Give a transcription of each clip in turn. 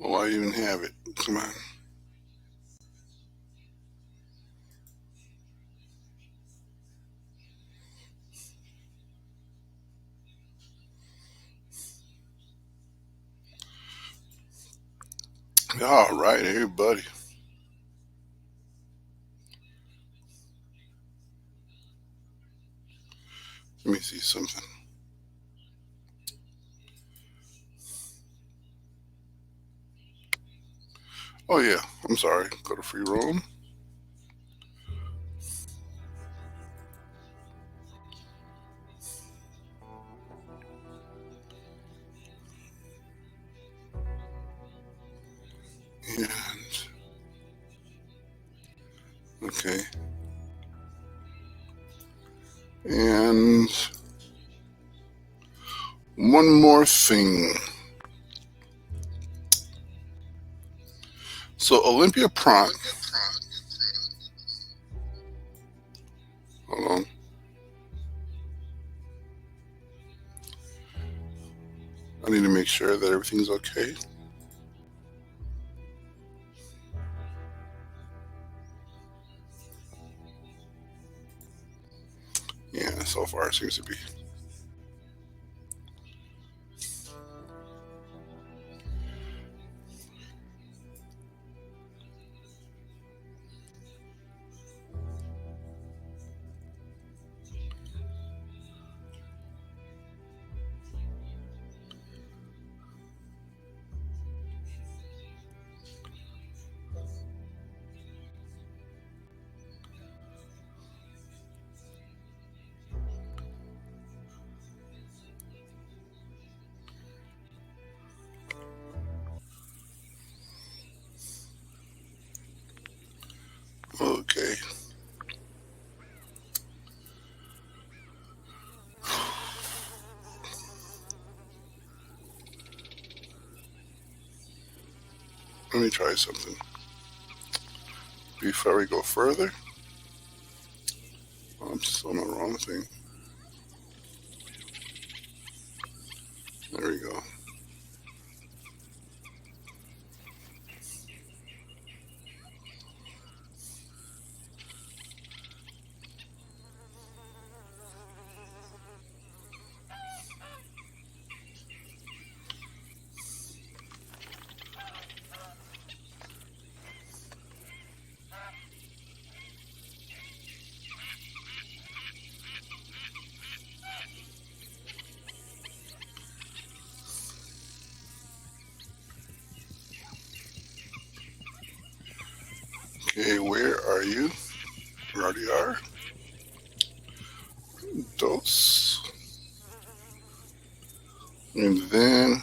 Oh, I even have it. Come on. All right, everybody. Let me see something. Oh, yeah. I'm sorry. Go to free roam. And, okay. And one more thing. So Olympia Prime. Hold on. I need to make sure that everything's okay. Yeah, so far it seems to be. Okay. Let me try something before we go further. Oh, I'm just on the wrong thing. There we go. Okay, where are you? You already are. Dos. And then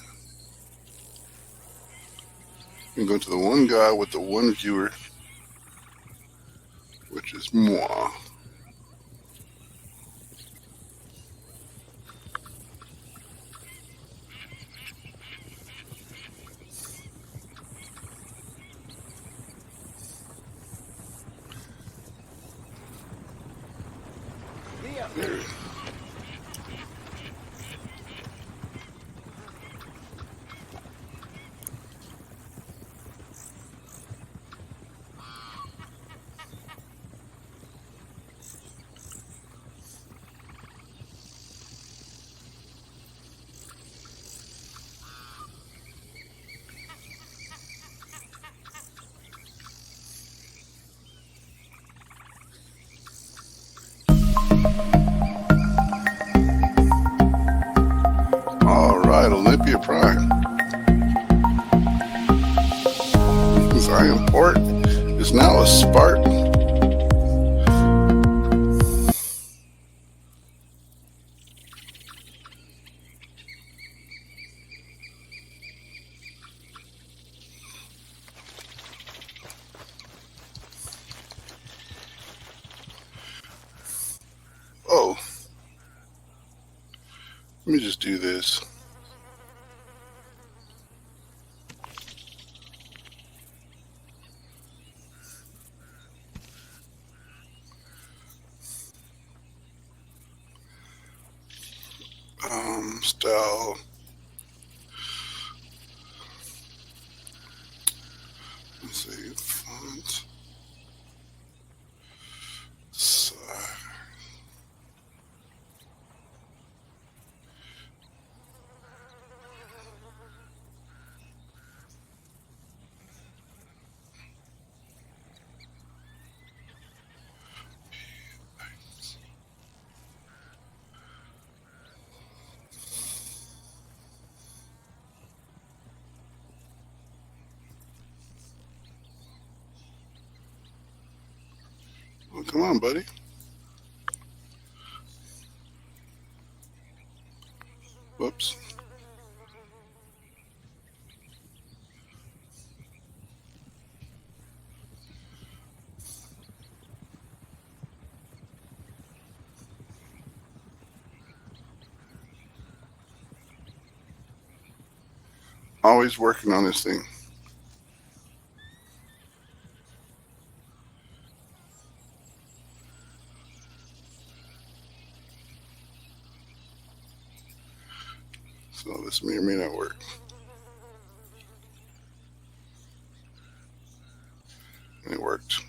you go to the one guy with the one viewer, which is moi. There. All right, Olympia Prime. Zion Port is now a Spartan. Oh, let me just do this. Style. Well, come on, buddy. Whoops. Always working on this thing. So this may or may not work. And it worked.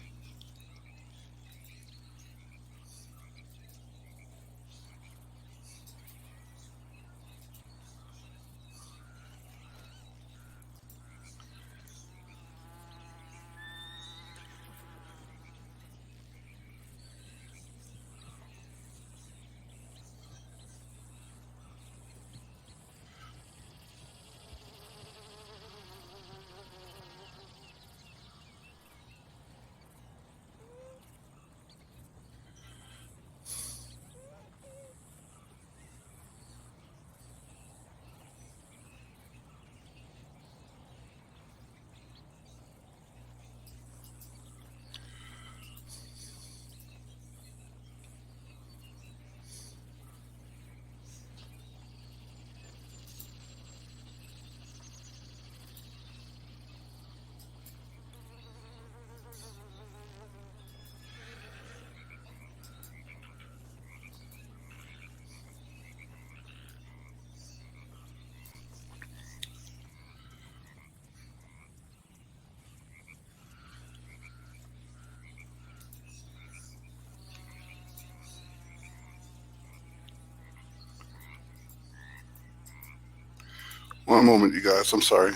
One moment, you guys. I'm sorry.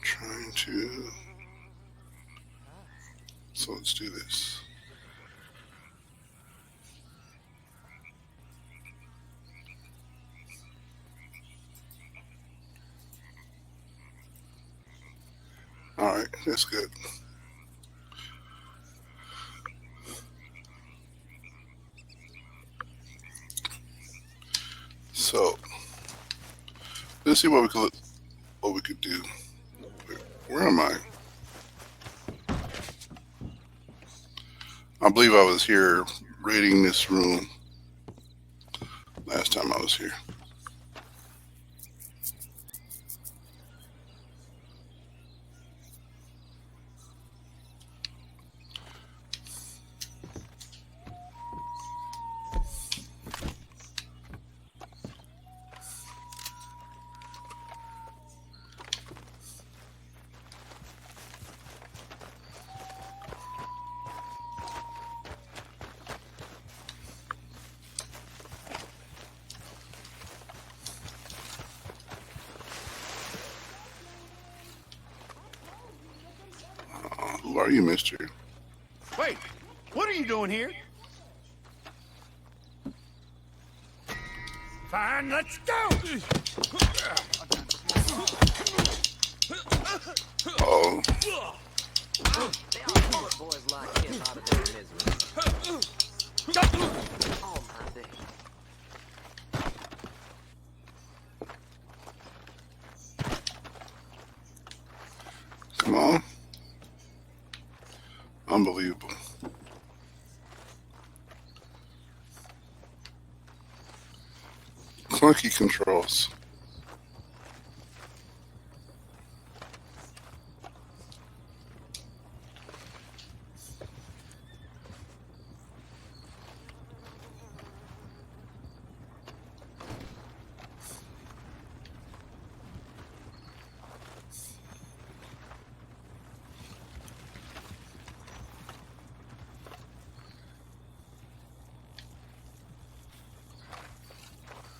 Trying to. So let's do this. All right, that's good. So let's see what we could do. Where am I? I believe I was here raiding this room last time I was here. Who are you, mister? Wait, what are you doing here? Fine, let's go! Oh. They all want boys like him out of their misery. Oh my day. Come on. Unbelievable. Clunky controls.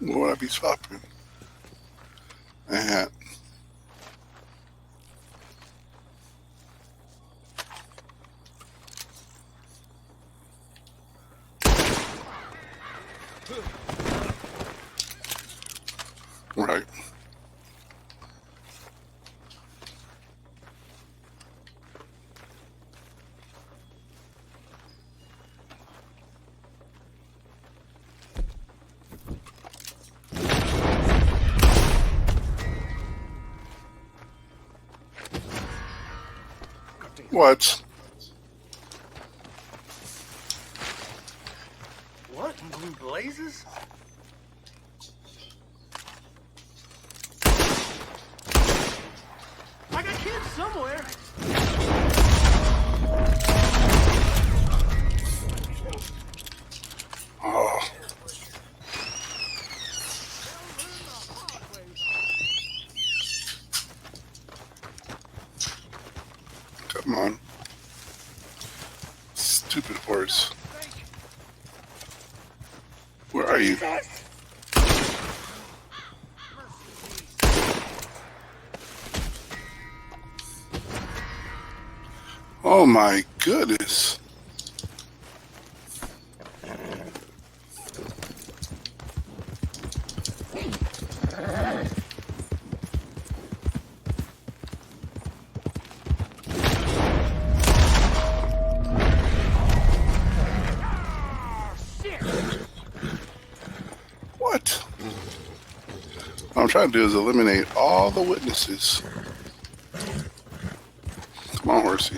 What would I be swapping? A hat. Right. What? What in blue blazes? I got kids somewhere. Oh. Come on. Stupid horse. Where are you? Oh my goodness. What? What I'm trying to do is eliminate all the witnesses. Come on, horsey.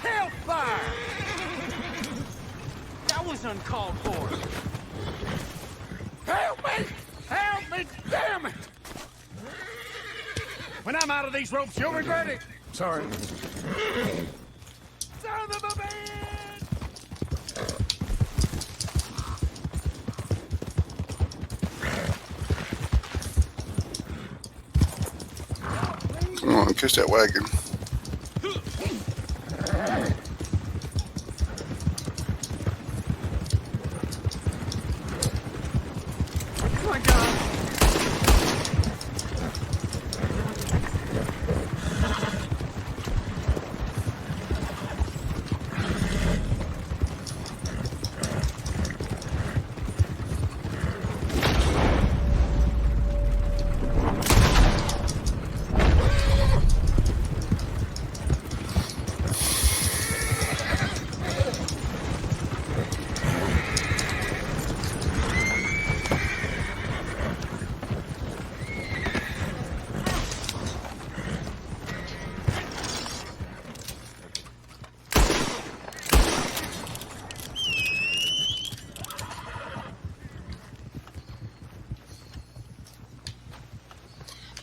Hellfire! That was uncalled for. Help me! Help me! Damn it! When I'm out of these ropes, you'll regret it. Sorry. Son of a bitch! Come on, catch that wagon. Oh my God!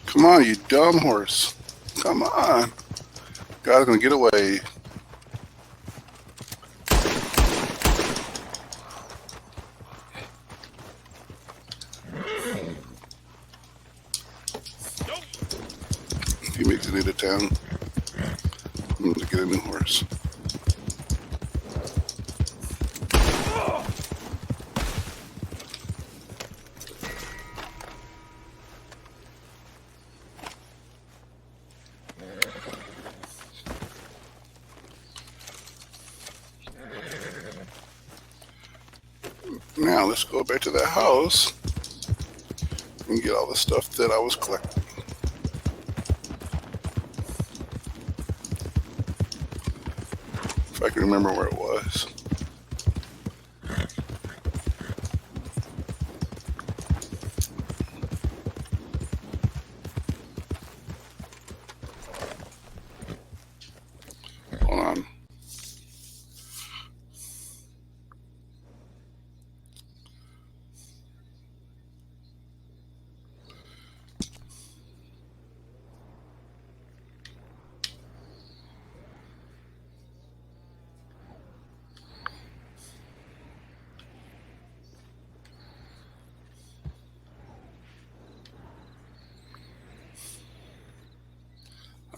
Come on, you dumb horse. Come on. God's gonna get away. If he makes it into town, I'm gonna get a new horse. Now let's go back to that house and get all the stuff that I was collecting. If I can remember where it was. Hold on.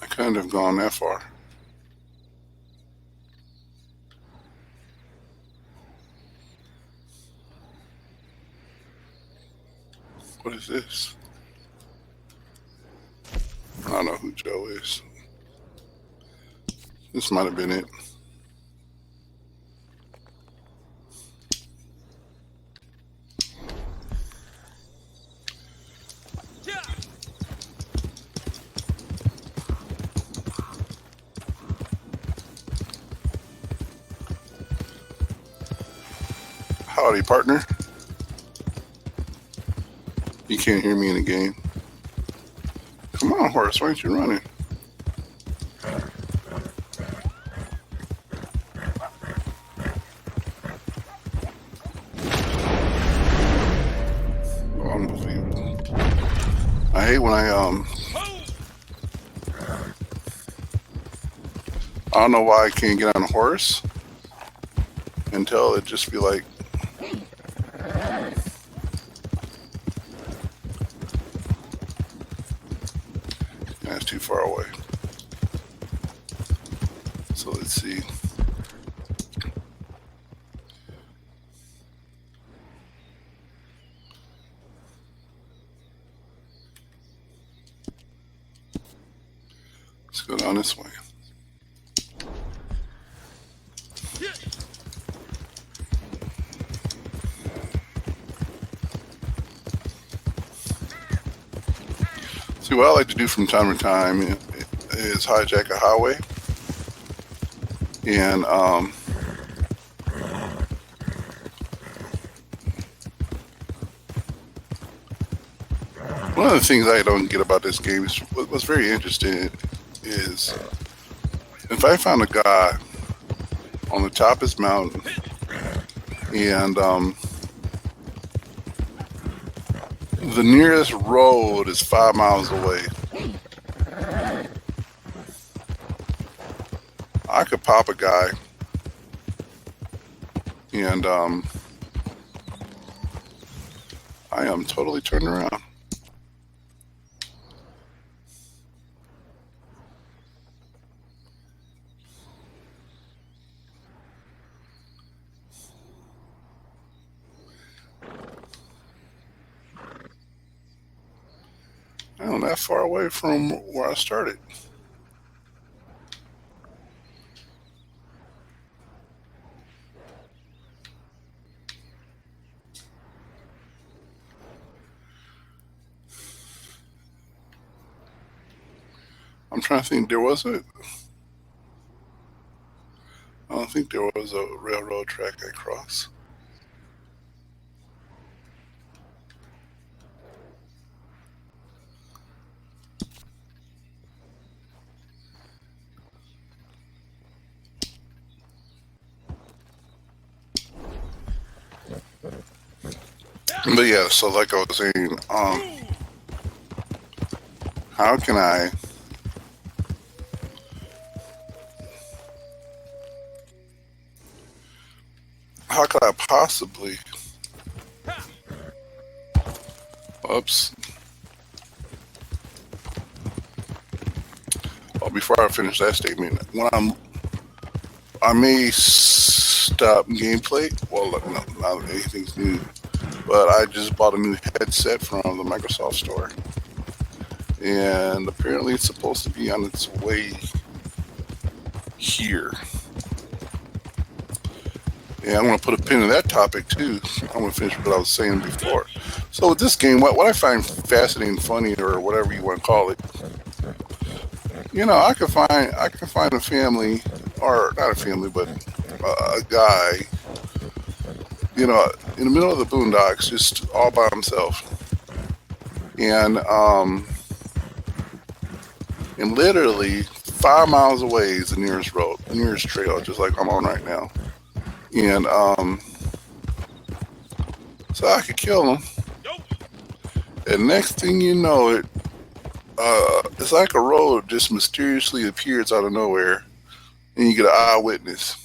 I couldn't have gone that far. What is this? I don't know who Joe is. This might have been it. Howdy, partner. You can't hear me in the game. Come on, horse, why aren't you running? Unbelievable. I hate when I don't know why I can't get on a horse until it just be like, that's too far away. So let's see. Let's go down this way. See, what I like to do from time to time is hijack a highway. And one of the things I don't get about this game is what's very interesting is if I found a guy on the top of this mountain and the nearest road is 5 miles away, I could pop a guy and I am totally turned around. I'm that far away from where I started. I'm trying to think, I don't think there was a railroad track I crossed. But yeah, so like I was saying, how could I possibly, oops. Well, before I finish that statement, I may stop gameplay. Well, no, not anything's new, but I just bought a new headset from the Microsoft store, and apparently it's supposed to be on its way here. And I'm going to put a pin in that topic too. I'm going to finish what I was saying before. So with this game, what I find fascinating, funny, or whatever you want to call it, you know, I can find a family, or not a family, but a guy, you know, in the middle of the boondocks, just all by himself, and literally 5 miles away is the nearest road, the nearest trail, just like I'm on right now. And so I could kill him. And next thing you know, it's like a road just mysteriously appears out of nowhere, and you get an eyewitness.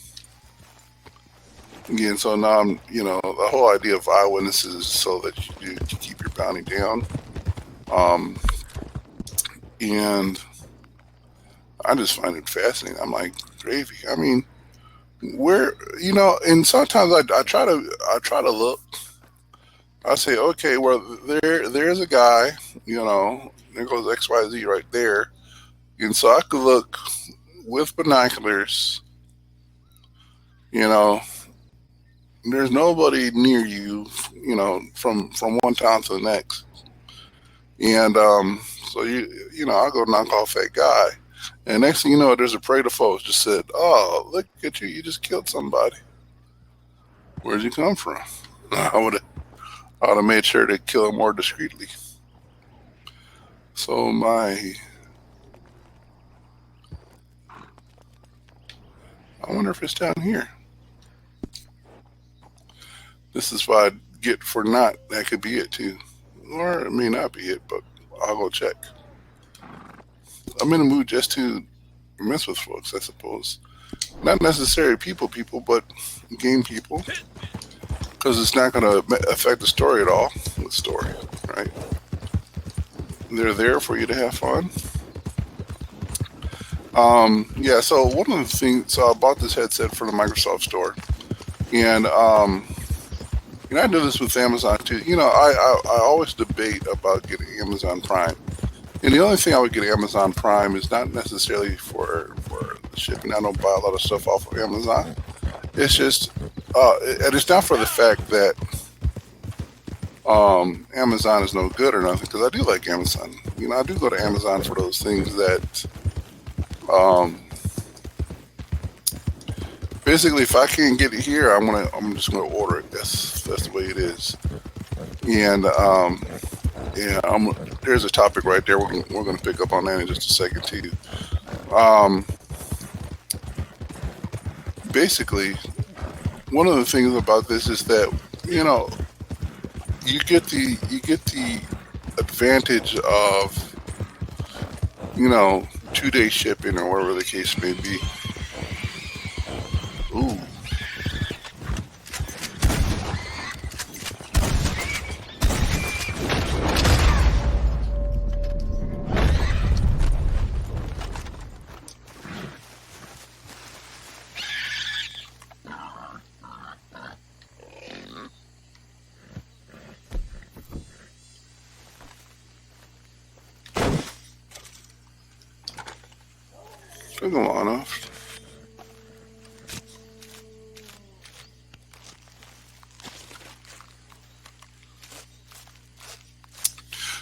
Again, so now I'm, you know, the whole idea of eyewitnesses is so that you keep your bounty down. And I just find it fascinating. I'm like, gravy. I mean, where, you know, and sometimes I try to look. I say, okay, well, there's a guy, you know, there goes XYZ right there, and so I could look with binoculars, you know. There's nobody near you, you know, from one town to the next, and so you know, I'll go knock off that guy, and next thing you know, there's a parade of folks just said, "Oh, look at you! You just killed somebody. Where'd you come from?" I would have made sure to kill him more discreetly. So I wonder if it's down here. This is what I get for not. That could be it too. Or it may not be it, but I'll go check. I'm in the mood just to mess with folks, I suppose. Not necessarily people, but game people. Because it's not going to affect the story at all. The story, right? They're there for you to have fun. Yeah, so one of the things, so I bought this headset from the Microsoft store. And, I do this with Amazon too. I always debate about getting Amazon Prime. And the only thing I would get Amazon Prime is not necessarily for the shipping. I don't buy a lot of stuff off of Amazon. It's just, and it's not for the fact that Amazon is no good or nothing, because I do like Amazon. I do go to Amazon for those things that, basically, if I can't get it here, I'm just gonna order it. That's the way it is. And yeah, there's a topic right there. We're gonna pick up on that in just a second too. Basically, one of the things about this is that you get the advantage of 2-day shipping or whatever the case may be. Ooh. Took them long enough.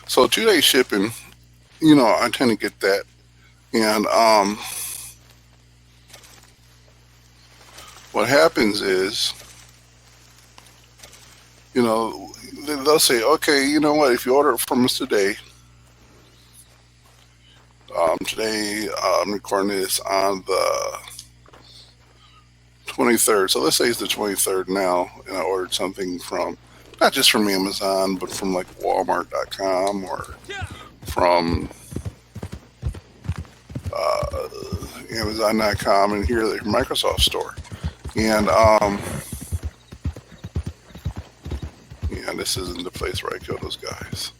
So 2-day shipping, I tend to get that. And what happens is, they'll say, okay, you know what, if you order it from us today, today I'm recording this on the 23rd. So let's say it's the 23rd now, and I ordered something from, not just from Amazon, but from like Walmart.com or from Amazon.com and here the Microsoft store. And yeah, this isn't the place where I kill those guys.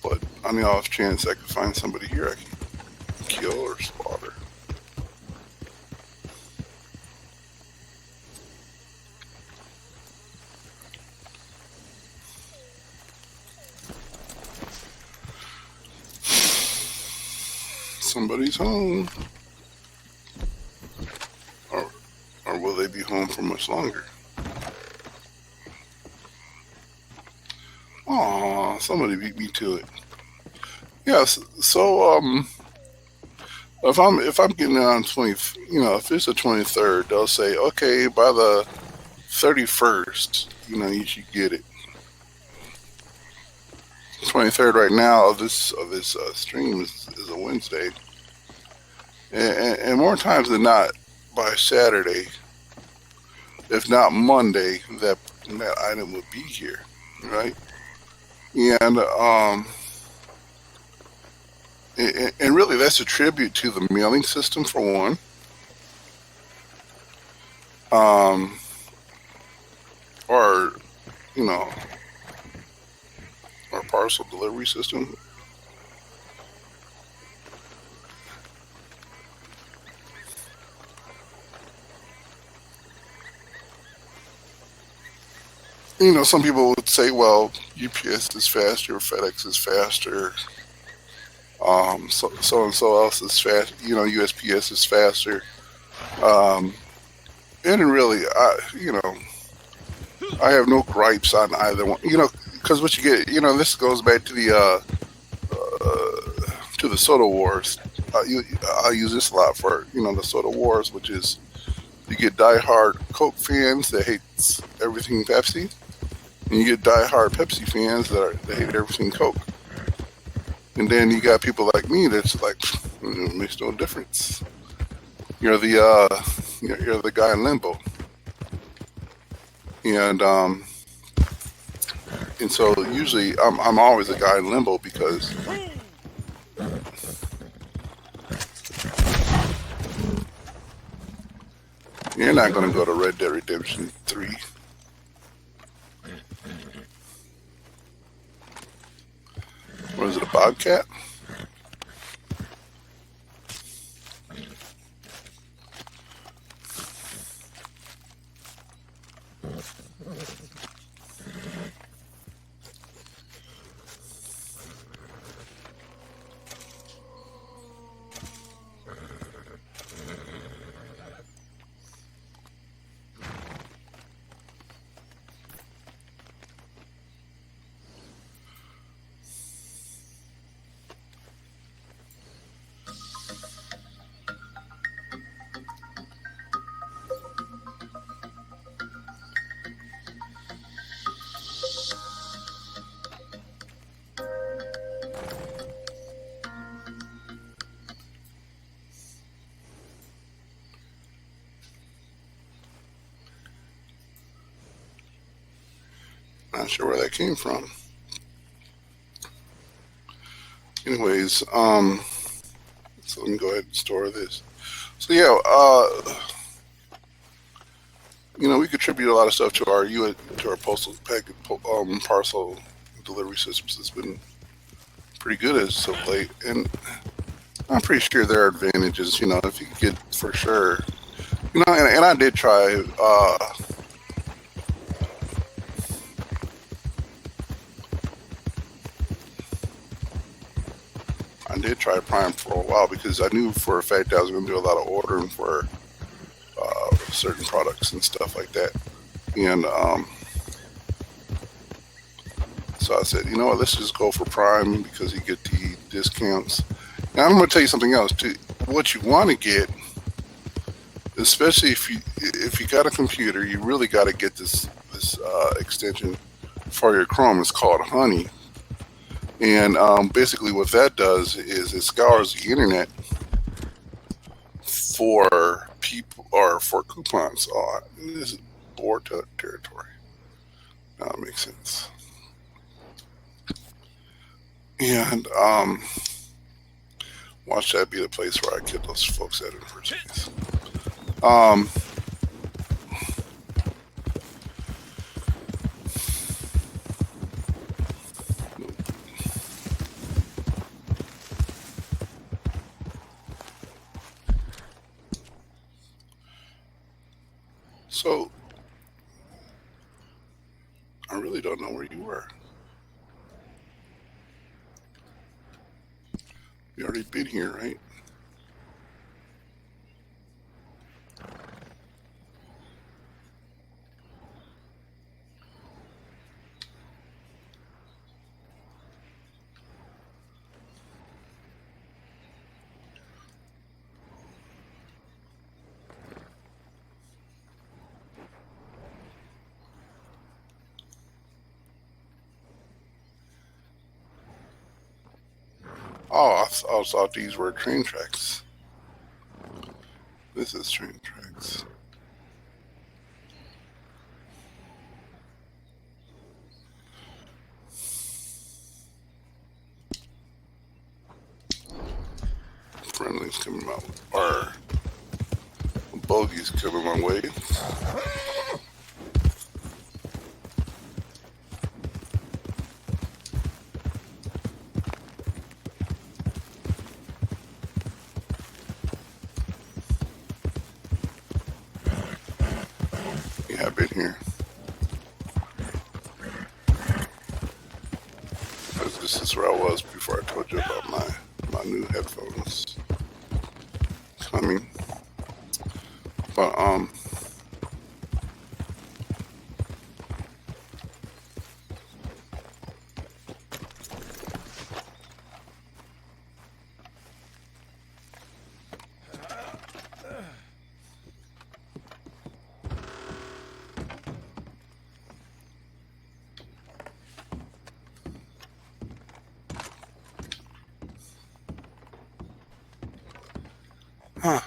But on the off chance I could find somebody here I can kill or slaughter. Somebody's home. Or will they be home for much longer? Aw, somebody beat me to it. Yes, so if I'm getting it on 20, if it's the 23rd, they'll say, okay, by the 31st, you should get it. 23rd right now of this stream is a Wednesday, and more times than not, by Saturday, if not Monday, that item would be here, right? And and really, that's a tribute to the mailing system for one. Or our parcel delivery system. Some people would say, well, UPS is faster, FedEx is faster, so and so else is fast, USPS is faster. And really, I have no gripes on either one, because what you get, this goes back to the soda wars. I use this a lot for, the soda wars, which is you get diehard Coke fans that hate everything Pepsi, And you get diehard Pepsi fans that hate everything Coke. And then you got people like me that's like, it makes no difference. You're the guy in limbo. And so usually I'm always a guy in limbo because you're not going to go to Red Dead Redemption 3. What is it, a Bobcat? Not sure where that came from. Anyways, so let me go ahead and store this. So yeah, we contribute a lot of stuff to our postal packet parcel delivery systems. It's been pretty good as of late, and I'm pretty sure there are advantages. If you get for sure, and I did try. I did try Prime for a while because I knew for a fact I was going to do a lot of ordering for certain products and stuff like that. And so I said, you know what, let's just go for Prime because you get the discounts. Now I'm going to tell you something else too. What you want to get, especially if you got a computer, you really got to get this extension for your Chrome. It's called Honey. And basically what that does is it scours the internet for people or for coupons. Oh, this is board territory. That makes sense. And watch that be the place where I get those folks at in the first place. So, I really don't know where you were. You already been here, right? Oh, I thought these were train tracks. This is train tracks. Friendly's coming my way, or bogeys coming my way. Yeah, I've been here. This is where I was before I told you about my new headphones coming. But Huh.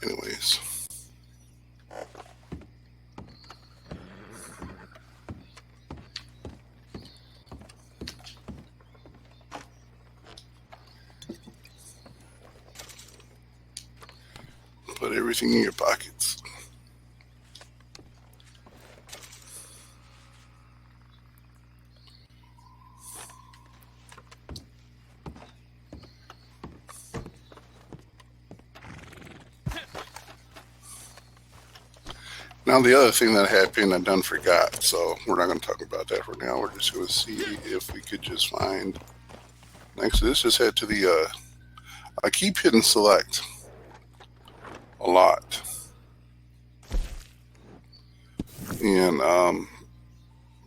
Anyways. Put everything in your pockets. Now the other thing that I had pinned I done forgot, so we're not going to talk about that for now. We're just going to see if we could just find. Next to this, just head to the. I keep hitting select a lot, and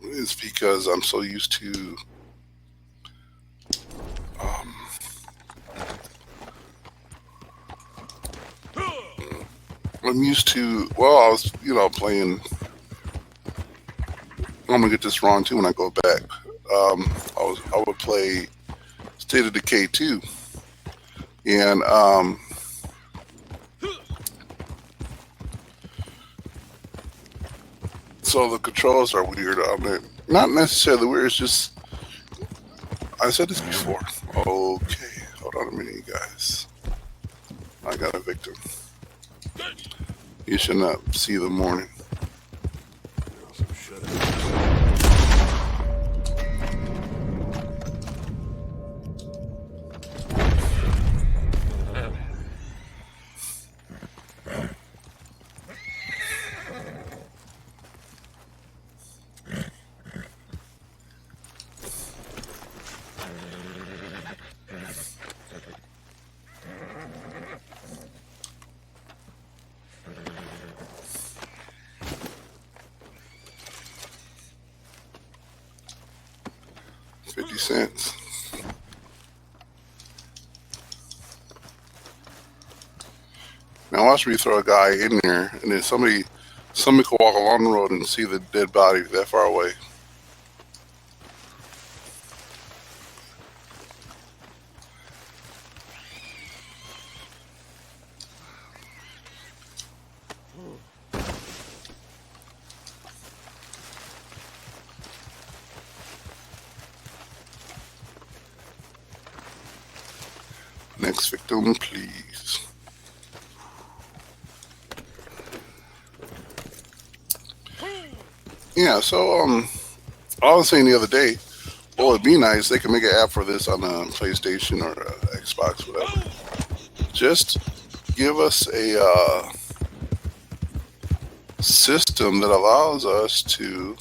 it's because I'm so used to. I'm used to. Well, I was, playing. I'm gonna get this wrong too when I go back. I would play State of Decay 2, and so the controls are weird on it. Not necessarily weird. It's just I said this before. Okay, hold on a minute, you guys. I got a victim. You should not see the morning. $0.50. Now watch me throw a guy in there, and then somebody could walk along the road and see the dead body that far away. Next victim, please. Yeah, so I was saying the other day, well, it'd be nice they can make an app for this on a PlayStation or a Xbox, whatever. Just give us a system that allows us to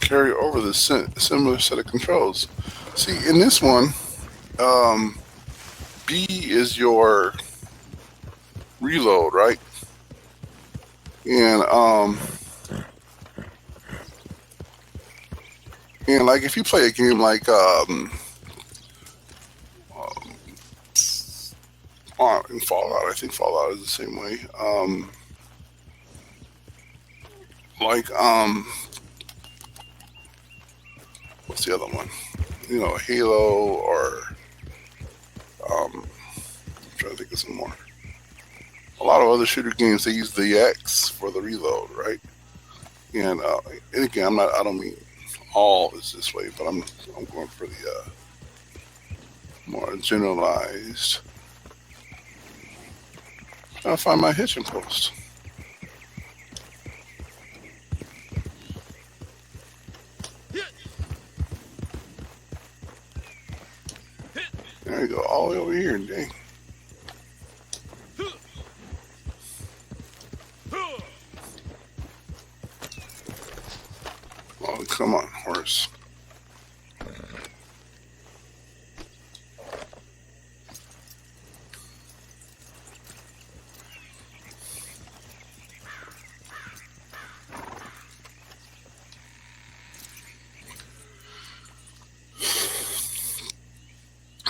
carry over the similar set of controls. See, in this one, B is your reload, right? And like if you play a game like in Fallout, I think Fallout is the same way. What's the other one? Halo, or I'm trying to think of some more. A lot of other shooter games, they use the X for the reload, right? And again, I'm not. I don't mean all is this way, but I'm going for the more generalized. Trying to find my hitching post. There you go, all the way over here, dang. Oh, come on, horse.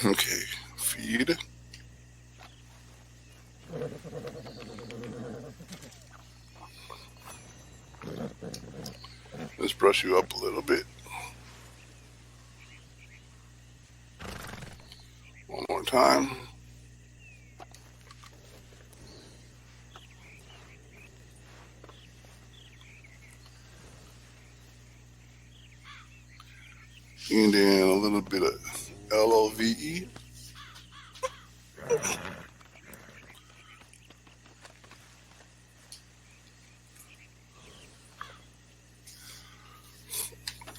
Okay, feed. Let's brush you up a little bit. One more time. And then a little bit of LOVE.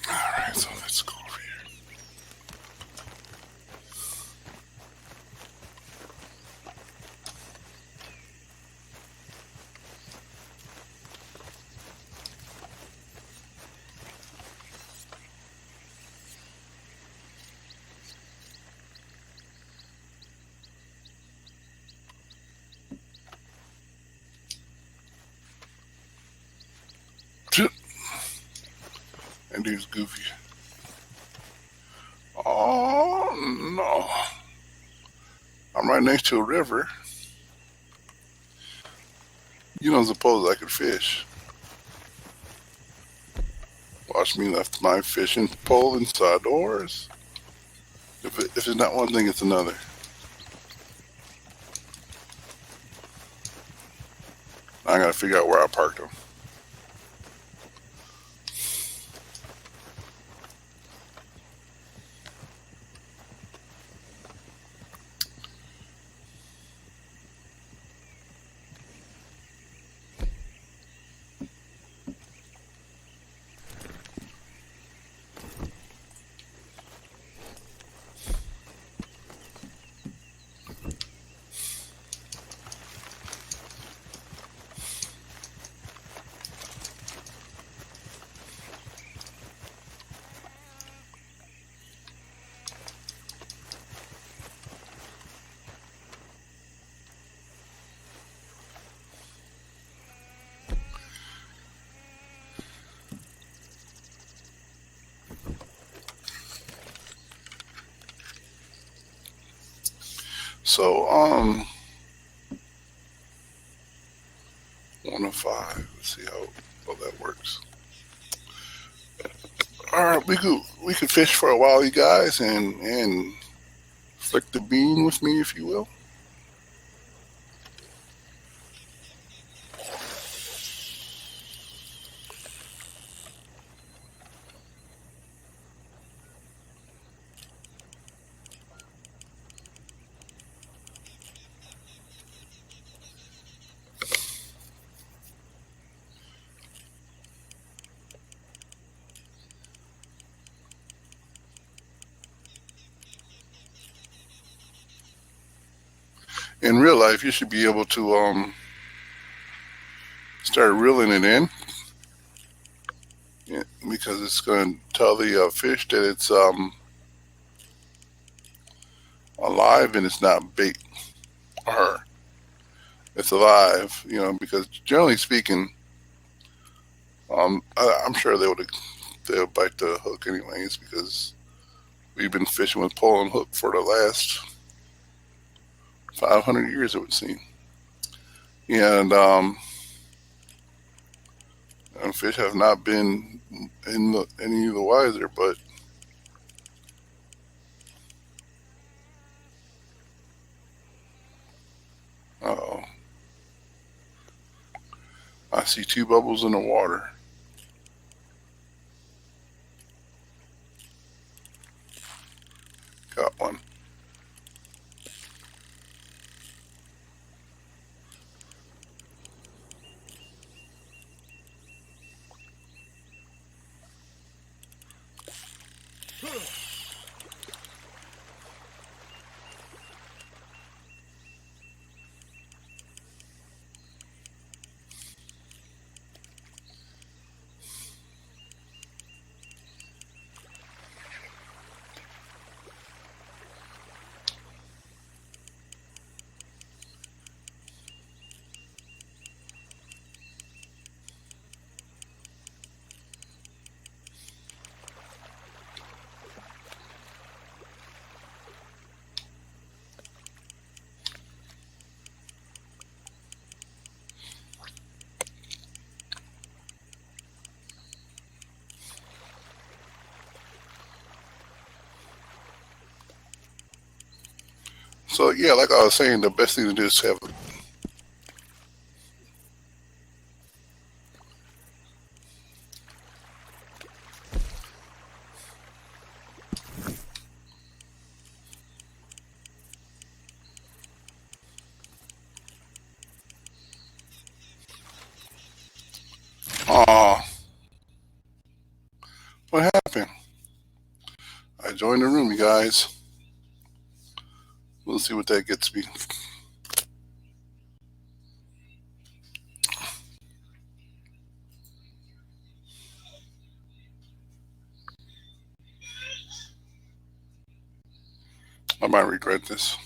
Alright, so let's go over here. And dude's goofy. Oh no. I'm right next to a river. You don't suppose I could fish. Watch me left my fishing pole inside doors. If it's not one thing, it's another. I gotta figure out where I parked them. So, 105. Let's see how that works. All right, we could fish for a while, you guys, and flick the bean with me, if you will. In real life, you should be able to start reeling it in, yeah, because it's going to tell the fish that it's alive and it's not bait, or it's alive. You know, because generally speaking, I'm sure they'll bite the hook anyways, because we've been fishing with pole and hook for the last 500 years, it would seem. And fish have not been any the wiser, but I see two bubbles in the water. So yeah, like I was saying, the best thing to do is have. What happened? I joined the room, you guys. We'll see what that gets me. I might regret this.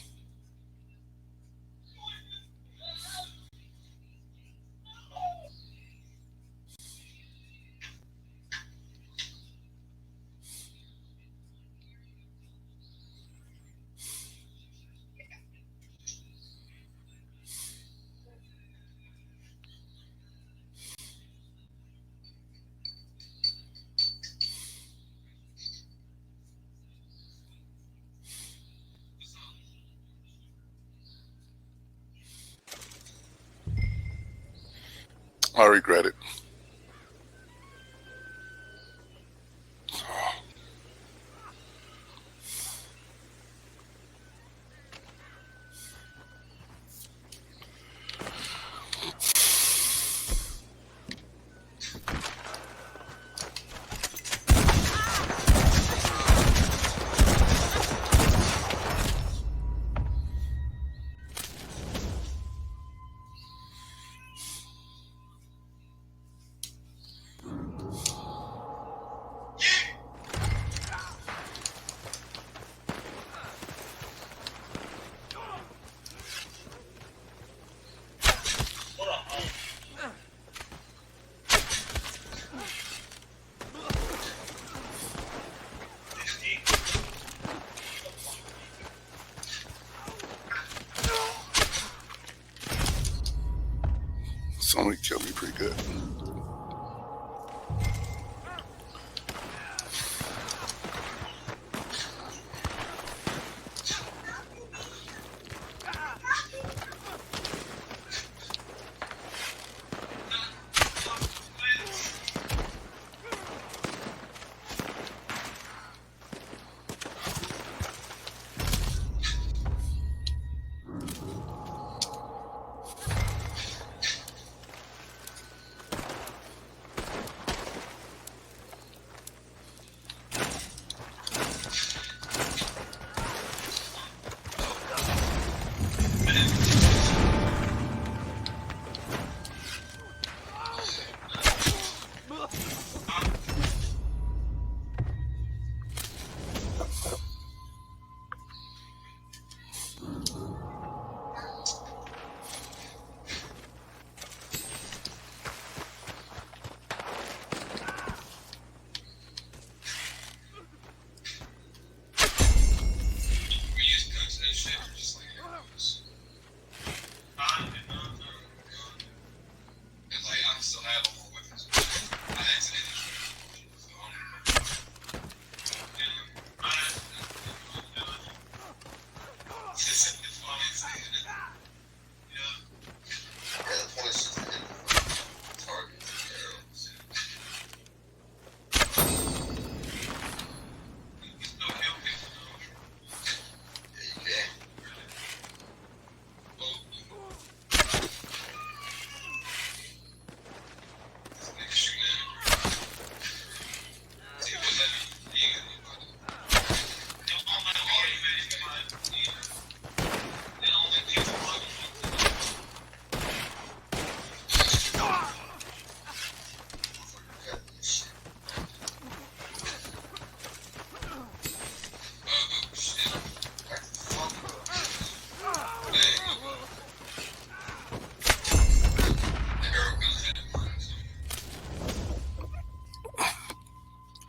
I regret it. Somebody killed me pretty good.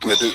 I do.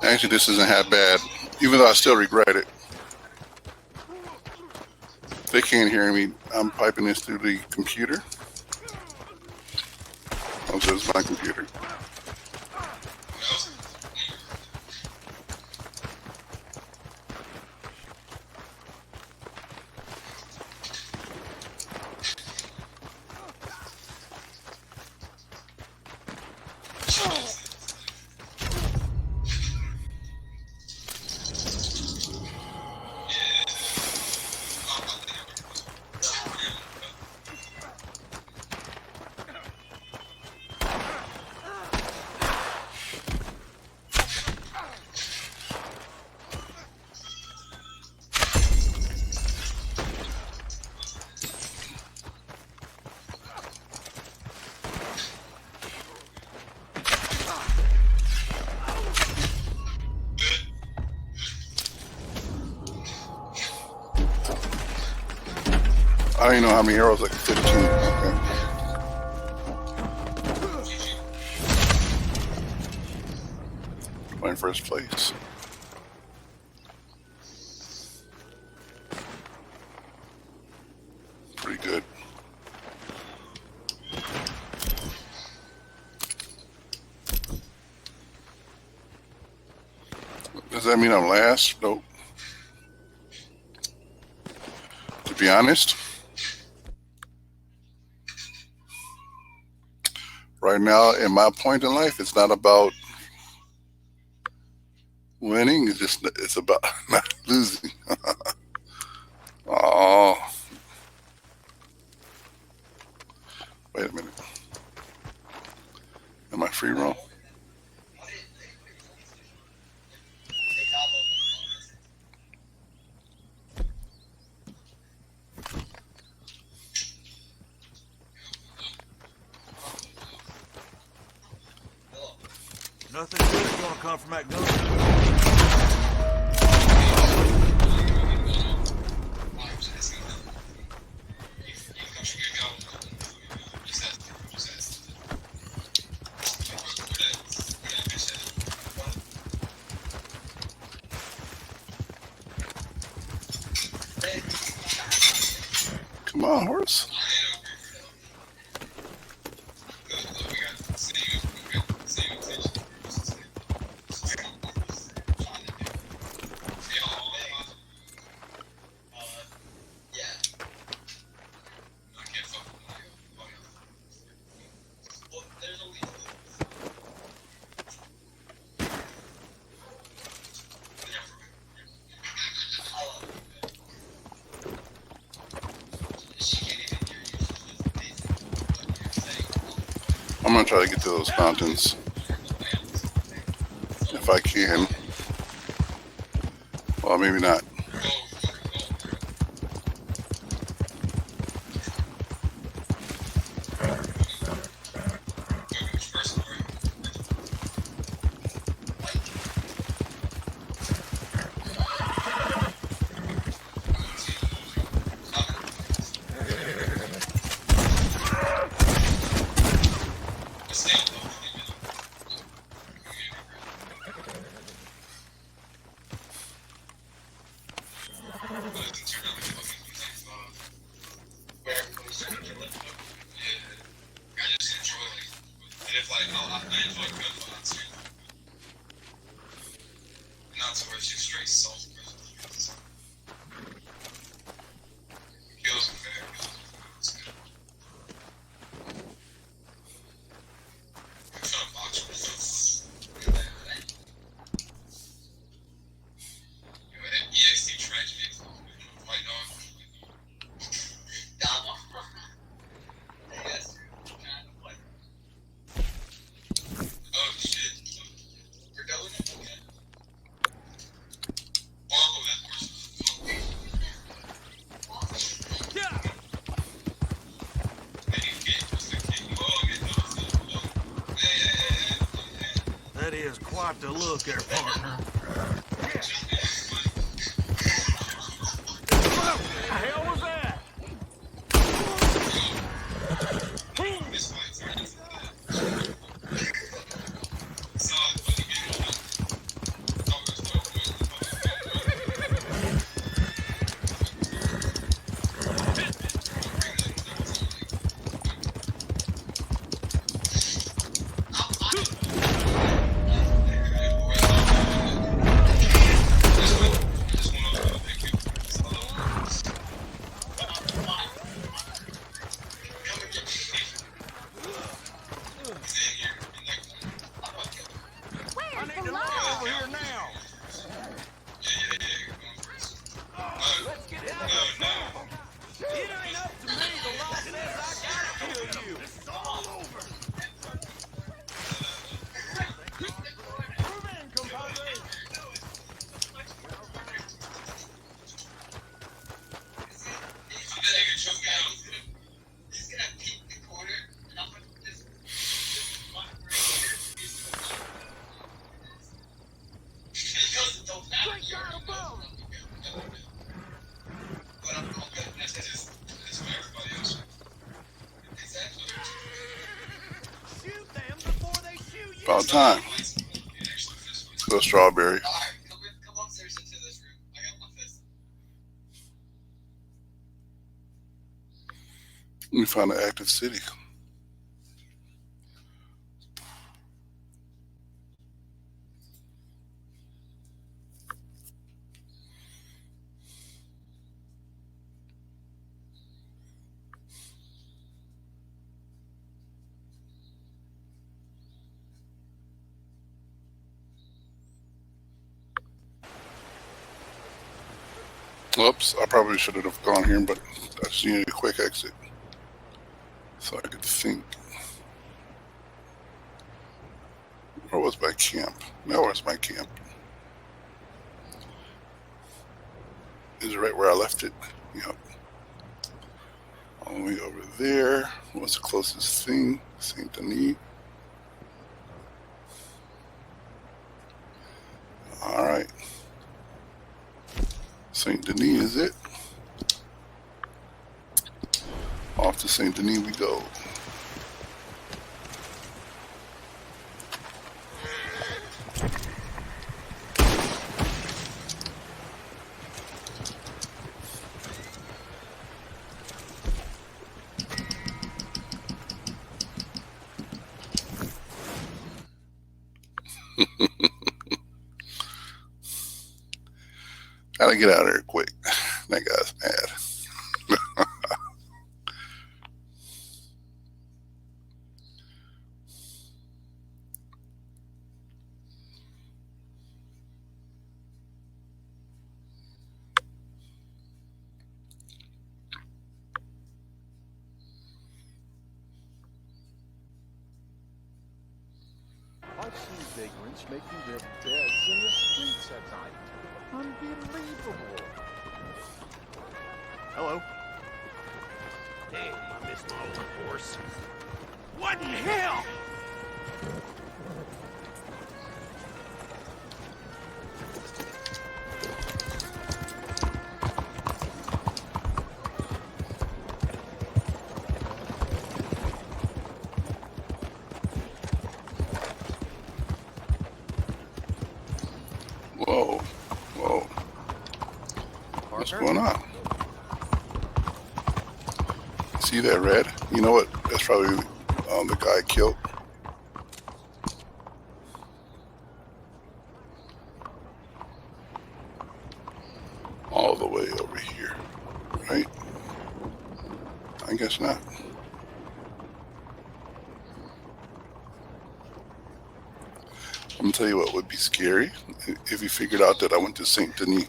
Actually, this isn't that bad, even though I still regret it. They can't hear me. I'm piping this through the computer. Oh, so it's my computer. I don't even know how many arrows, like 15. Okay. In first place. Pretty good. Does that mean I'm last? Nope. To be honest, right now in my point in life, it's not about winning. It's about not losing. Oh, wait a minute. Am I free roam? Nothing good is gonna come from that gun. Come on, horse. I'm gonna try to get to those mountains if I can. Well, maybe not. That is quite the look there, partner. What the hell was that? I need to look over here now. Let's get out of here. It ain't up to me. The law says I gotta kill you. This is all over. Move in, compadre. Shoot them before they shoot you. About time. Let's go strawberry. Let me find an active city. Oops, I probably should have gone here, but I just needed a quick exit so I could think. Where was my camp? Now where's my camp? Is it right where I left it? Yep. All the way over there. What's the closest thing? St. Denis. All right. St. Denis is it. Off to St. Denis we go. Gotta get out of here quick. That guy's mad. I've seen vagrants making their beds in the streets at night. Unbelievable. Hello. Damn, I missed my old horse. What in hell? Whoa. Whoa. What's going on? See that red? You know what? That's probably the guy killed. way over here, right? I guess not. I'm gonna tell you what would be scary if you figured out that I went to Saint Denis.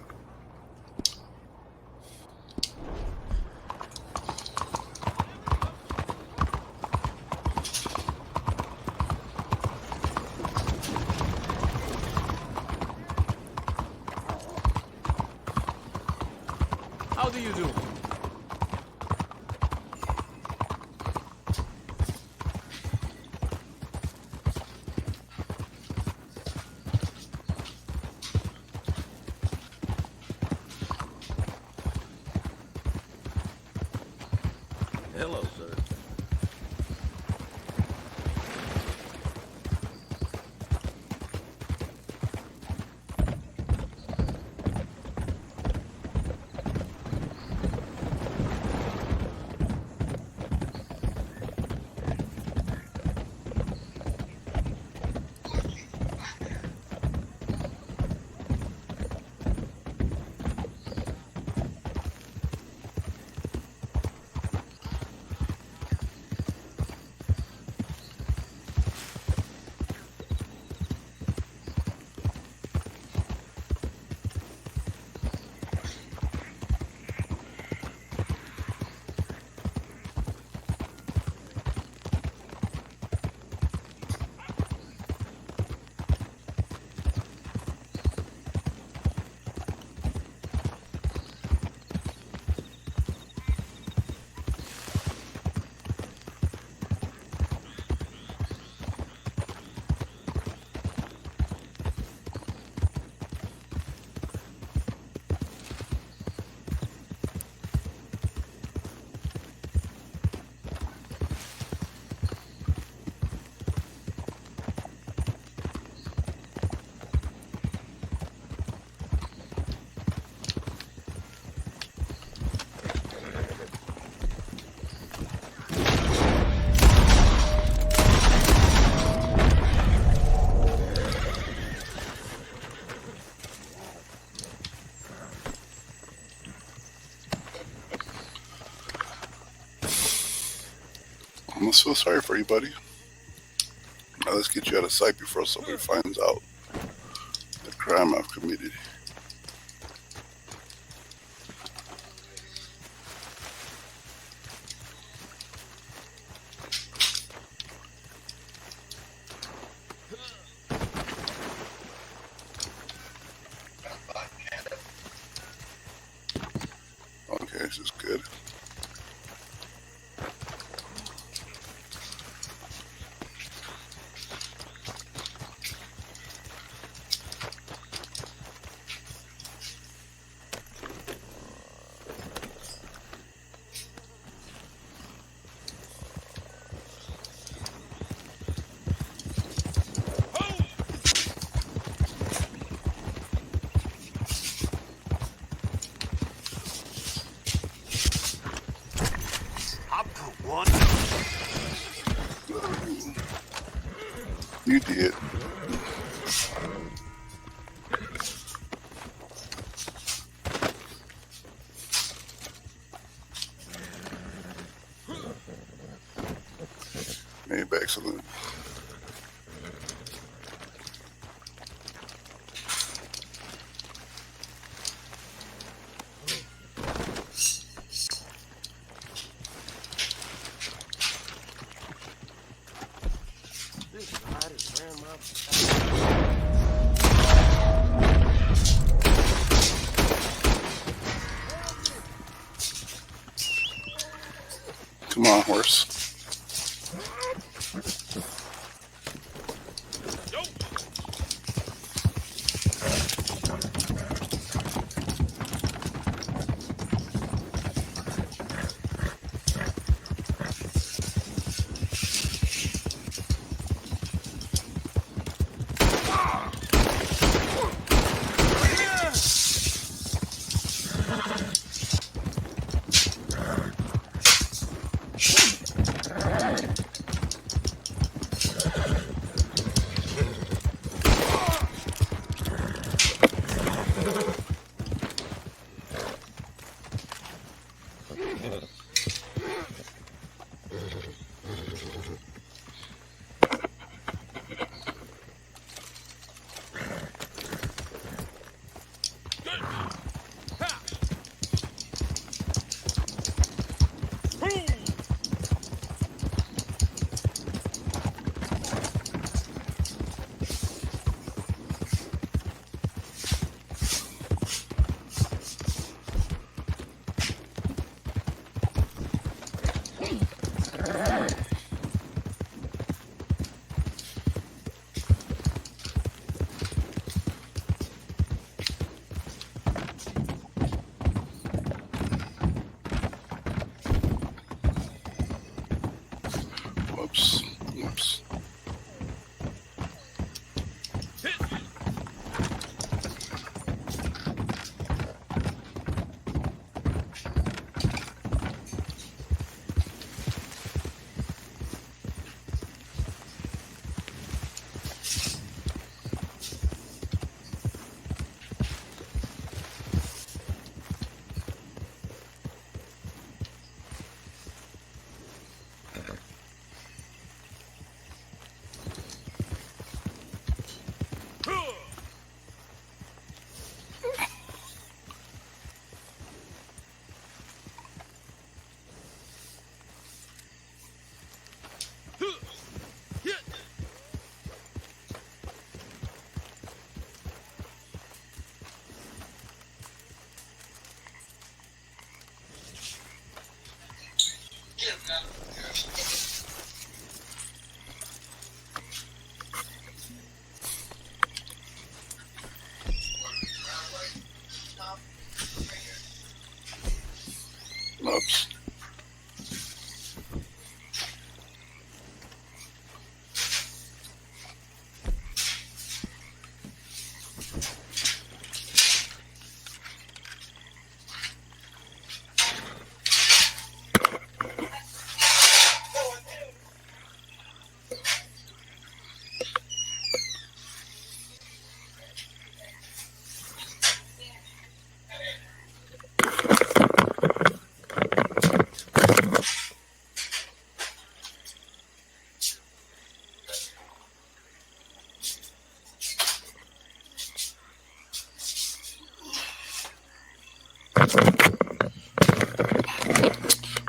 How do you do? Hello, sir. I'm so sorry for you, buddy. Now let's get you out of sight before somebody finds out the crime I've committed. Okay, this is good. You did. Maybe excellent. Come on, horse.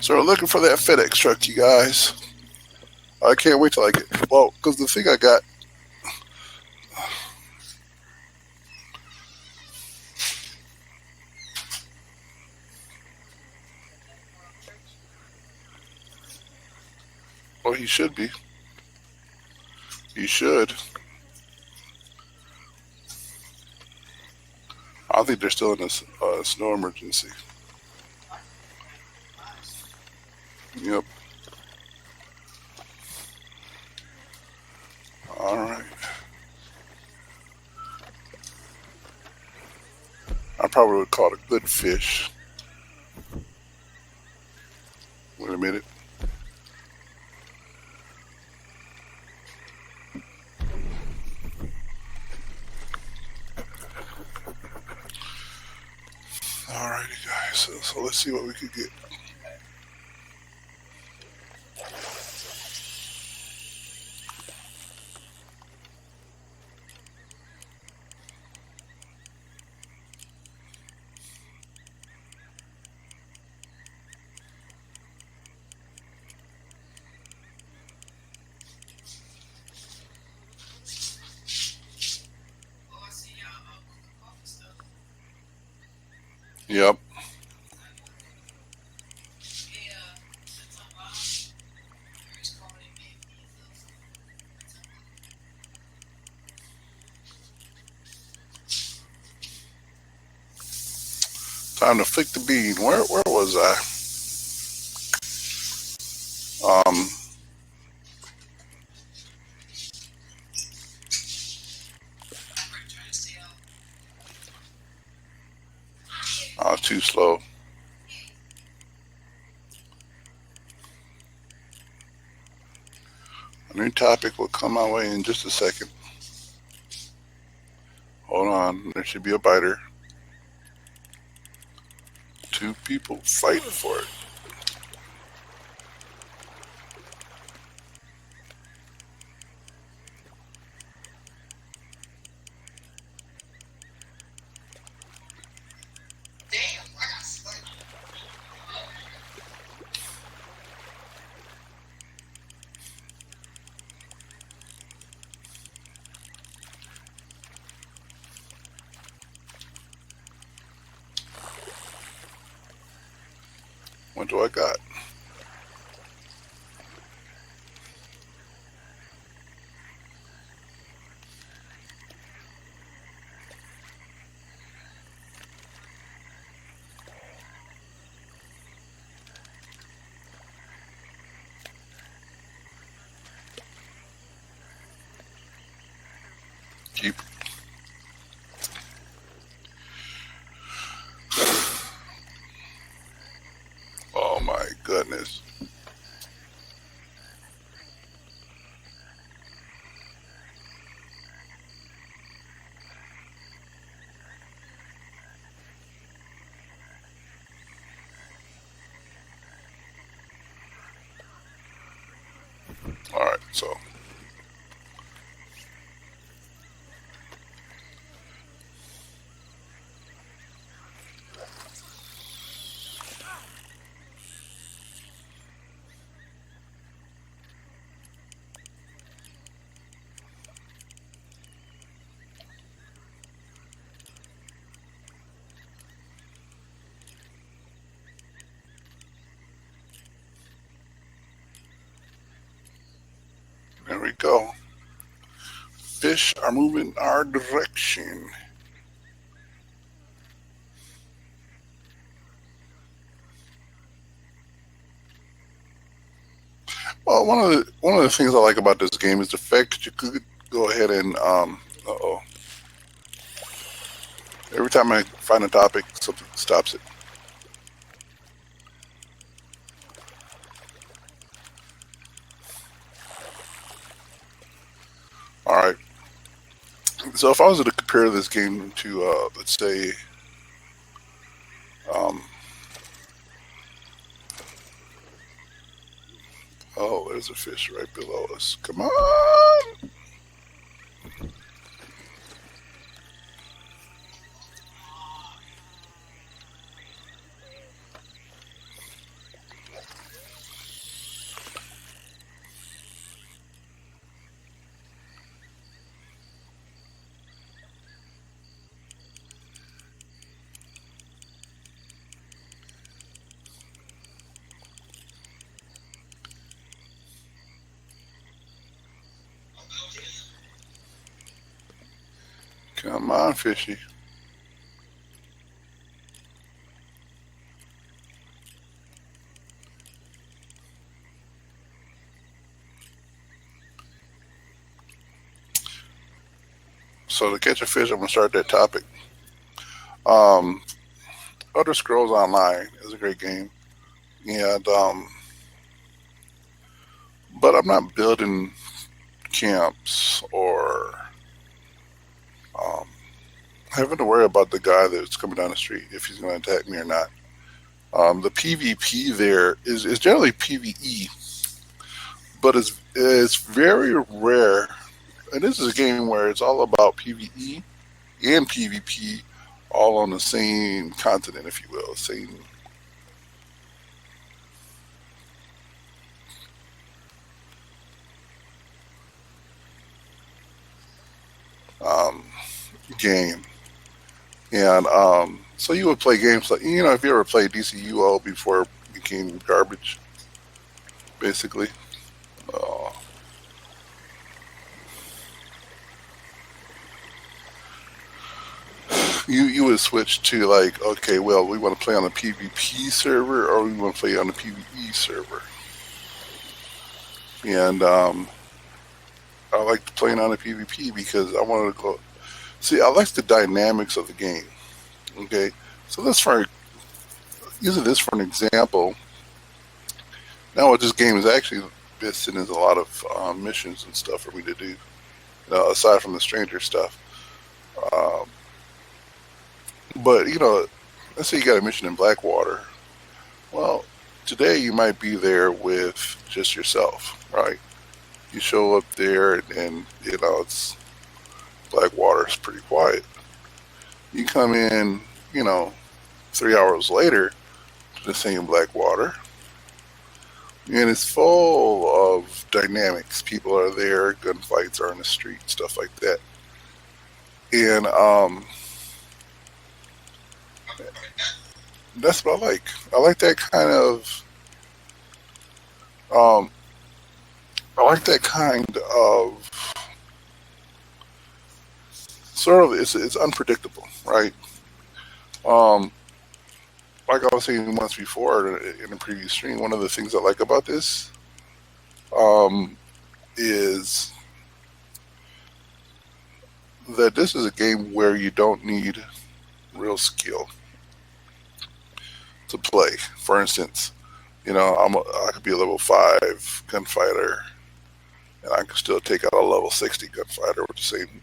So we're looking for that FedEx truck, you guys. I can't wait till I get, well, because the thing I got, well, he should be. He should. I think they're still in a snow emergency. Yep. All right. I probably would call it a good fish. Wait a minute. Alrighty, guys. So let's see what we could get. Yep. Time to flick the bean. Where was I? I was too slow. A new topic will come my way in just a second. Hold on. There should be a biter. Two people fighting for it. What do I got? Keep. Oh my goodness. All right, so there we go. Fish are moving our direction. Well, one of the things I like about this game is the fact that you could go ahead and uh-oh. Every time I find a topic, something stops it. All right. So if I was to compare this game to, let's say, oh, there's a fish right below us. Come on. Come on, fishy. So to catch a fish, I'm gonna start that topic. Um, Elder Scrolls Online is a great game, and but I'm not building camps or um, having to worry about the guy that's coming down the street if he's going to attack me or not. The PvP there is generally PvE, but it's very rare. And this is a game where it's all about PvE and PvP, all on the same continent, if you will, same um, game. And so you would play games like, if you ever played DCUO before it became garbage, basically. Uh, you would switch to like, okay, well, we want to play on a PvP server or we want to play on a PvE server. And I like playing on a PvP because I wanted to go. See, I like the dynamics of the game. Okay, so using this for an example. Now, what this game is actually missing is a lot of missions and stuff for me to do. Aside from the stranger stuff. Um, but let's say you got a mission in Blackwater. Well, today you might be there with just yourself, right? You show up there and it's Blackwater. It's pretty quiet. You come in, 3 hours later to the same Blackwater, and it's full of dynamics. People are there, gunfights are in the street, stuff like that. And that's what I like. I like that kind of. Um, I like that kind of sort of. It's unpredictable, right? Um, like I was saying once before in the previous stream, one of the things I like about this is that this is a game where you don't need real skill to play. For instance, I could be a level 5 gunfighter, and I can still take out a level 60 gunfighter with the same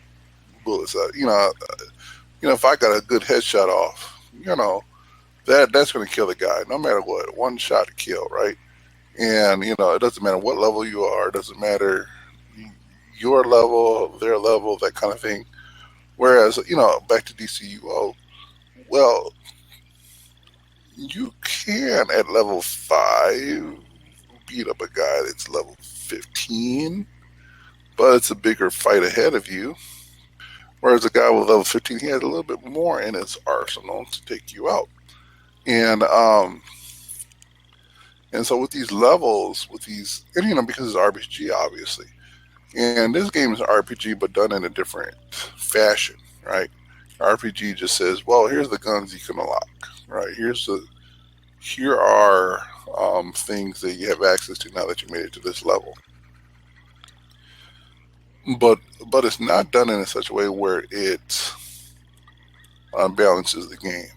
bullets. If I got a good headshot off, that's going to kill the guy, no matter what. One shot to kill, right? And it doesn't matter what level you are. It doesn't matter your level, their level, that kind of thing. Whereas, back to DCUO, well, you can at level 5 beat up a guy that's level 15, but it's a bigger fight ahead of you. Whereas a guy with level 15, he has a little bit more in his arsenal to take you out. And so with these levels, because it's RPG, obviously, and this game is RPG, but done in a different fashion, right? RPG just says, well, here's the guns you can unlock, right? Here are things that you have access to now that you made it to this level. But it's not done in such a way where it balances the game.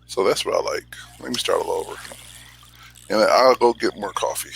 So that's what I like. Let me start all over, and I'll go get more coffee.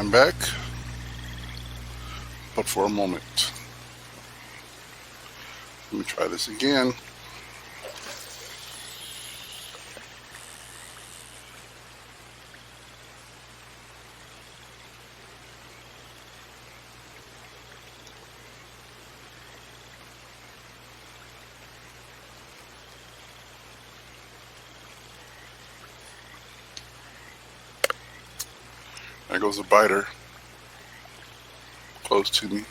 I'm back, but for a moment. Let me try this again. There goes a biter close to me.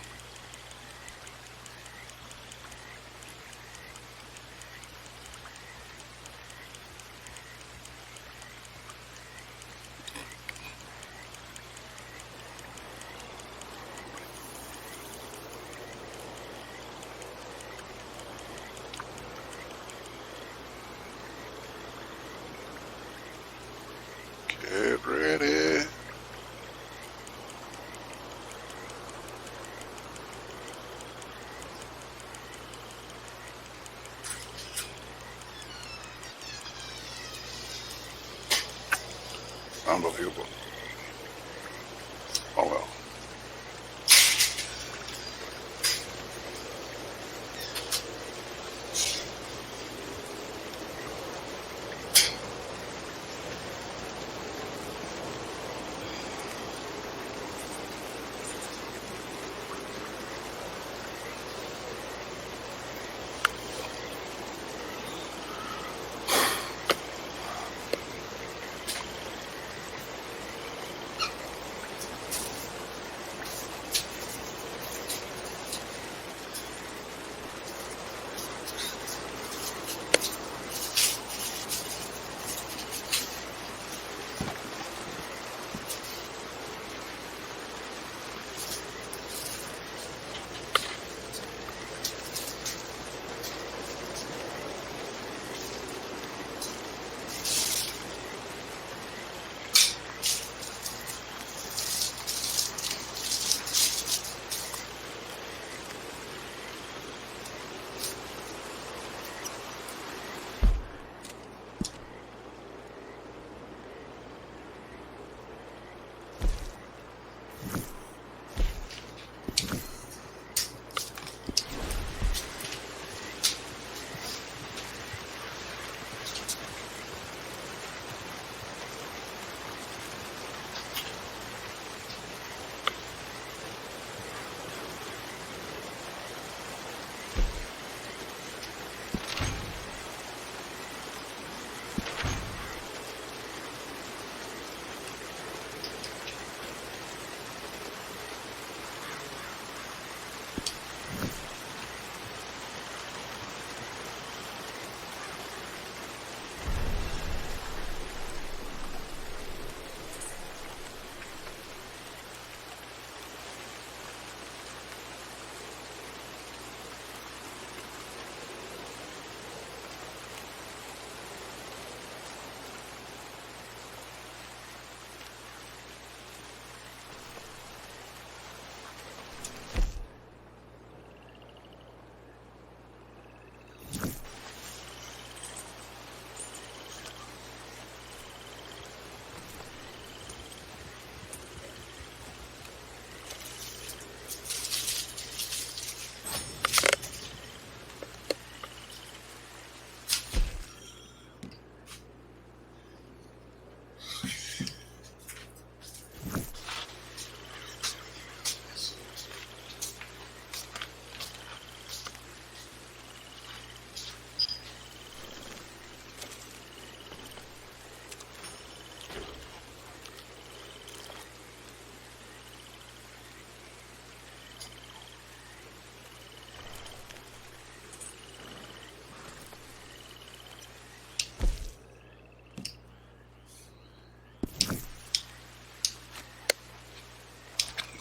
Get ready. Unbelievable. Oh well.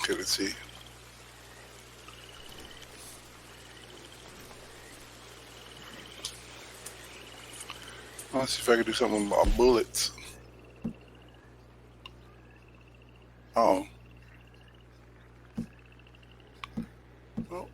Okay, let's see. Let's see if I can do something about bullets. Oh. Oh.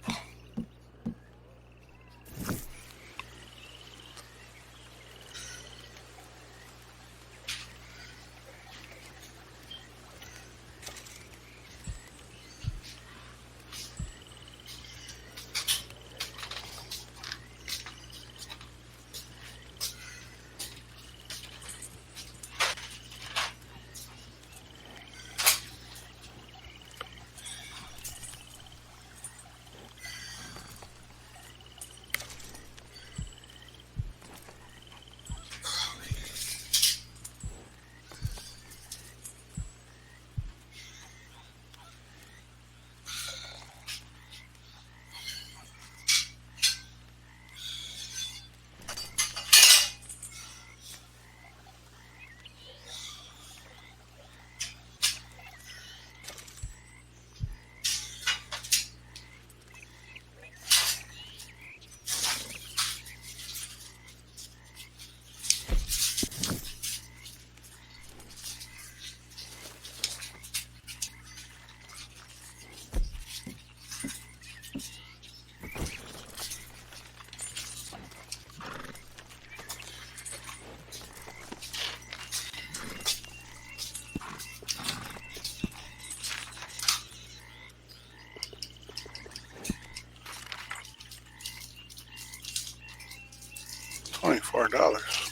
$4.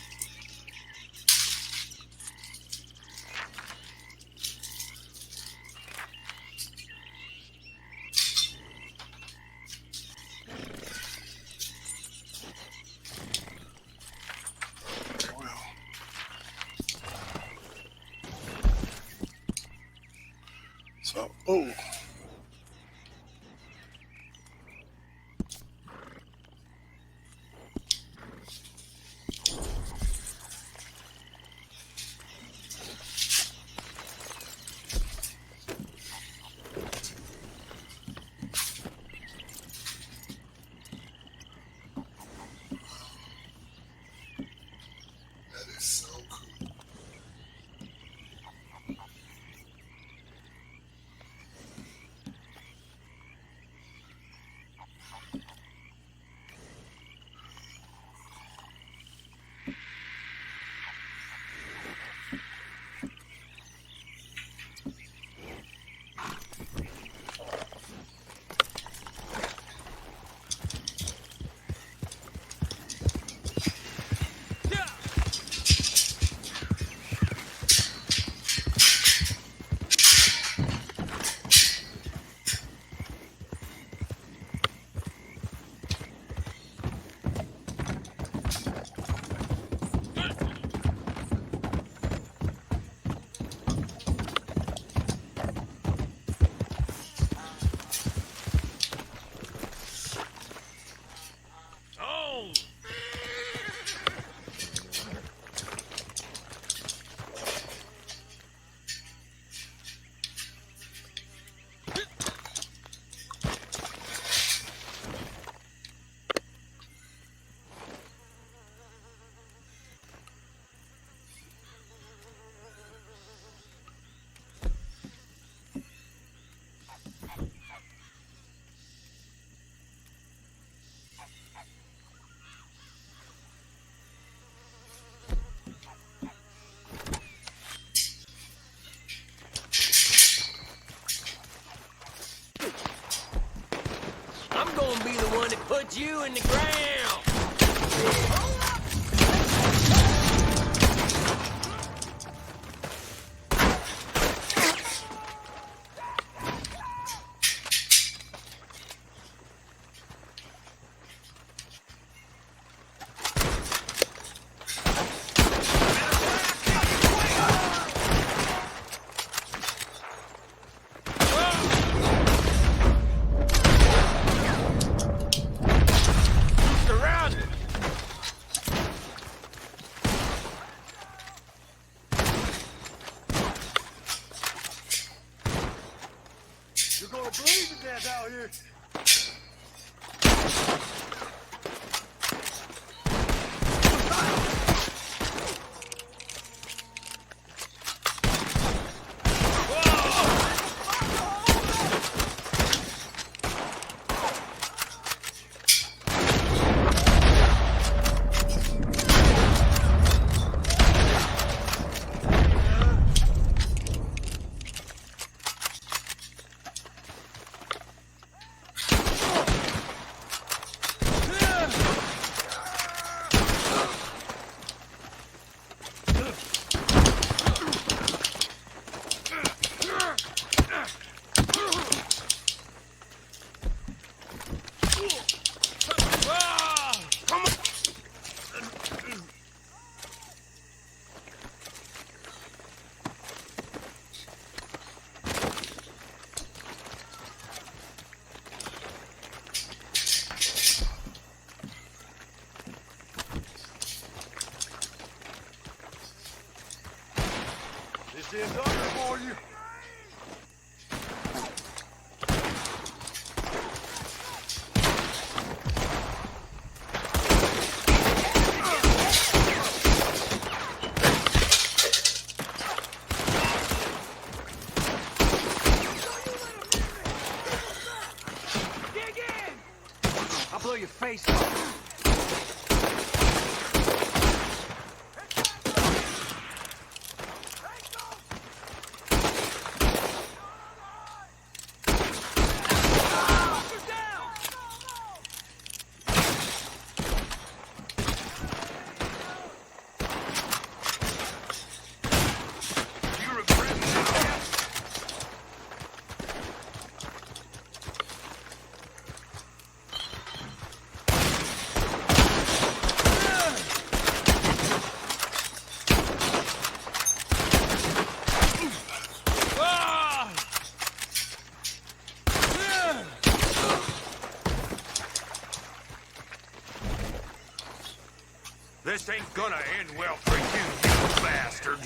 So, oh. That is so cool. I'm gonna be the one that puts you in the ground. You're gonna bleed to death out here. This is under for you. Dig in! I'll blow your face off. This ain't gonna end well for you bastard.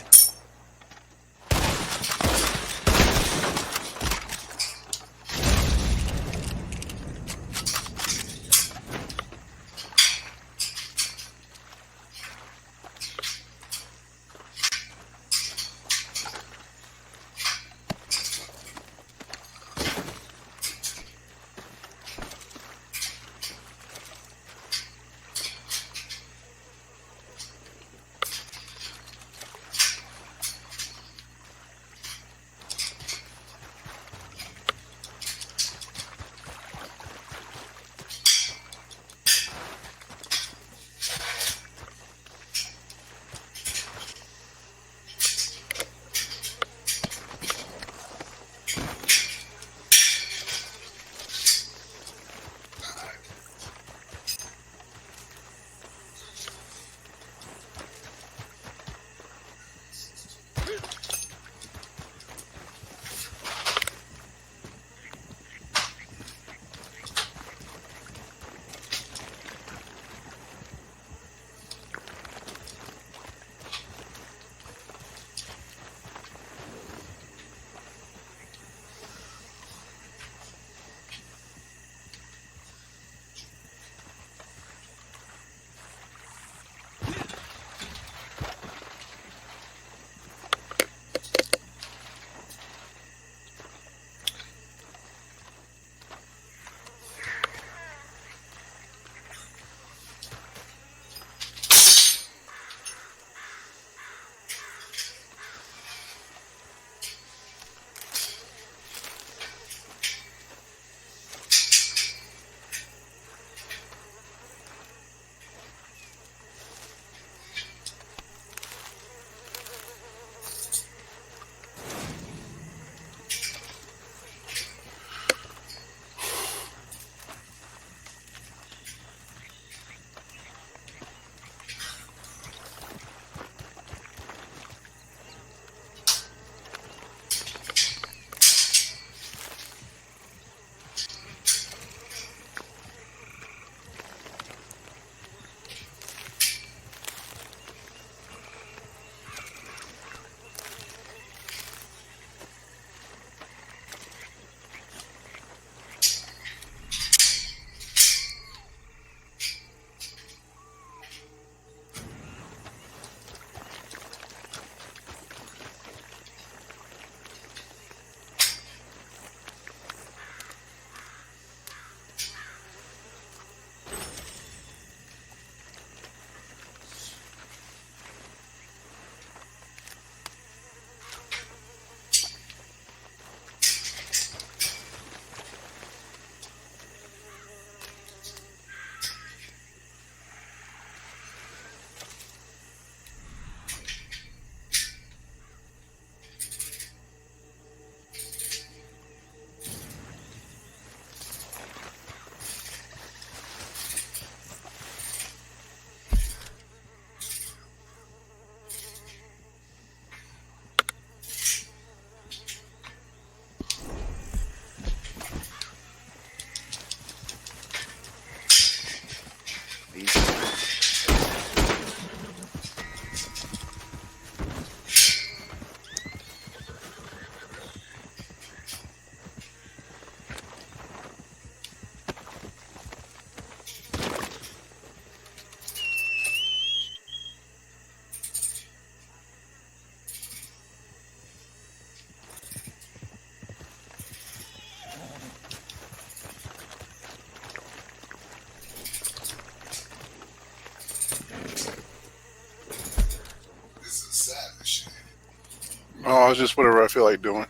Oh, it's just whatever I feel like doing.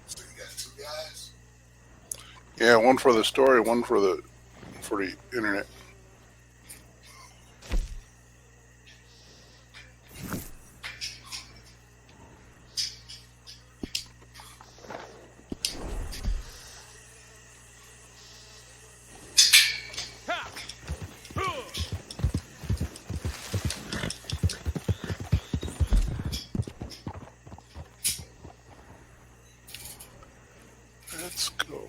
So you got two guys? Yeah, one for the story, one for the internet. Let's go.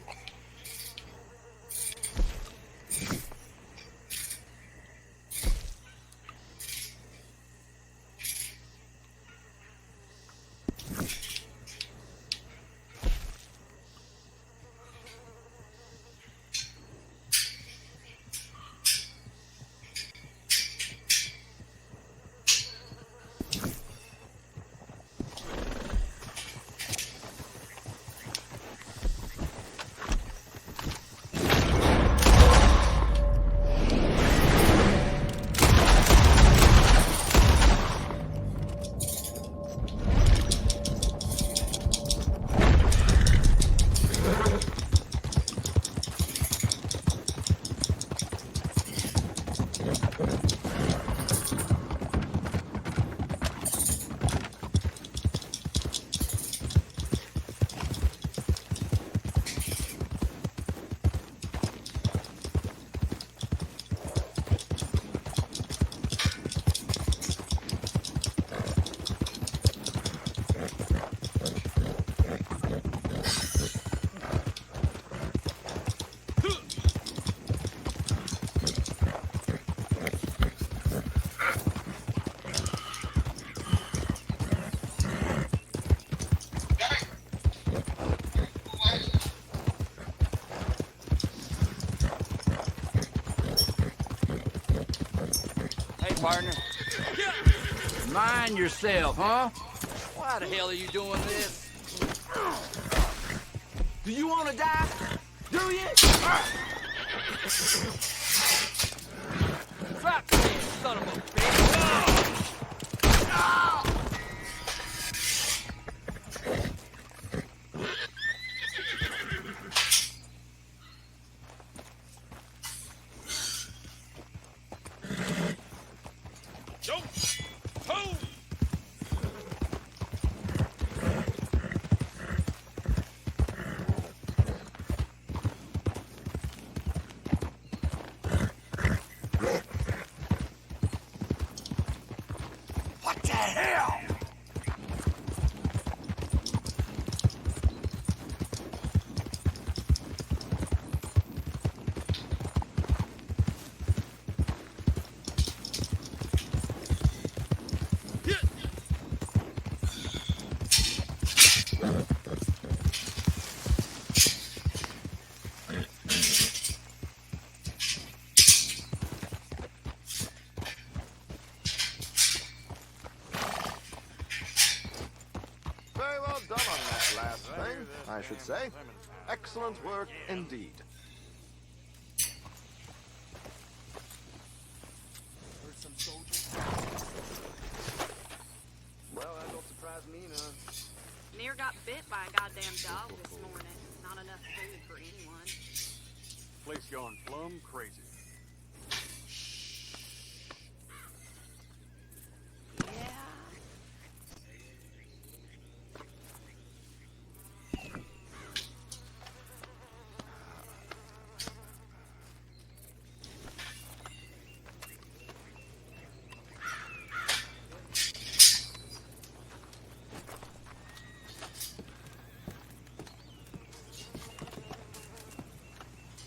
partner. Mind yourself, huh? Why the hell are you doing this? Do you want to die? Do you? Drop your head, son of a bitch! What the hell? Very well done on that last thing, I should say. Excellent work indeed. Well, that don't surprise me none. Near got bit by a goddamn dog this morning. Not enough food for anyone. Place gone plumb crazy. Yeah.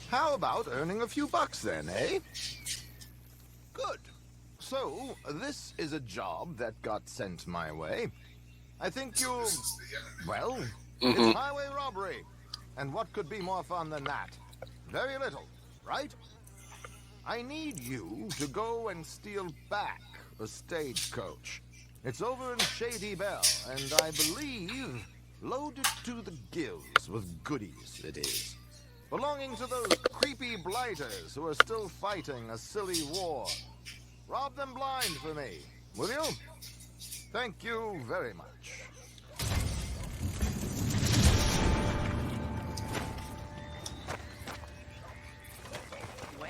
How about earning a few bucks then, eh? Good. So, this is a job that got sent my way. I think you'll... Well, it's highway robbery. And what could be more fun than that? Very little, right? I need you to go and steal back a stagecoach. It's over in Shady Bell, and I believe loaded to the gills with goodies it is. Belonging to those creepy blighters who are still fighting a silly war. Rob them blind for me, will you? Thank you very much. Well,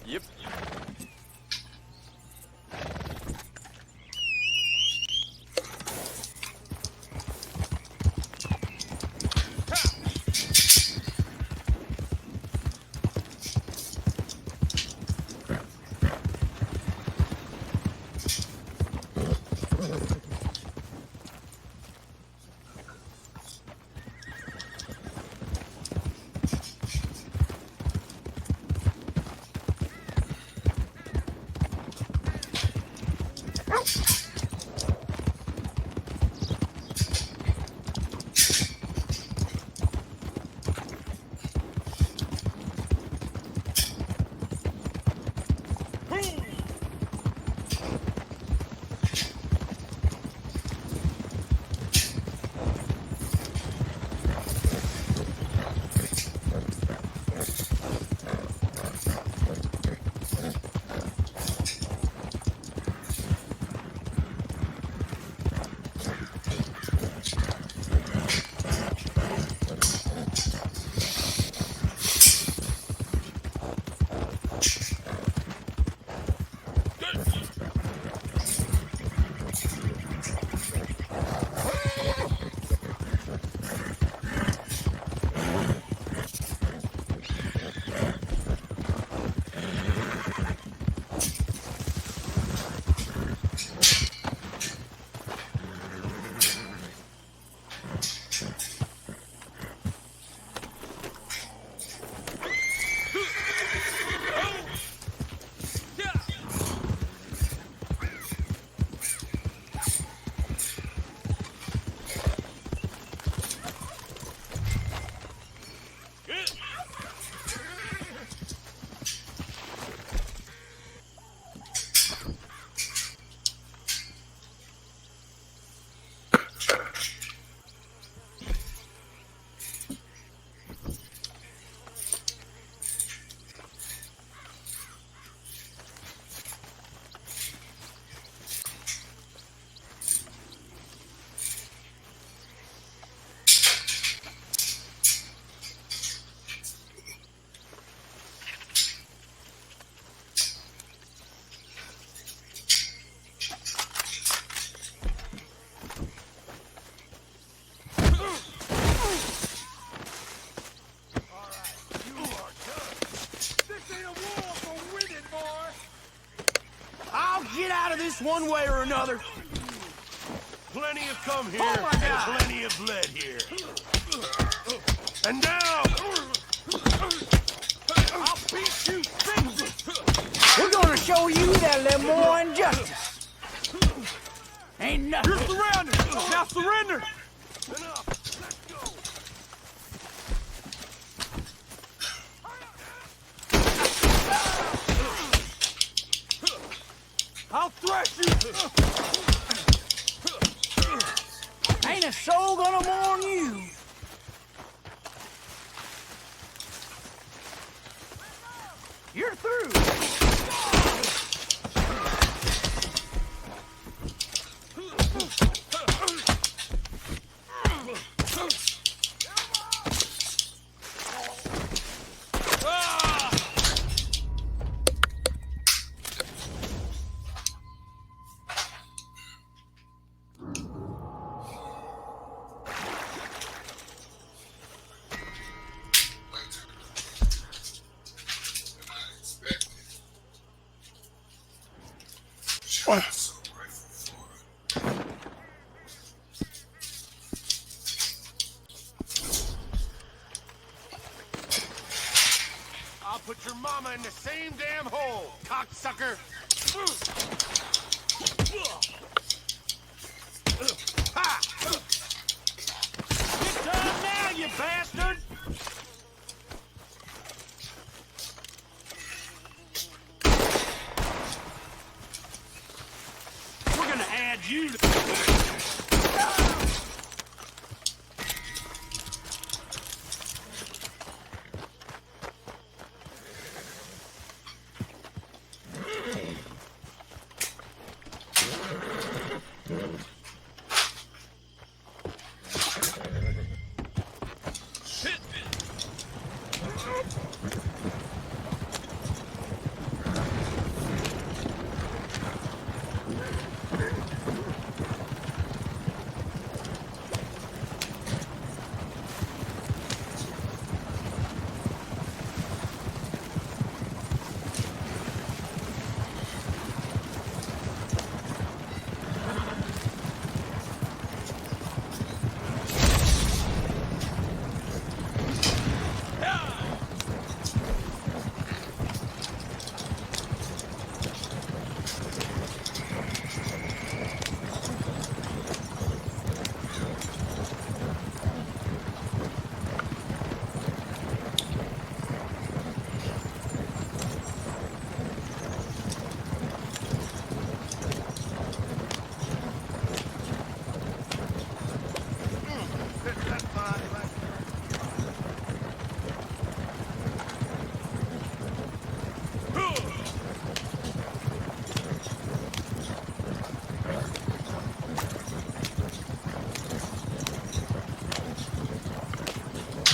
Yep. this one way or another. Plenty have come here, Oh, my and God. plenty have bled here. And now, I'll beat you 50. We're gonna show you that a little more injustice. Ain't nothing. You're surrounded. Now surrender. enough. Let's go. I'll thrash you. Ain't a soul gonna mourn you. You're through. What? I'll put your mama in the same damn hole, cocksucker. Ha! Get done now, you bastard. We're gonna add you to...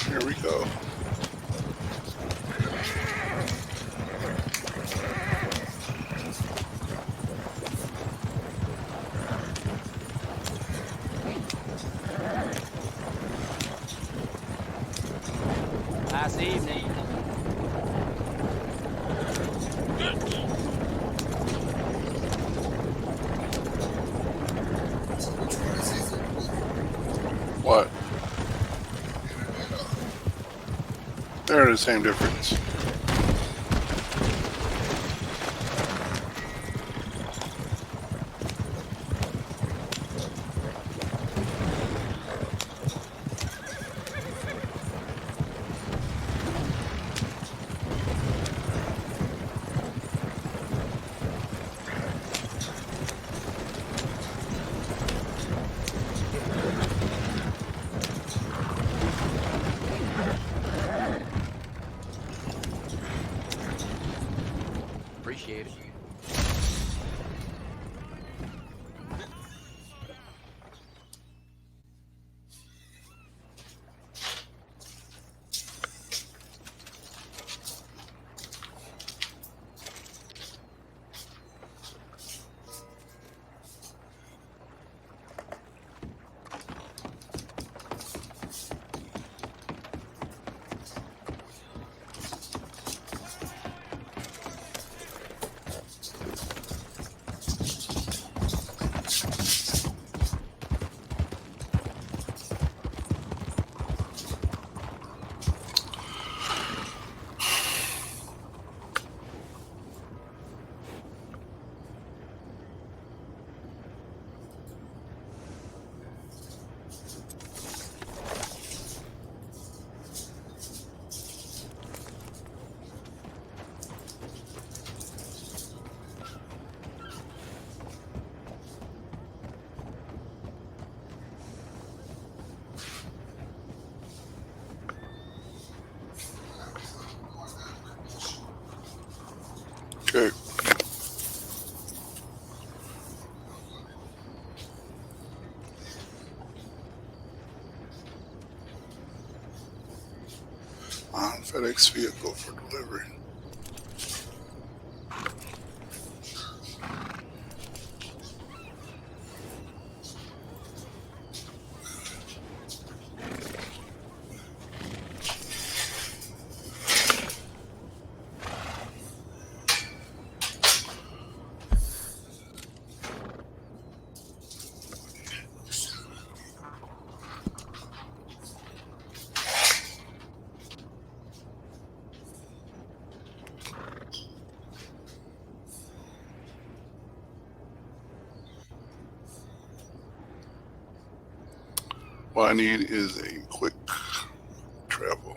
Here we go. Nice evening. What? They're the same difference. Appreciate it. FedEx vehicle for delivery. What I need is a quick travel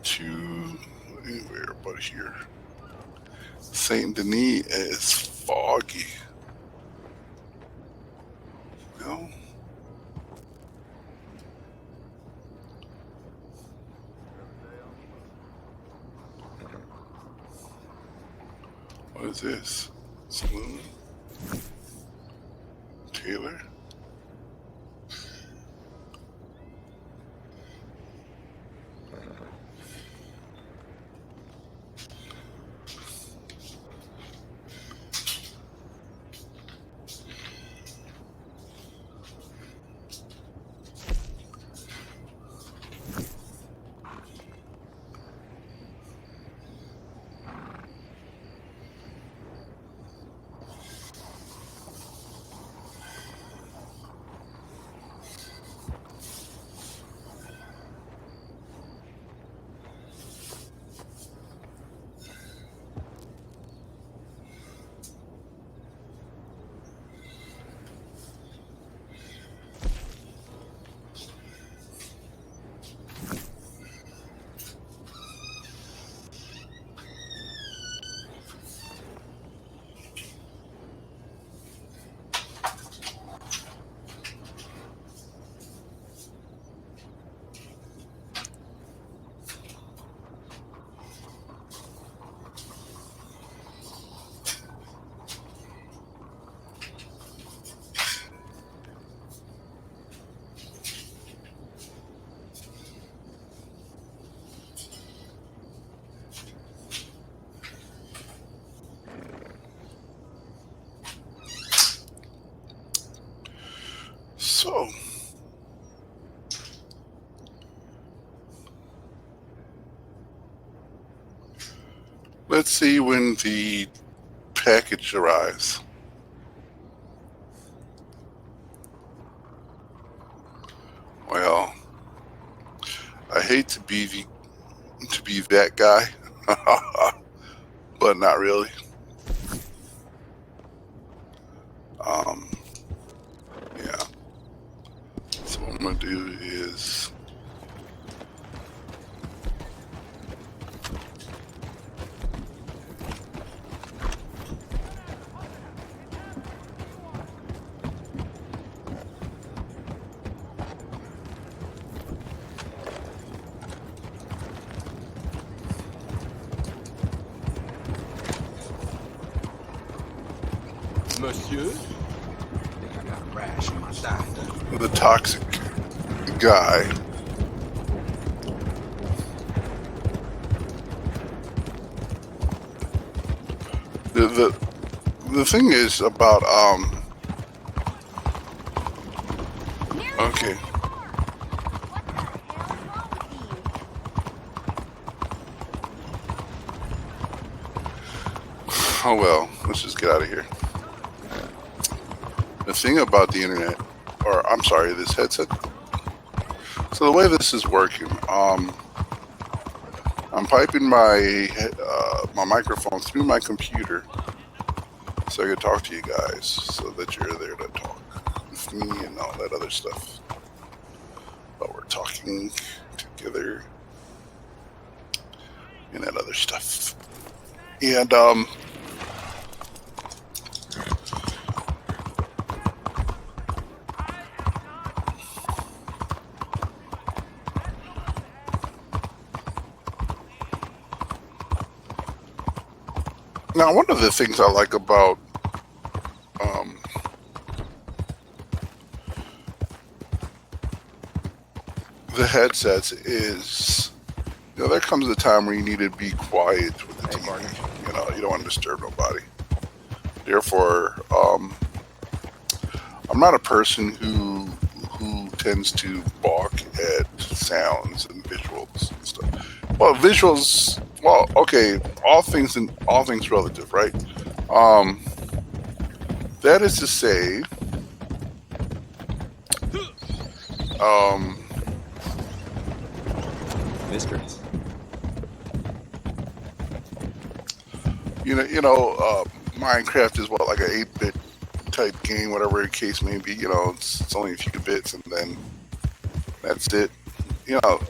to anywhere but here. Saint Denis is foggy. Well, what is this? Saloon? Taylor? So, let's see when the package arrives. Well, I hate to be that guy, but not really. Yeah. So what I'm gonna do is Monsieur? I got a rash on my thigh. the toxic guy. The thing is about okay. Oh well, let's just get out of here. The thing about the internet, or I'm sorry, this headset. So the way this is working, I'm piping my my microphone through my computer, so I can talk to you guys, so that you're there to talk with me and all that other stuff. But we're talking together and that other stuff. And now, one of the things I like about the headsets is, you know, there comes a time where you need to be quiet with the TV. You know, you don't want to disturb nobody. Therefore, I'm not a person who tends to balk at sounds and visuals and stuff. Well, visuals. Well, okay. All things relative, right? That is to say, Mysteries. Minecraft is what, like an 8-bit type game, whatever the case may be. You know, it's only a few bits, and then that's it. You know,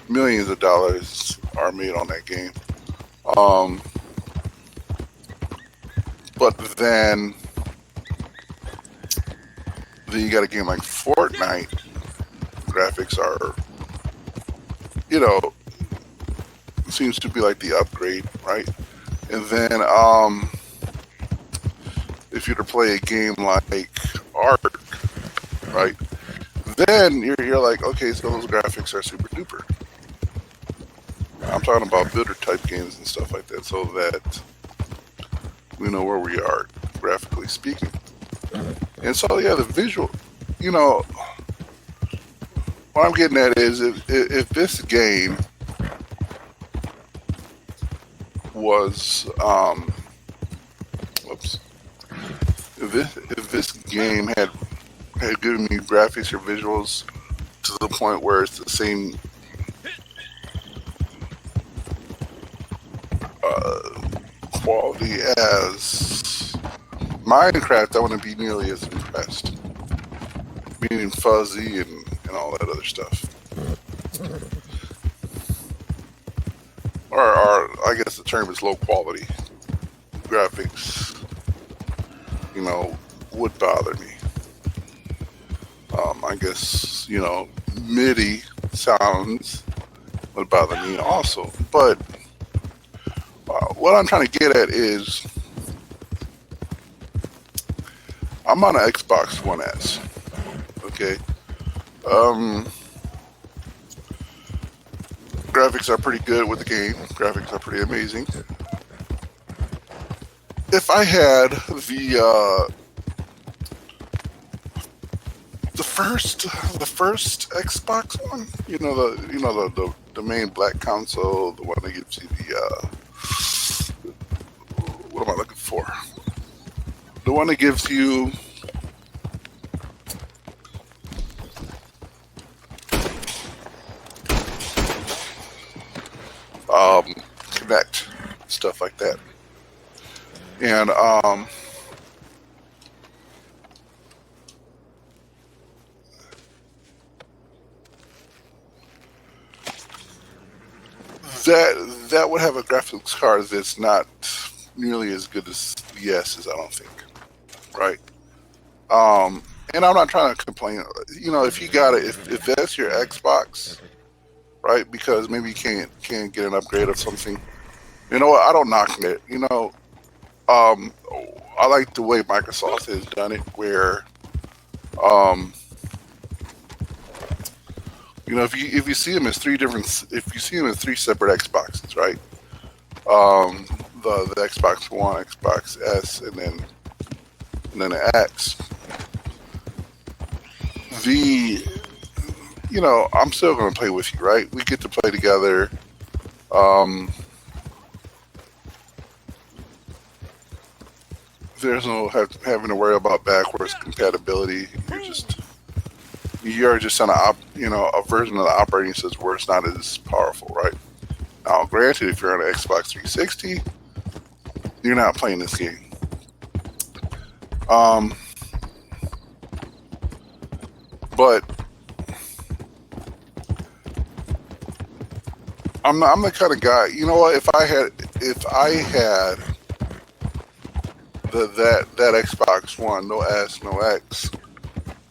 millions of dollars are made on that game. But then you got a game like Fortnite. Graphics are, you know, seems to be like the upgrade, right? And then if you're to play a game like Ark, right? Then you're like, okay, so those graphics are super duper. I'm talking about builder type games and stuff like that, so that we know where we are graphically speaking. And so yeah, the visual, you know, what I'm getting at is if this game was if this game had given me graphics or visuals to the point where it's the same quality as Minecraft, I wouldn't be nearly as impressed. Meaning fuzzy and all that other stuff. Or I guess the term is low quality graphics, you know, would bother me. I guess, you know, MIDI sounds would bother me also. But what I'm trying to get at is I'm on an Xbox One S. Okay. Graphics are pretty good with the game. Graphics are pretty amazing. If I had the first Xbox One, the main black console, the one that gives you the what am I looking for? The one that gives you connect, stuff like that. And that would have a graphics card that's not nearly as good as the S's, I don't think. Right? And I'm not trying to complain. You know, if you got it, if that's your Xbox, right? Because maybe you can't get an upgrade of something. You know what? I don't knock it. You know, I like the way Microsoft has done it, where, you know, if you see them as three separate Xboxes, right? The Xbox One, Xbox S, and then the X. You know, I'm still going to play with you, right? We get to play together. There's no having to worry about backwards compatibility. You're just on a version of the operating system where it's not as powerful, right? Now, granted, if you're on an Xbox 360, you're not playing this game. But I'm the kind of guy. You know what? If I had that Xbox One, no S, no X,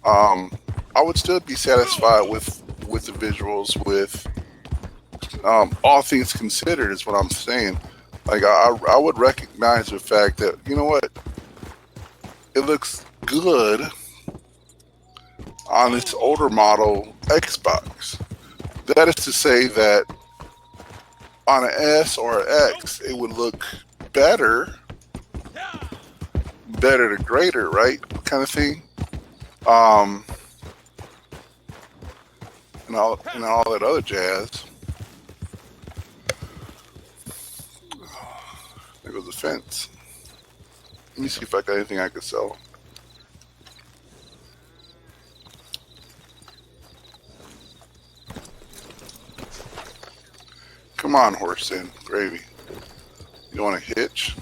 I would still be satisfied with the visuals, with all things considered, is what I'm saying. Like I would recognize the fact that, you know what, it looks good. on this older model Xbox. That is to say that on an S or an X, it would look better to greater, right? Kind of thing. And all that other jazz. There goes the fence. Let me see if I got anything I could sell. Come on, horse and gravy. You want a hitch?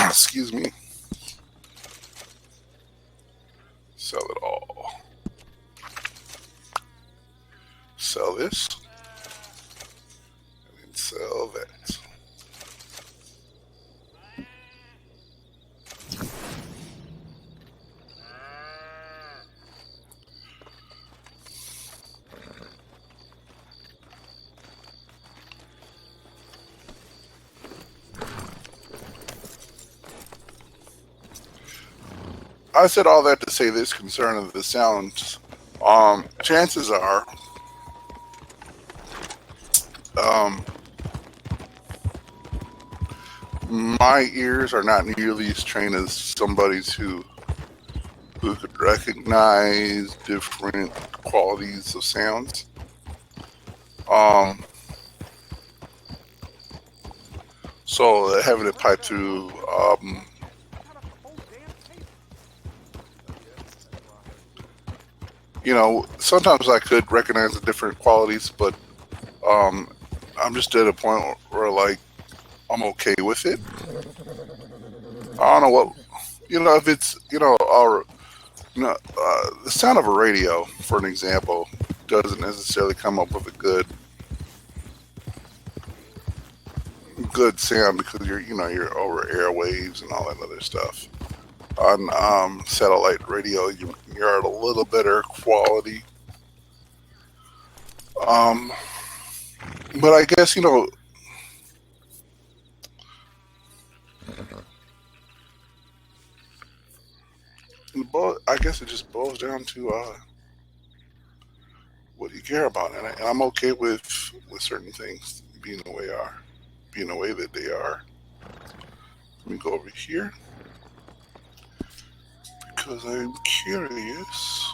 Excuse me. Sell it all. Sell this. And then sell that. I said all that to say this concerning the sounds. Chances are, my ears are not nearly as trained as somebody's who could recognize different qualities of sounds. So having it pipe through, you know, sometimes I could recognize the different qualities, but I'm just at a point where like I'm okay with it. I don't know what, you know, if it's, you know, the sound of a radio, for an example, doesn't necessarily come up with a good sound because you're over airwaves and all that other stuff. On satellite radio, you're at a little better quality. But I guess, you know, I guess it just boils down to what you care about, and I'm okay with certain things being the way that they are. Let me go over here because I'm curious.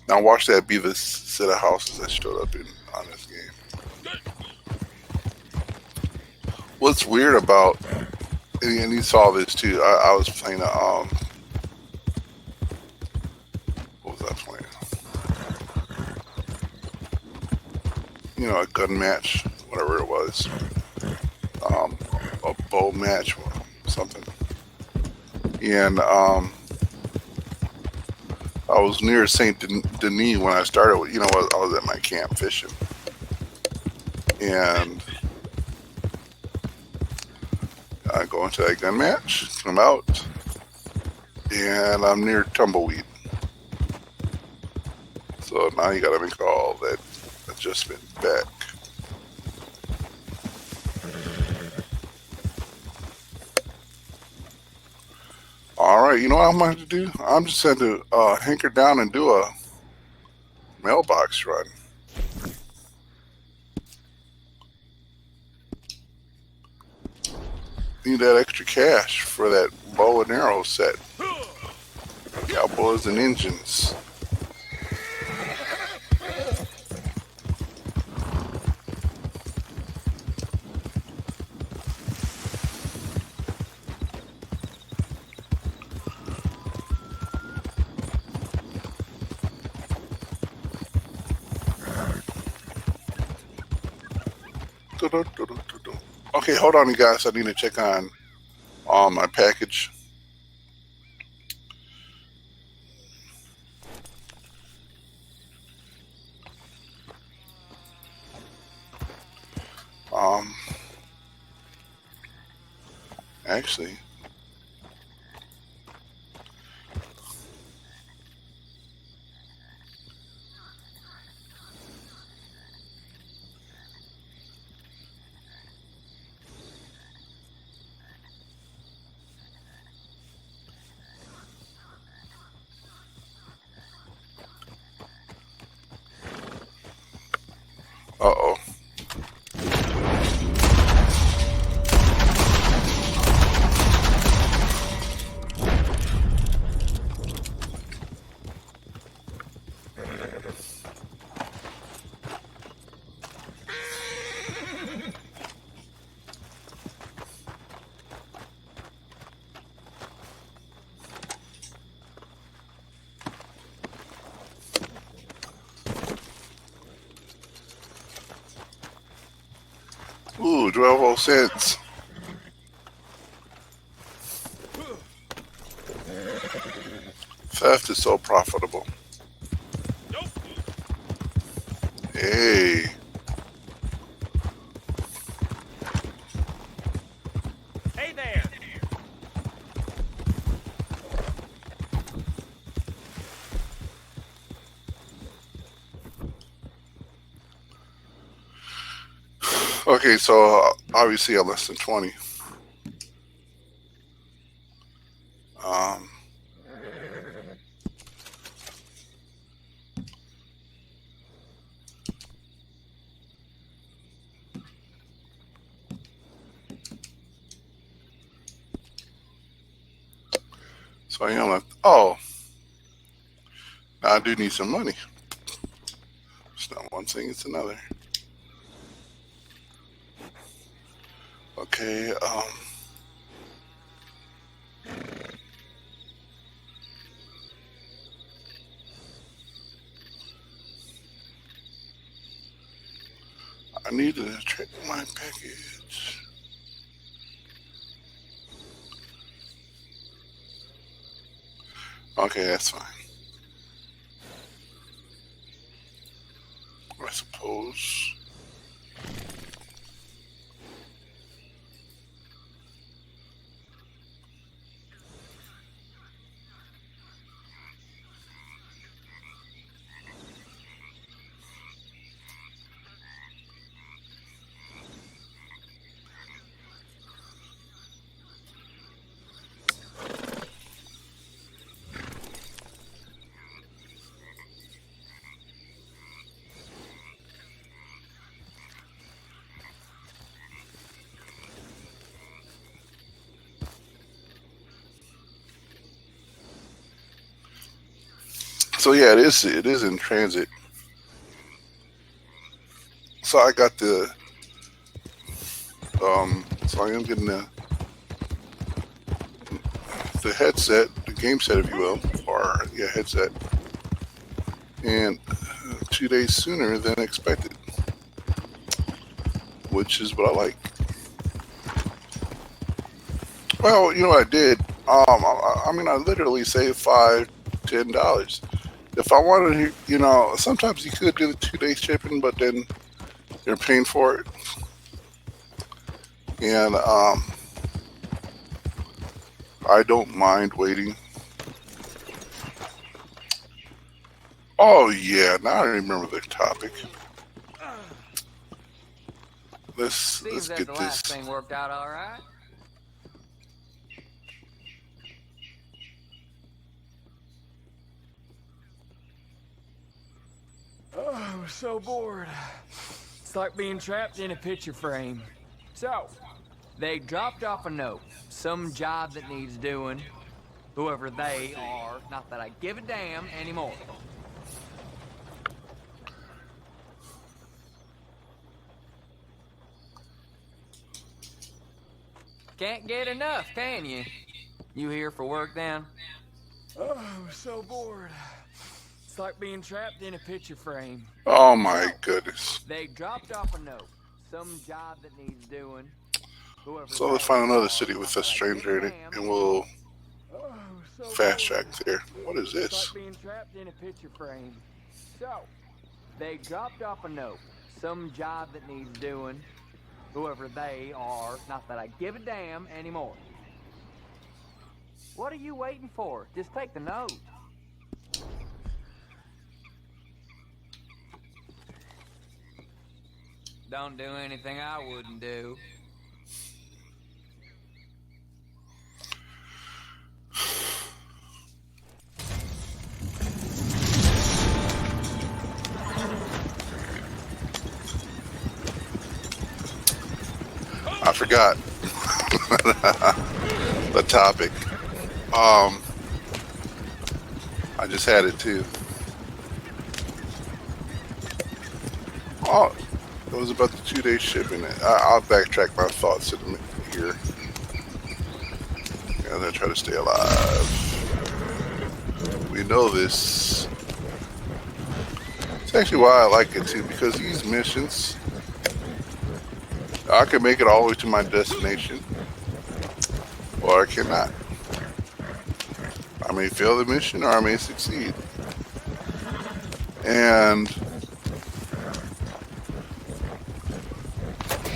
Now watch that be the set of houses that showed up on this game. What's weird about, and you saw this too. I was playing what was I playing? You know, a gun match, whatever it was, a bow match, or something. And I was near Saint Denis when I started. You know, I was at my camp fishing, and I go into that gun match, come out, and I'm near Tumbleweed. So now you got to make all that adjustment back. All right, you know what I'm going to do? I'm just going to hanker down and do a mailbox run. Need that extra cash for that bow and arrow set. Cowboys and engines. Okay, hold on, you guys. I need to check on my package. Actually, Uh-oh. Ooh, 12 cents. Theft is so profitable. Hey. Hey there! Okay, so obviously I'm less than 20. So I am like, oh, now I do need some money. It's not one thing, it's another. Okay, I need to check my package. Okay, that's fine. I suppose. So yeah, it is in transit. So I got the so I am getting the headset, the game set if you will, or yeah, headset. And 2 days sooner than expected, which is what I like. Well, you know what I did? I mean, I literally saved $5-10. If I wanted to, you know, sometimes you could do the 2 day shipping, but then you're paying for it. And I don't mind waiting. Oh yeah, now I remember the topic. Let's Seems that get the this. last thing worked out all right. Oh, I'm so bored. It's like being trapped in a picture frame. So, They dropped off a note. Some job that needs doing. Whoever they are. Not that I give a damn anymore. Can't get enough, can you? You here for work then? oh, I'm so bored. It's like being trapped in a picture frame. Oh my goodness. They dropped off a note. Some job that needs doing. Whoever So let's they find another are, city with not a that I give stranger in it, damn and we'll Oh, I'm so fast bored. track there. What is It's this? like being trapped in a picture frame. So, they dropped off a note. Some job that needs doing. Whoever they are, not that I give a damn anymore. What are you waiting for? Just take the note. Don't do anything I wouldn't do. I forgot the topic. I just had it too. Oh, it was about the 2-day shipping. I'll backtrack my thoughts in a minute here. As I try to stay alive. We know this. It's actually why I like it too, because these missions, I can make it all the way to my destination, or I cannot. I may fail the mission, or I may succeed. And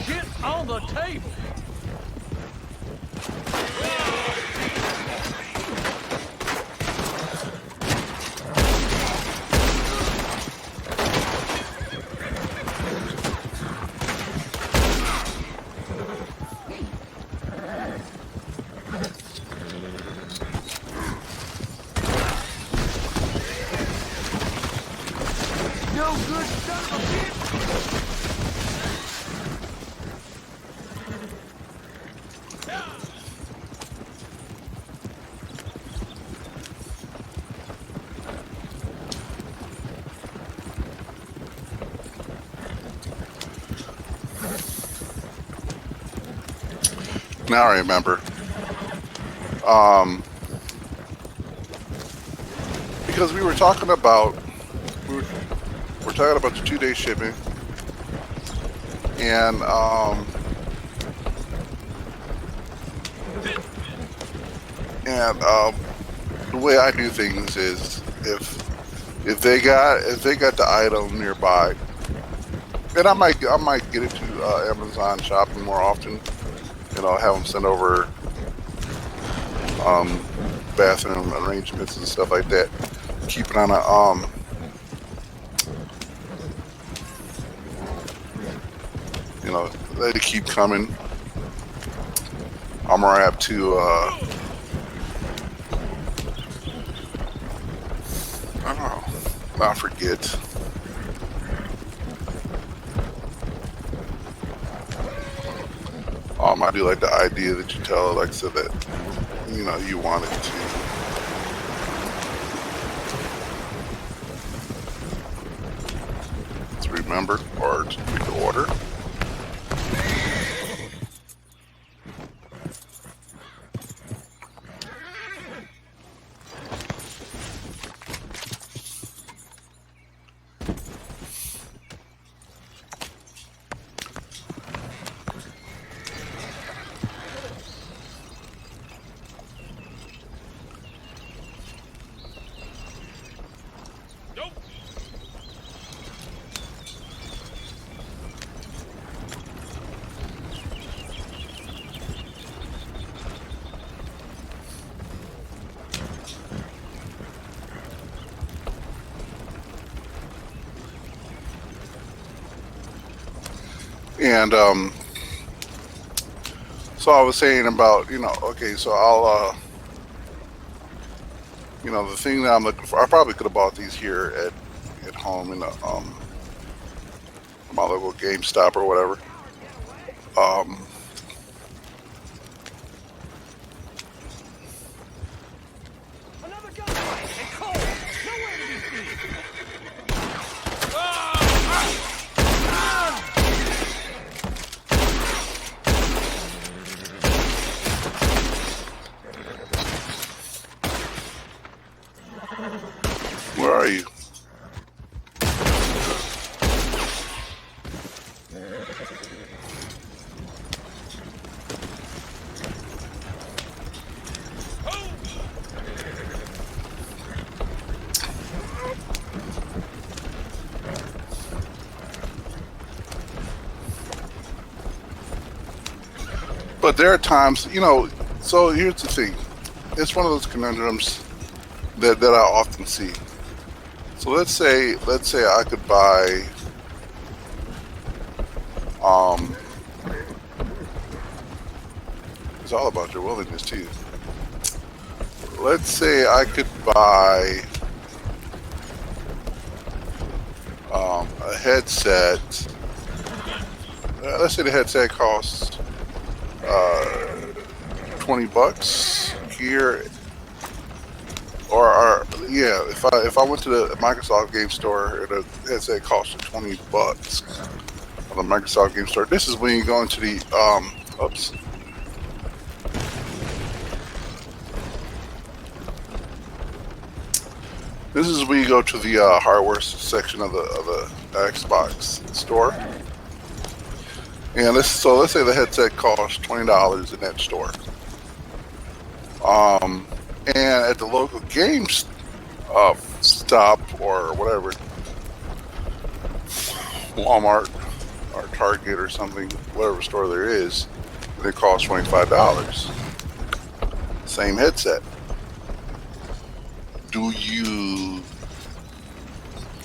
Get on the table. No good son of a bitch. now I remember. Because we were talking about we're talking about the 2-day shipping, and the way I do things is if they got the item nearby, and I might get it to Amazon shopping more often. You know, have them send over bathroom arrangements and stuff like that. Keep it on a you know, let it keep coming. I'm gonna have to I don't know, not forget. I do like the idea that you tell Alexa that, you know, you want it to remember or to pick the order. And so I was saying about, you know, okay, so I'll you know, the thing that I'm looking for, I probably could have bought these here at home in the my local GameStop or whatever. Another gunfight and Cole, nowhere to be seen. Where are you? But there are times, you know, so here's the thing. It's one of those conundrums that I often see. So let's say I could buy it's all about your willingness too. Let's say I could buy a headset. Let's say the headset costs $20 here. Or yeah, if I went to the Microsoft Game Store, the headset cost $20 on the Microsoft Game Store. This is when you go into the oops. This is when you go to the hardware section of the Xbox store. And let's say the headset costs $20 in that store. And at the local game stop or whatever, Walmart or Target or something, whatever store there is, it costs $25. Same headset. Do you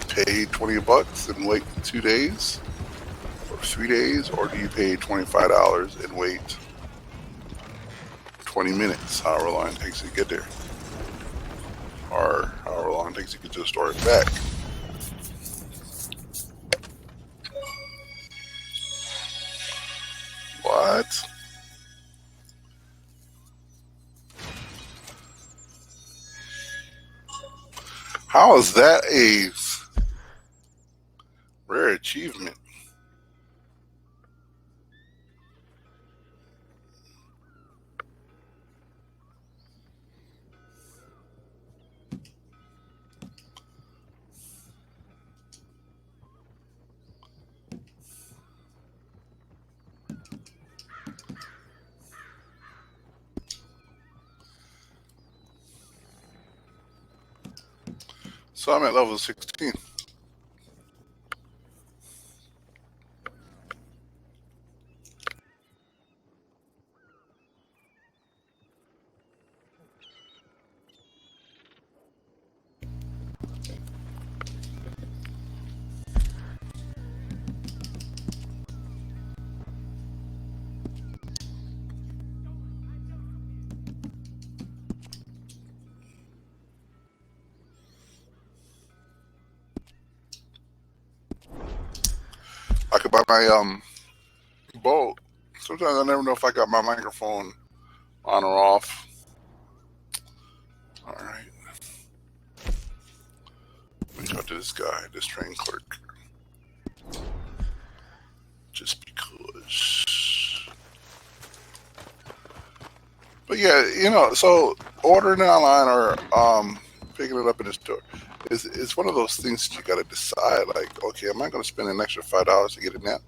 pay $20 and wait 2 days or 3 days, or do you pay $25 and wait 20 minutes, however long it takes to get there, or however long it takes to get to the store and back? What? How is that a rare achievement? So I'm at level 16. I could buy my bolt. Sometimes I never know if I got my microphone on or off. All right. Let me talk to this guy, this train clerk. Just because. But yeah, you know, so ordering it online or picking it up in the store, it's one of those things that you got to decide, like, okay, am I going to spend an extra $5 to get it now?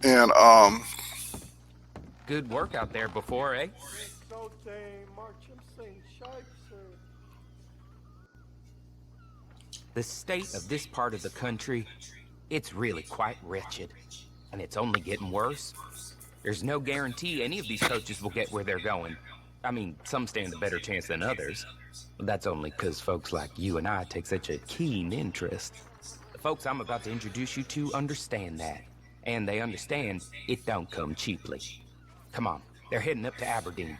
And good work out there before, eh? The state of this part of the country, it's really quite wretched, and it's only getting worse. There's no guarantee any of these coaches will get where they're going. I mean, some stand a better chance than others. That's only because folks like you and I take such a keen interest. The folks I'm about to introduce you to understand that. And they understand it don't come cheaply. Come on, they're heading up to Aberdeen.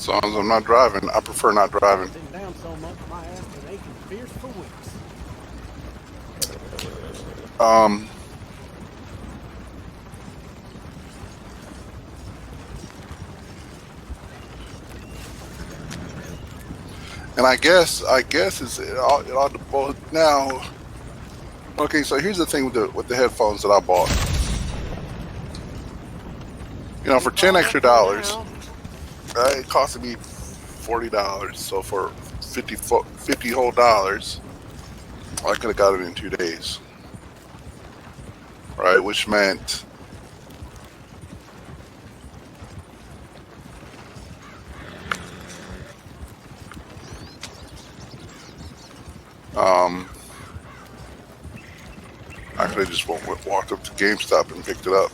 as long as I'm not driving, I prefer not driving. Down so much, my ass been aching fierce for weeks. And I guess it's it all both now. Okay, so here's the thing with the headphones that I bought. You know, for $10 extra, it costed me $40. So for 50 whole dollars, I could have got it in 2 days. Right, which meant I could have just walked up to GameStop and picked it up.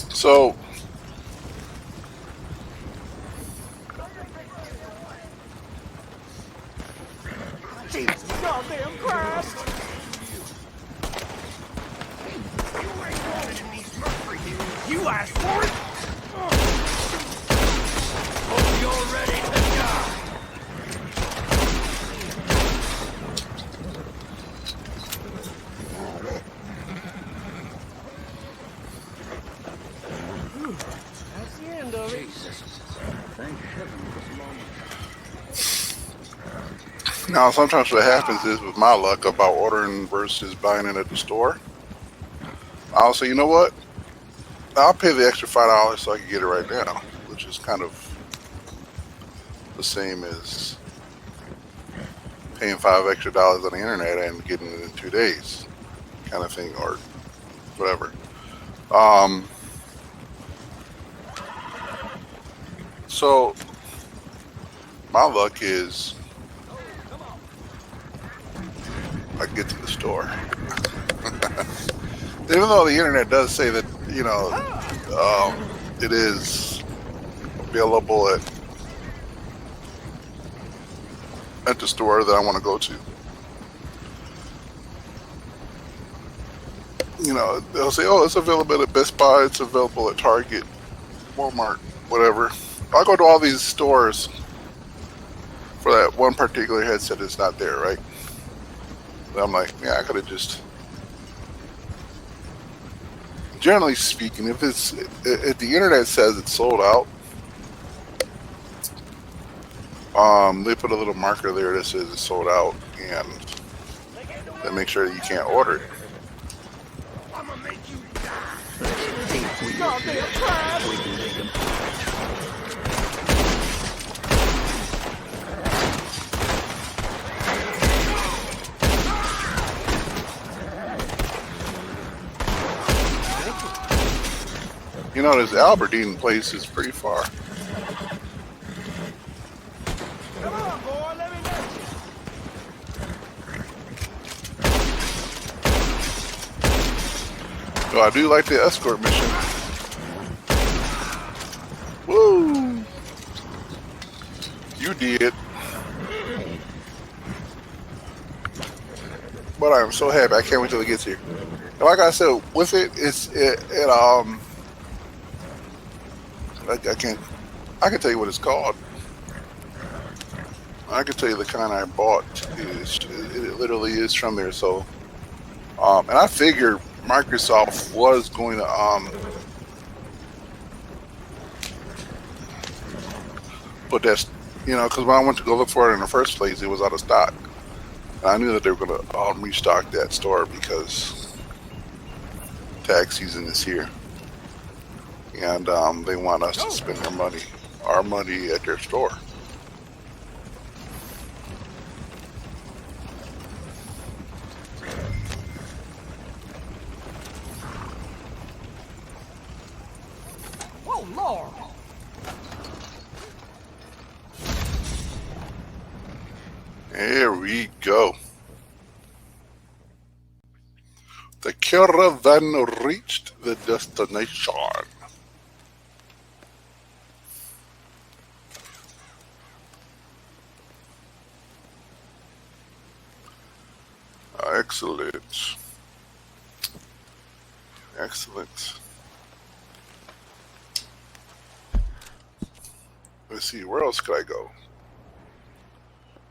So Jesus goddamn Christ! You asked for it! Hope you're ready to die! That's the end of it. Thank heaven for this moment. now, sometimes what happens is, with my luck about ordering versus buying it at the store, I'll say, you know what? I'll pay the extra $5 so I can get it right now, which is kind of the same as paying $5 extra on the internet and getting it in 2 days, kind of thing, or whatever. So my luck is I get to the store. Even though the internet does say that, you know, it is available at the store that I want to go to. You know, they'll say, oh, it's available at Best Buy, it's available at Target, Walmart, whatever. I go to all these stores for that one particular headset that's not there, right? And I'm like, yeah, I could have just... Generally speaking, if the internet says it's sold out, they put a little marker there that says it's sold out, and they make sure that you can't order it. I'm gonna make you die. Goddamn Christ! You know, this Aberdeen place is pretty far. Come on, boy, let me know. So I do like the escort mission. Woo! You did. But I'm so happy. I can't wait till it gets here. And like I said, with it, I can tell you what it's called. I can tell you the kind I bought. It literally is from there. So, and I figured Microsoft was going to put that, you know, because when I went to go look for it in the first place, it was out of stock. And I knew that they were going to restock that store because tax season is here. And they want us to spend our money at their store. Oh, Lord! Here we go. The caravan reached the destination. Excellent. Excellent. Let's see, where else could I go?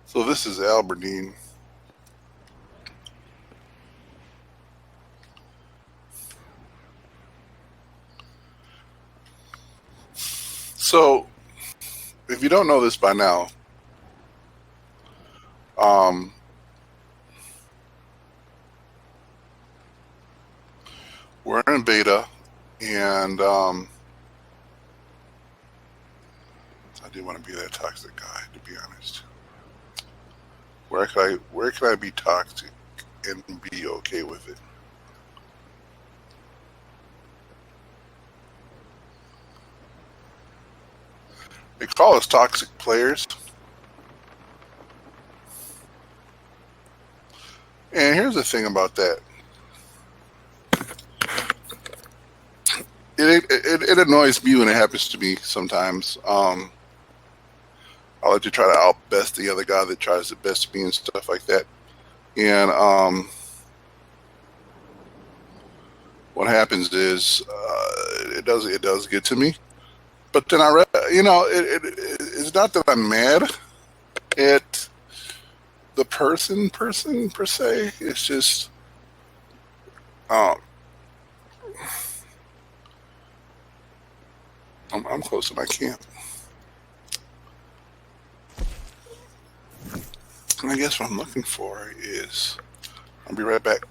So this is Aberdeen. So, if you don't know this by now, we're in beta, and I didn't want to be that toxic guy, to be honest. Where can I be toxic and be okay with it? They call us toxic players. And here's the thing about that. it annoys me when it happens to me sometimes. I like to try to outbest the other guy that tries to best me and stuff like that. And what happens is it does get to me. But then it's not that I'm mad at the person per se. It's just um, I'm close to my camp. And I guess what I'm looking for is, I'll be right back.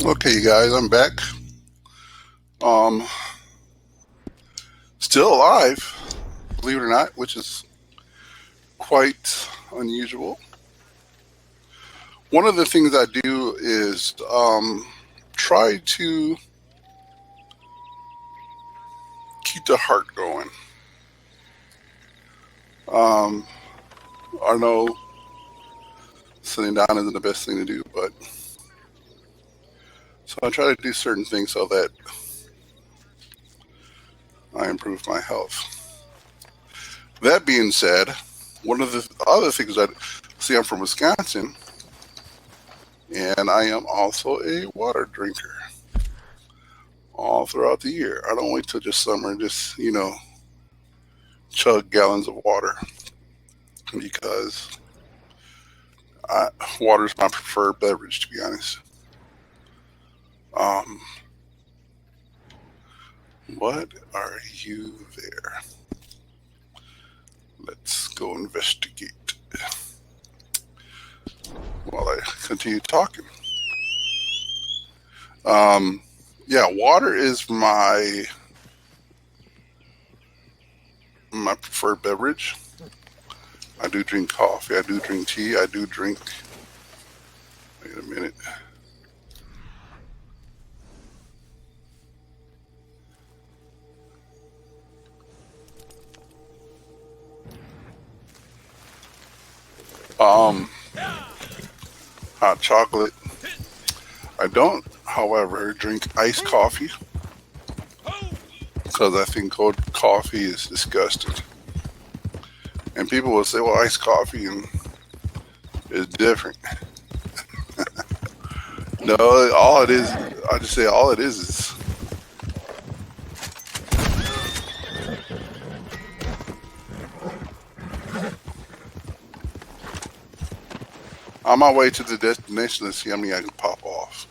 Okay, you guys, I'm back. Still alive, believe it or not, which is quite unusual. One of the things I do is try to keep the heart going. I know sitting down isn't the best thing to do, but so I try to do certain things so that I improve my health. That being said, one of the other things see, I'm from Wisconsin, and I am also a water drinker all throughout the year. I don't wait till just summer and just, chug gallons of water, because water is my preferred beverage, to be honest. What are you there? Let's go investigate while I continue talking. Yeah, water is my preferred beverage. I do drink coffee. I do drink tea. I do drink. Wait a minute. Hot chocolate. I don't, however, drink iced coffee because I think cold coffee is disgusting. And people will say, well, iced coffee is different. No, all it is, I just say all it is on my way to the destination. Let's see how many I can pop off.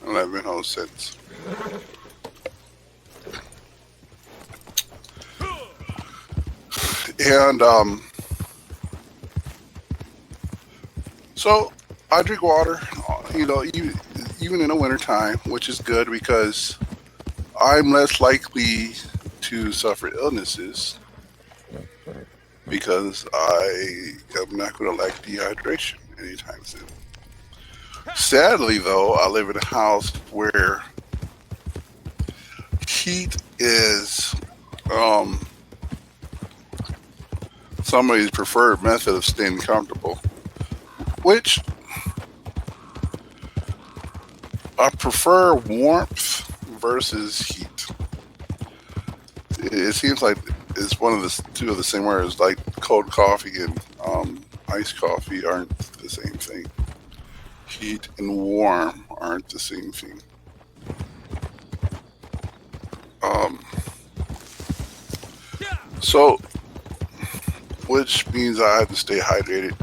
And that made no sense. And so I drink water, even in the wintertime, which is good because I'm less likely to suffer illnesses because I am not going to lack dehydration anytime soon. Sadly, though, I live in a house where heat is somebody's preferred method of staying comfortable, which I prefer warmth versus heat. It seems like it's one of the two of the same words, like cold coffee and iced coffee aren't the same thing. Heat and warm aren't the same thing. So, which means I have to stay hydrated.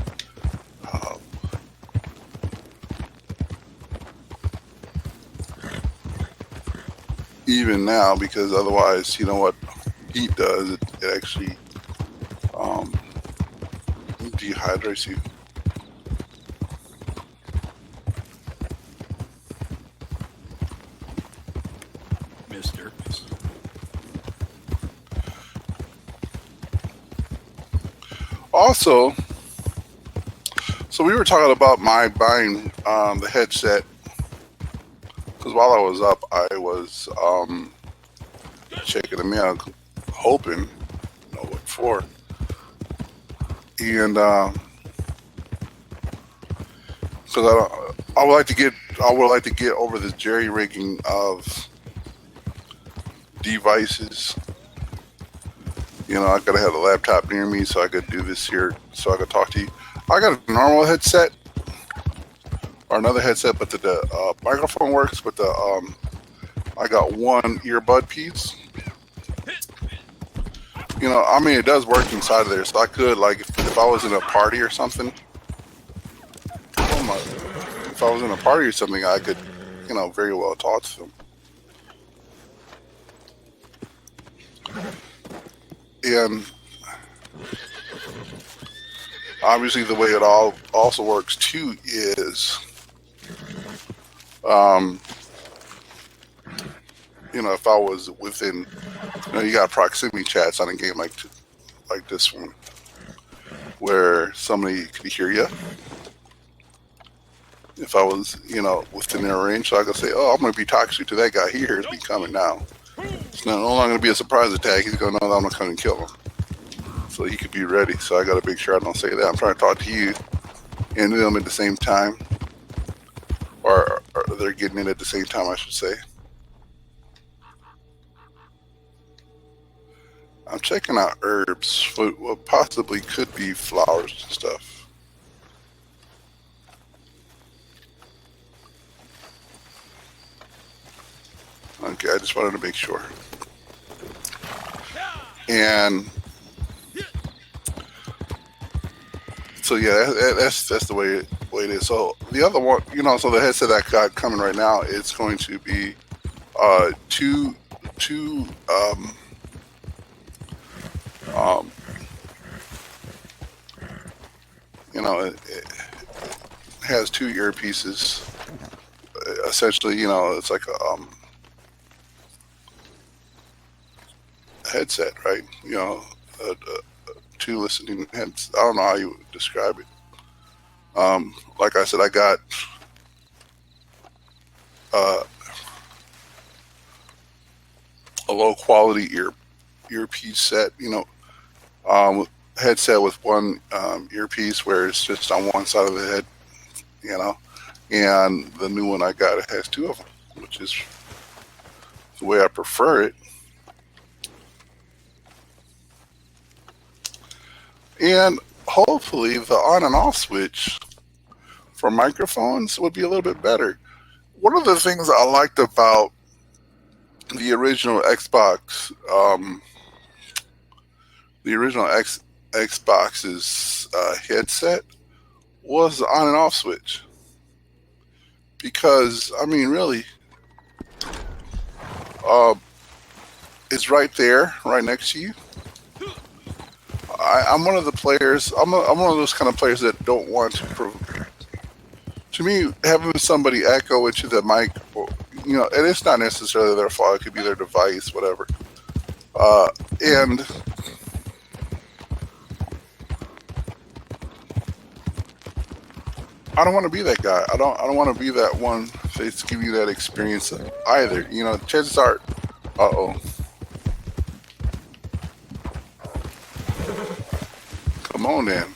Even now, because otherwise, you know what heat does? It actually dehydrates you. Mister. Also, so we were talking about my buying the headset, because while I was up, I was checking the mail, hoping, what for, and because I would like to get over this jerry rigging of devices. I gotta have a laptop near me so I could do this here, so I could talk to you. I got a normal headset or another headset, but the microphone works, but I got one earbud piece. It does work inside of there, so I could, like, if I was in a party or something. If I was in a party or something, I could, very well talk to them. And obviously the way it all also works too is, if I was within, you got proximity chats on a game like this one, where somebody could hear you. If I was, within their range, so I could say, "Oh, I'm going to be toxic to that guy. He hears me coming now." It's no longer going to be a surprise attack. He's going to know that I'm going to come and kill him. So he could be ready. So I got to make sure I don't say that. I'm trying to talk to you and them at the same time, or they're getting in at the same time, I should say. I'm checking out herbs for what possibly could be flowers and stuff. Okay, I just wanted to make sure. And so yeah, that's the way it is. So the other one, so the headset that I got coming right now, it's going to be two it has two earpieces. Essentially, it's like a headset, right? Two listening heads. I don't know how you would describe it. Like I said, I got a low quality earpiece set, headset with one earpiece where it's just on one side of the head, and the new one I got, it has two of them, which is the way I prefer it. And hopefully the on and off switch for microphones would be a little bit better. One of the things I liked about the original Xbox, Xbox's headset was the on and off switch. Because, really, it's right there, right next to you. I'm one of the players. I'm one of those kind of players that don't want to. To me, having somebody echo into the mic, and it's not necessarily their fault. It could be their device, whatever. And I don't want to be that guy. I don't want to be that one that's giving you that experience either. Chances are, come on then.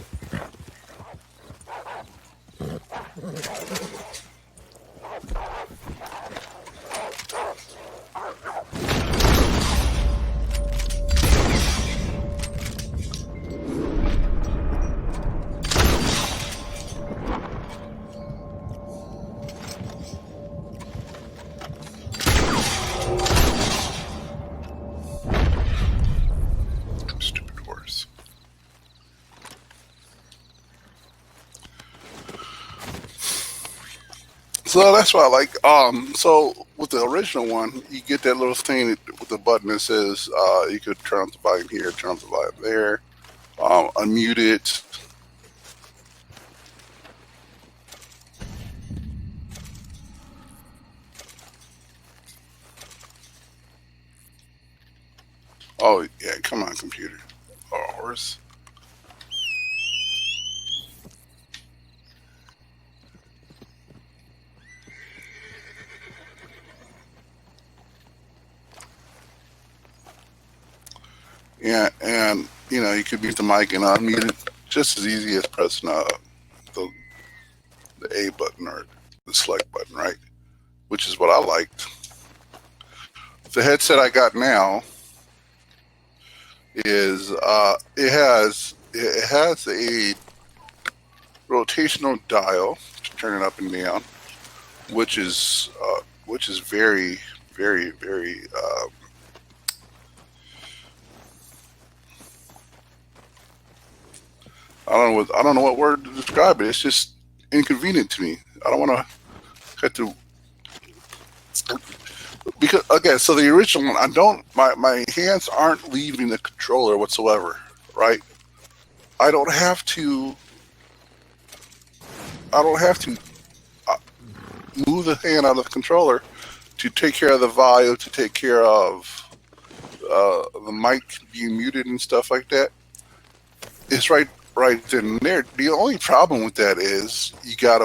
Stupid horse. So that's what I like. So with the original one, you get that little thing with the button that says you could turn on the volume here, turn on the volume there, unmute it. Oh yeah, come on, computer. Oh, horse. Yeah, and you could mute the mic and unmute it just as easy as pressing the A button or the select button, right? Which is what I liked. The headset I got now is it has a rotational dial to turn it up and down, which is very, very, very I don't know what word to describe it. It's just inconvenient to me. I don't want to have to Because okay, so the original one, I don't. My hands aren't leaving the controller whatsoever. Right? I don't have to. I don't have to move the hand out of the controller to take care of the volume, to take care of the mic being muted and stuff like that. It's right then and there. The only problem with that is you got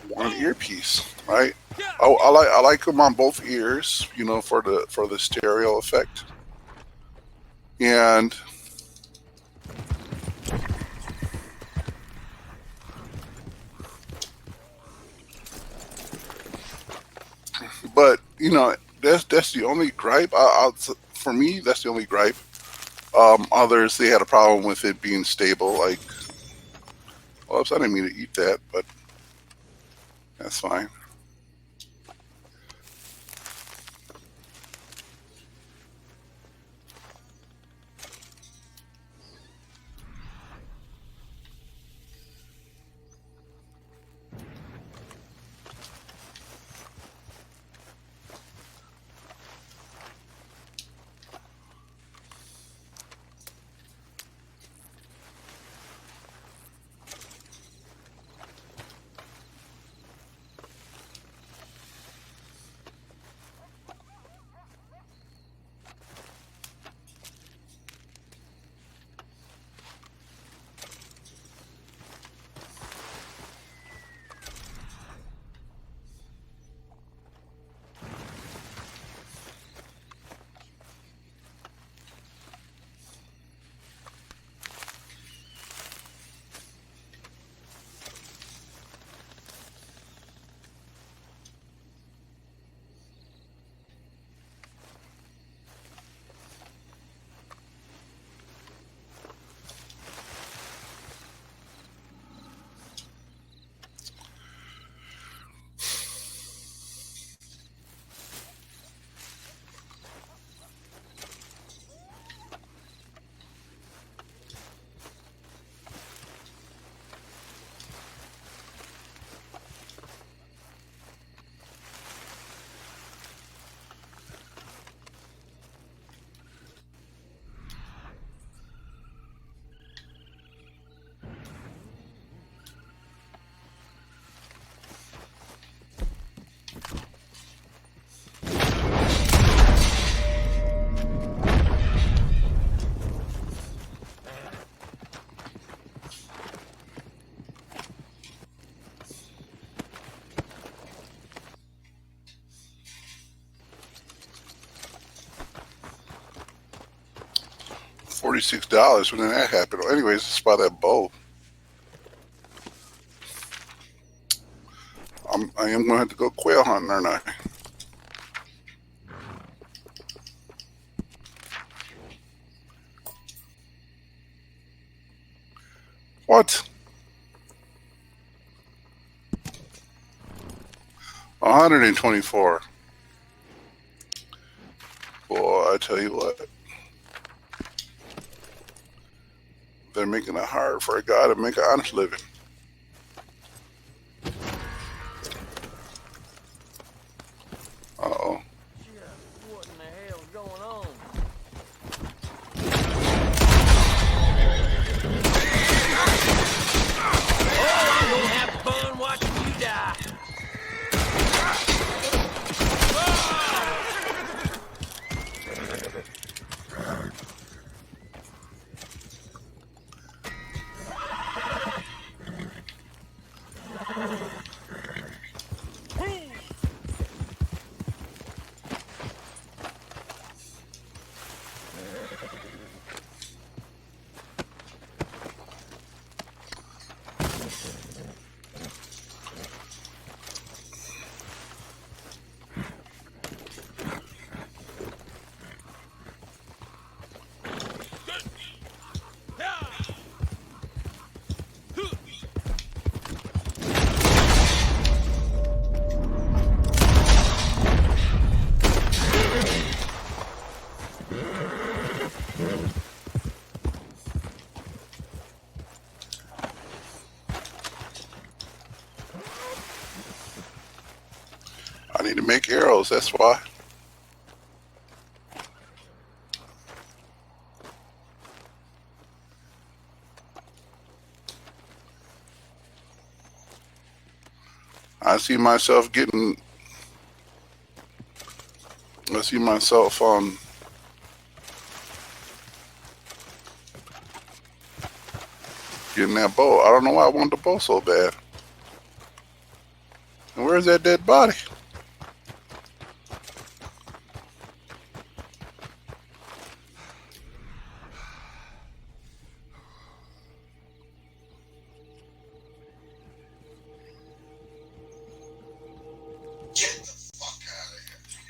one earpiece, right? I like them on both ears, you know, for the stereo effect. And but you know that's the only gripe. For me, that's the only gripe. Others they had a problem with it being stable. Like, oops, I didn't mean to eat that, but that's fine. $46. When did that happen? Well, anyways, let's buy that bow. I am gonna have to go quail hunting, aren't I? What? 124. Boy, I tell you what. They're making it hard for a guy to make an honest living. Uh-oh. What in the hell's going on? Oh, I'm gonna have fun watching you die. I need to make arrows, that's why. I see myself getting. I see myself getting that bow. I don't know why I want the bow so bad. And where's that dead body? Get the fuck out of here.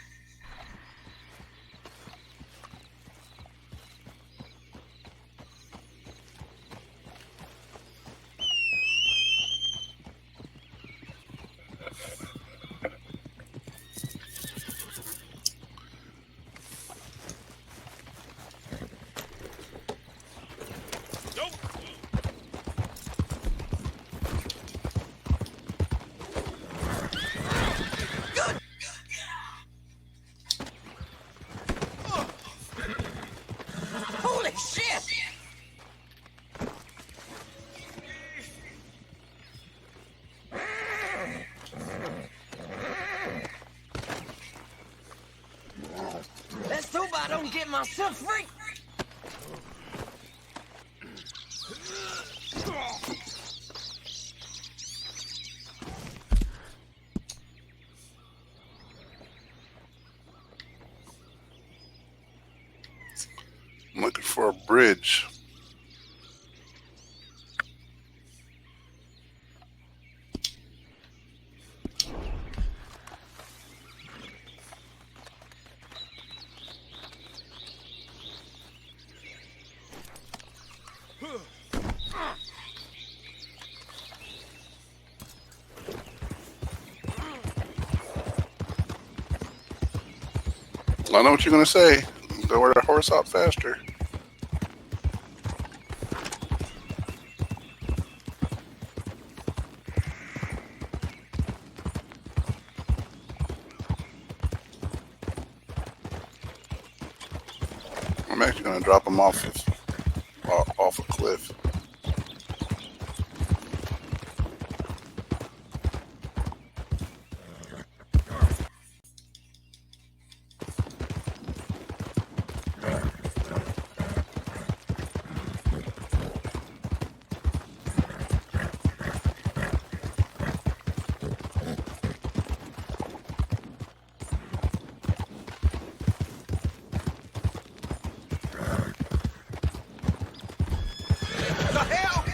Holy shit! Let's hope I don't get myself free. I'm looking for a bridge. I know what you're gonna say. Go where the horse hop faster. I'm actually gonna drop him off a cliff. The hell?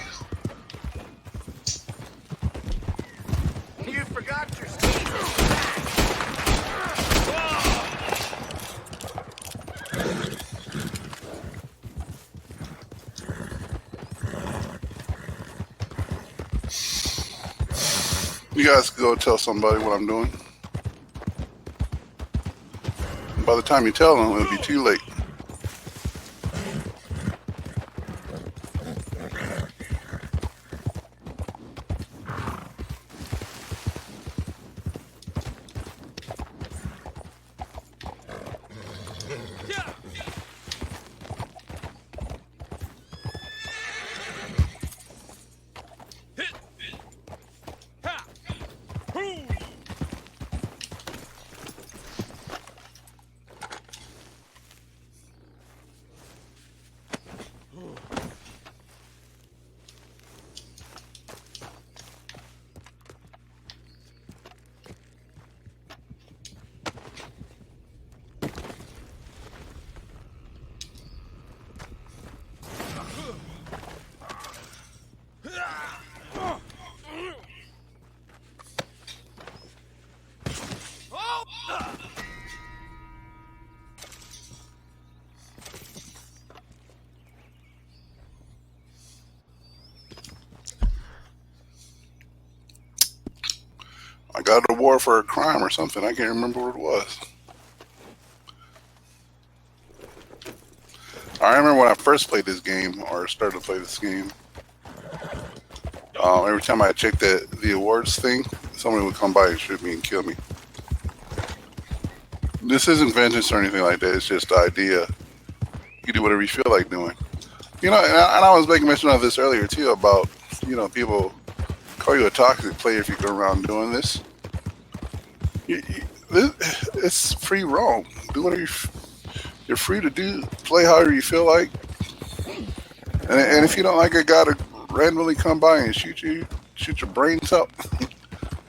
You forgot your You guys go tell somebody what I'm doing. By the time you tell them, it'll be too late. I got an award for a crime or something. I can't remember what it was. I remember when I first played this game, or started to play this game. Every time I checked the awards thing, somebody would come by and shoot me and kill me. This isn't vengeance or anything like that. It's just the idea. You do whatever you feel like doing. You know, and I was making mention of this earlier too about, you know, people call you a toxic player if you go around doing this. It's free roam. Do whatever you're free to do. Play however you feel like. And if you don't like a guy to randomly come by and shoot your brains out,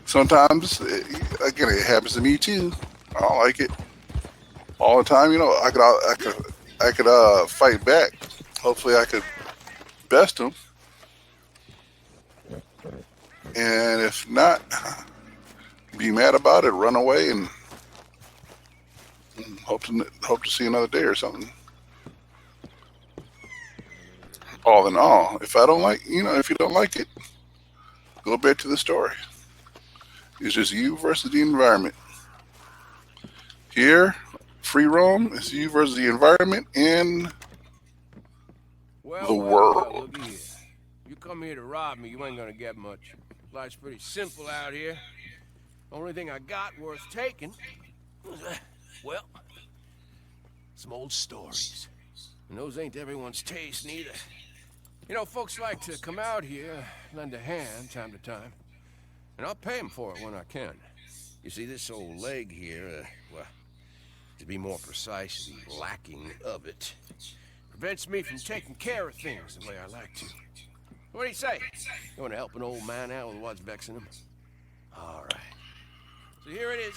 sometimes, again, it happens to me too. I don't like it all the time. You know, I could fight back. Hopefully, I could best him. And if not, be mad about it, run away, and hope to see another day or something. All in all, if I don't like, if you don't like it, go back to the story. It's just you versus the environment. Here, free roam, it's you versus the environment and the Well, world. looky here. You come here to rob me, you ain't gonna get much. Life's pretty simple out here. Only thing I got worth taking was, well, some old stories. And those ain't everyone's taste, neither. You know, folks like to come out here, lend a hand time to time. And I'll pay them for it when I can. You see, this old leg here, well, to be more precise, the lacking of it, prevents me from taking care of things the way I like to. What do you say? You want to help an old man out with what's vexing him? All right. So here it is.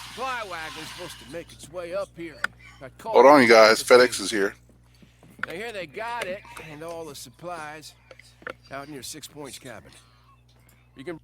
Supply wagon's supposed to make its way up here. Hold on, you guys. FedEx is here. Now here they got it, and all the supplies, out in your 6 Points cabin. You can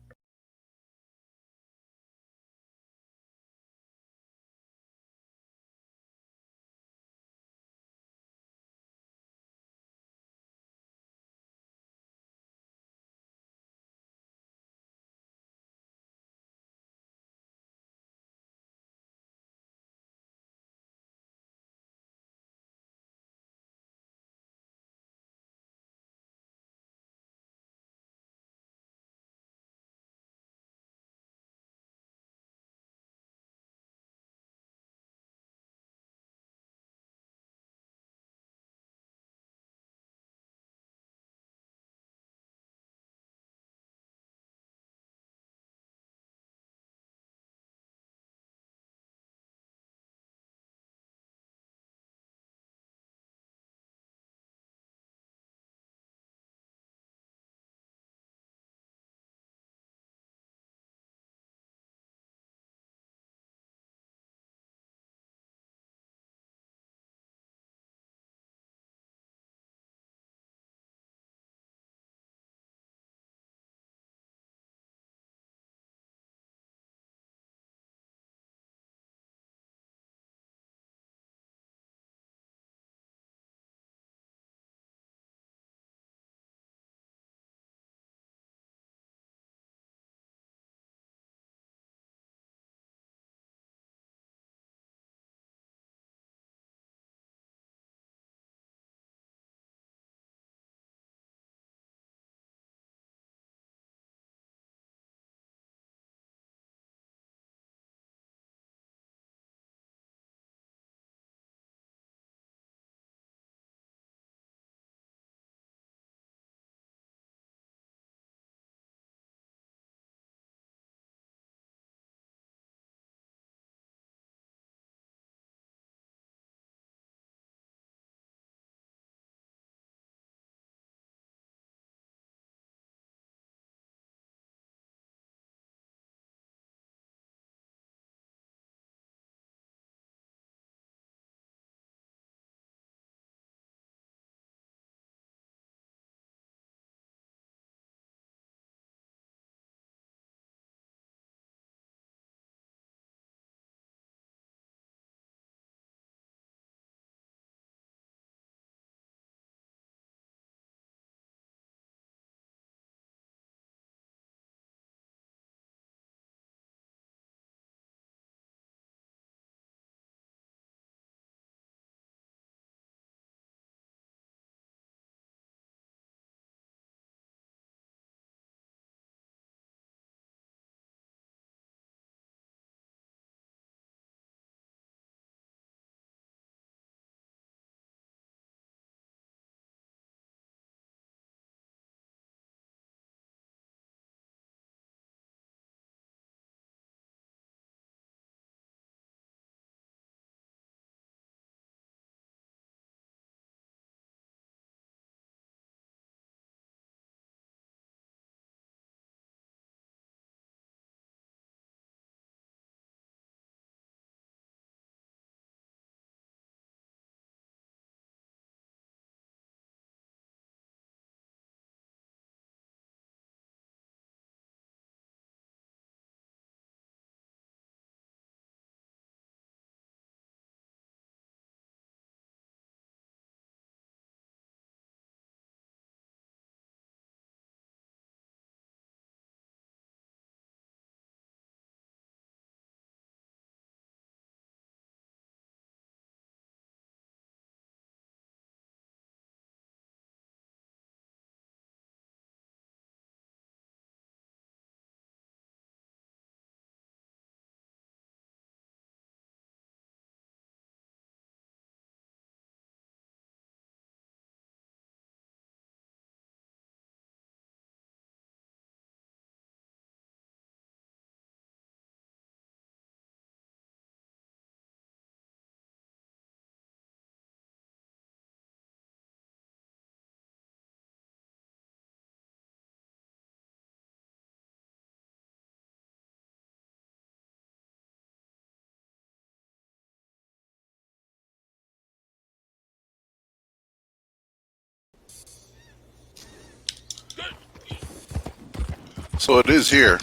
So it is here.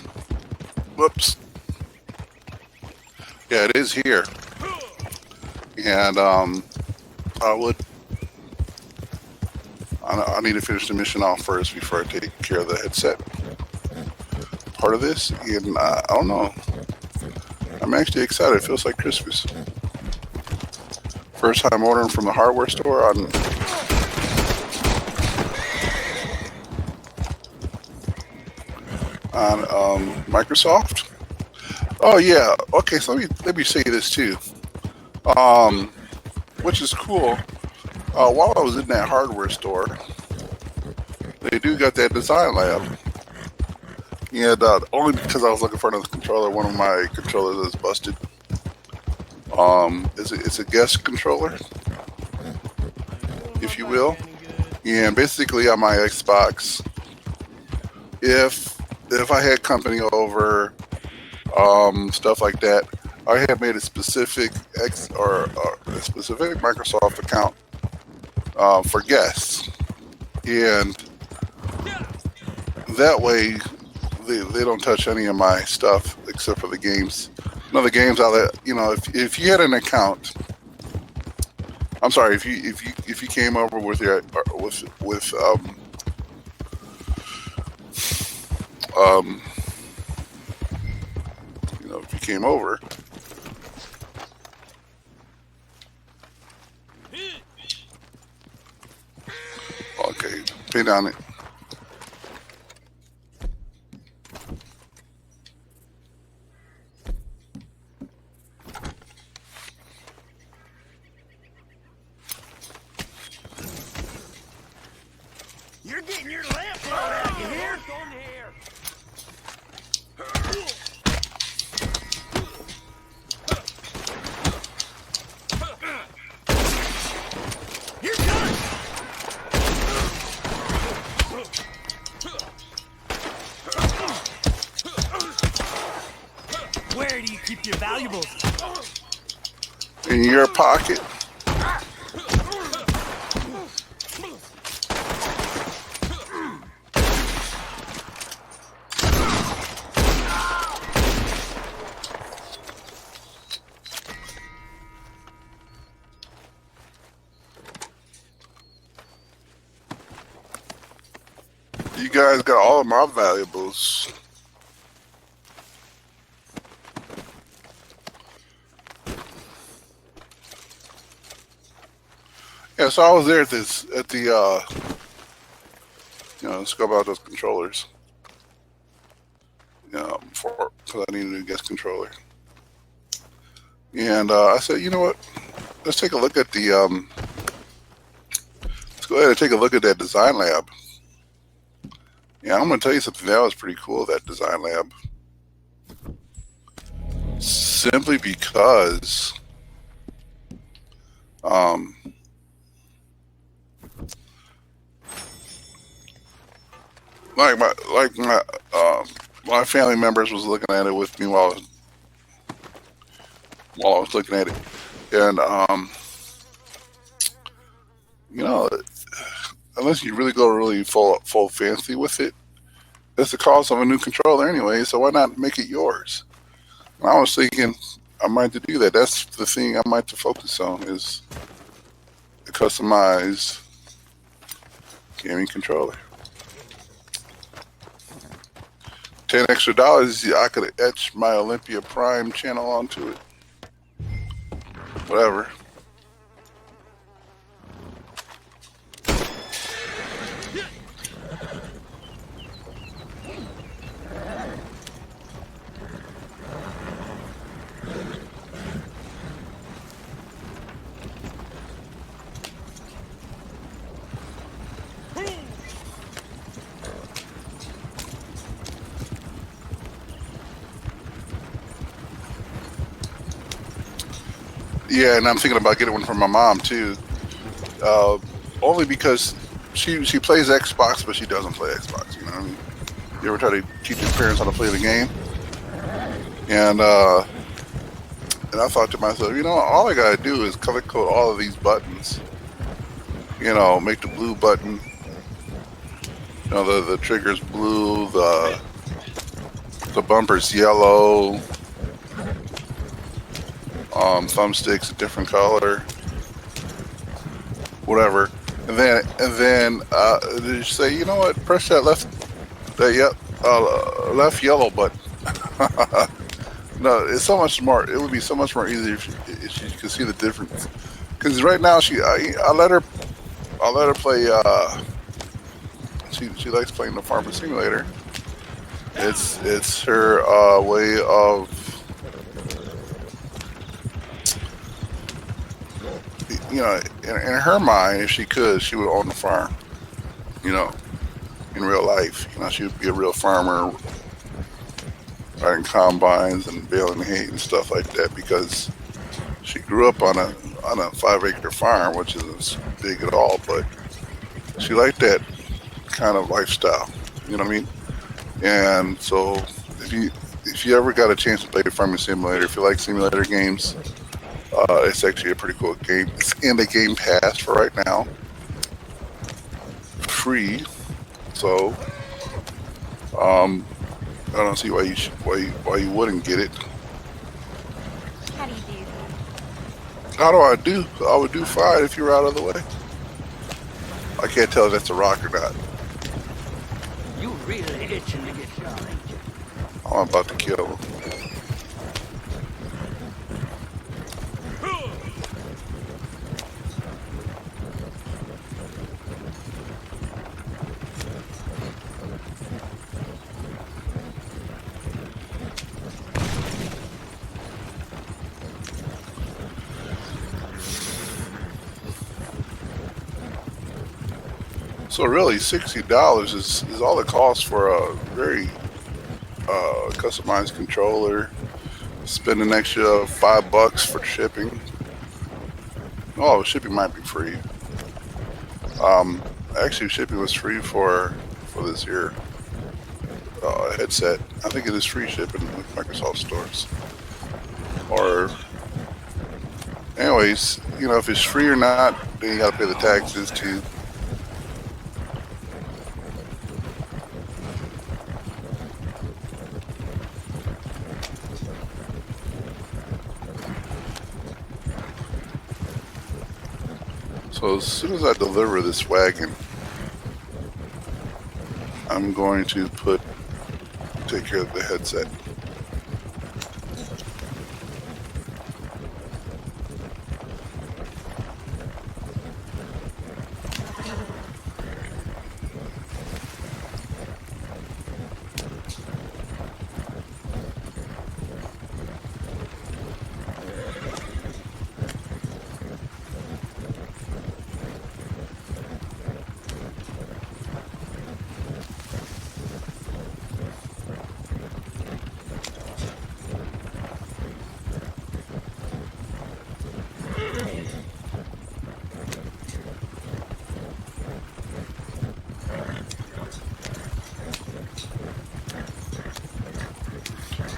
Whoops. Yeah, it is here. And I need to finish the mission off first before I take care of the headset part of this. And I don't know. I'm actually excited. It feels like Christmas. First time ordering from the hardware store on Microsoft. Oh yeah. Okay, so let me say this too. Which is cool. While I was in that hardware store, they do got that design lab. And only because I was looking for another controller, one of my controllers is busted. It's a guest controller, if you will. And basically on my Xbox, if I had company over, stuff like that, I had made a specific a specific Microsoft account for guests, and that way they don't touch any of my stuff except for the games. No, the games I'll let you know. If you had an account, I'm sorry, if you came over with your if you came over. Okay, pay down it. You're getting your lamp blown out, you hear? You're done! Where do you keep your valuables? In your pocket. You guys got all of my valuables. Yeah, so I was there at the scope out those controllers. Because I needed a new guest controller. And I said, you know what? Let's take a look at the let's go ahead and take a look at that design lab. Yeah, I'm gonna tell you something. That was pretty cool, that design lab. Simply because my family members was looking at it with me while I was looking at it, and unless you really go really full fancy with it, it's the cost of a new controller anyway. So why not make it yours? And I was thinking I might do that. That's the thing I might to focus on, is the customized gaming controller. $10 extra, I could etch my Olympia Prime channel onto it. Whatever. Yeah, and I'm thinking about getting one for my mom too. Only because she plays Xbox, but she doesn't play Xbox. You know what I mean? You ever try to teach your parents how to play the game? And I thought to myself, all I gotta do is color code all of these buttons. Make the blue button. The trigger's blue. The The bumper's yellow. Thumbsticks a different color. Whatever. And then did you say, you know what? Press that left left yellow button. No, it's so much more. It would be so much more easy if you could see the difference. Because right now I let her play. She likes playing the Farmer Simulator. It's her way of, you know, in her mind, if she could, she would own the farm. You know, in real life, you know, she would be a real farmer, riding combines and baling hay and stuff like that, because she grew up on a 5-acre farm, which isn't big at all, but she liked that kind of lifestyle. You know what I mean? And so if you ever got a chance to play Farming Simulator, if you like simulator games, it's actually a pretty cool game. It's in the Game Pass for right now, free. So I don't see why you wouldn't get it. How do you do? How do I do? I would do fine if you were out of the way. I can't tell if that's a rock or not. You really itching to get shot, ain't you? I'm about to kill him. So really, $60 is all it costs for a very customized controller. Spend an extra $5 for shipping. Oh, shipping might be free. Actually, shipping was free for this here headset. I think it is free shipping with Microsoft stores. Or, anyways, you know, if it's free or not, then you gotta pay the taxes too. So as soon as I deliver this wagon, I'm going to take care of the headset.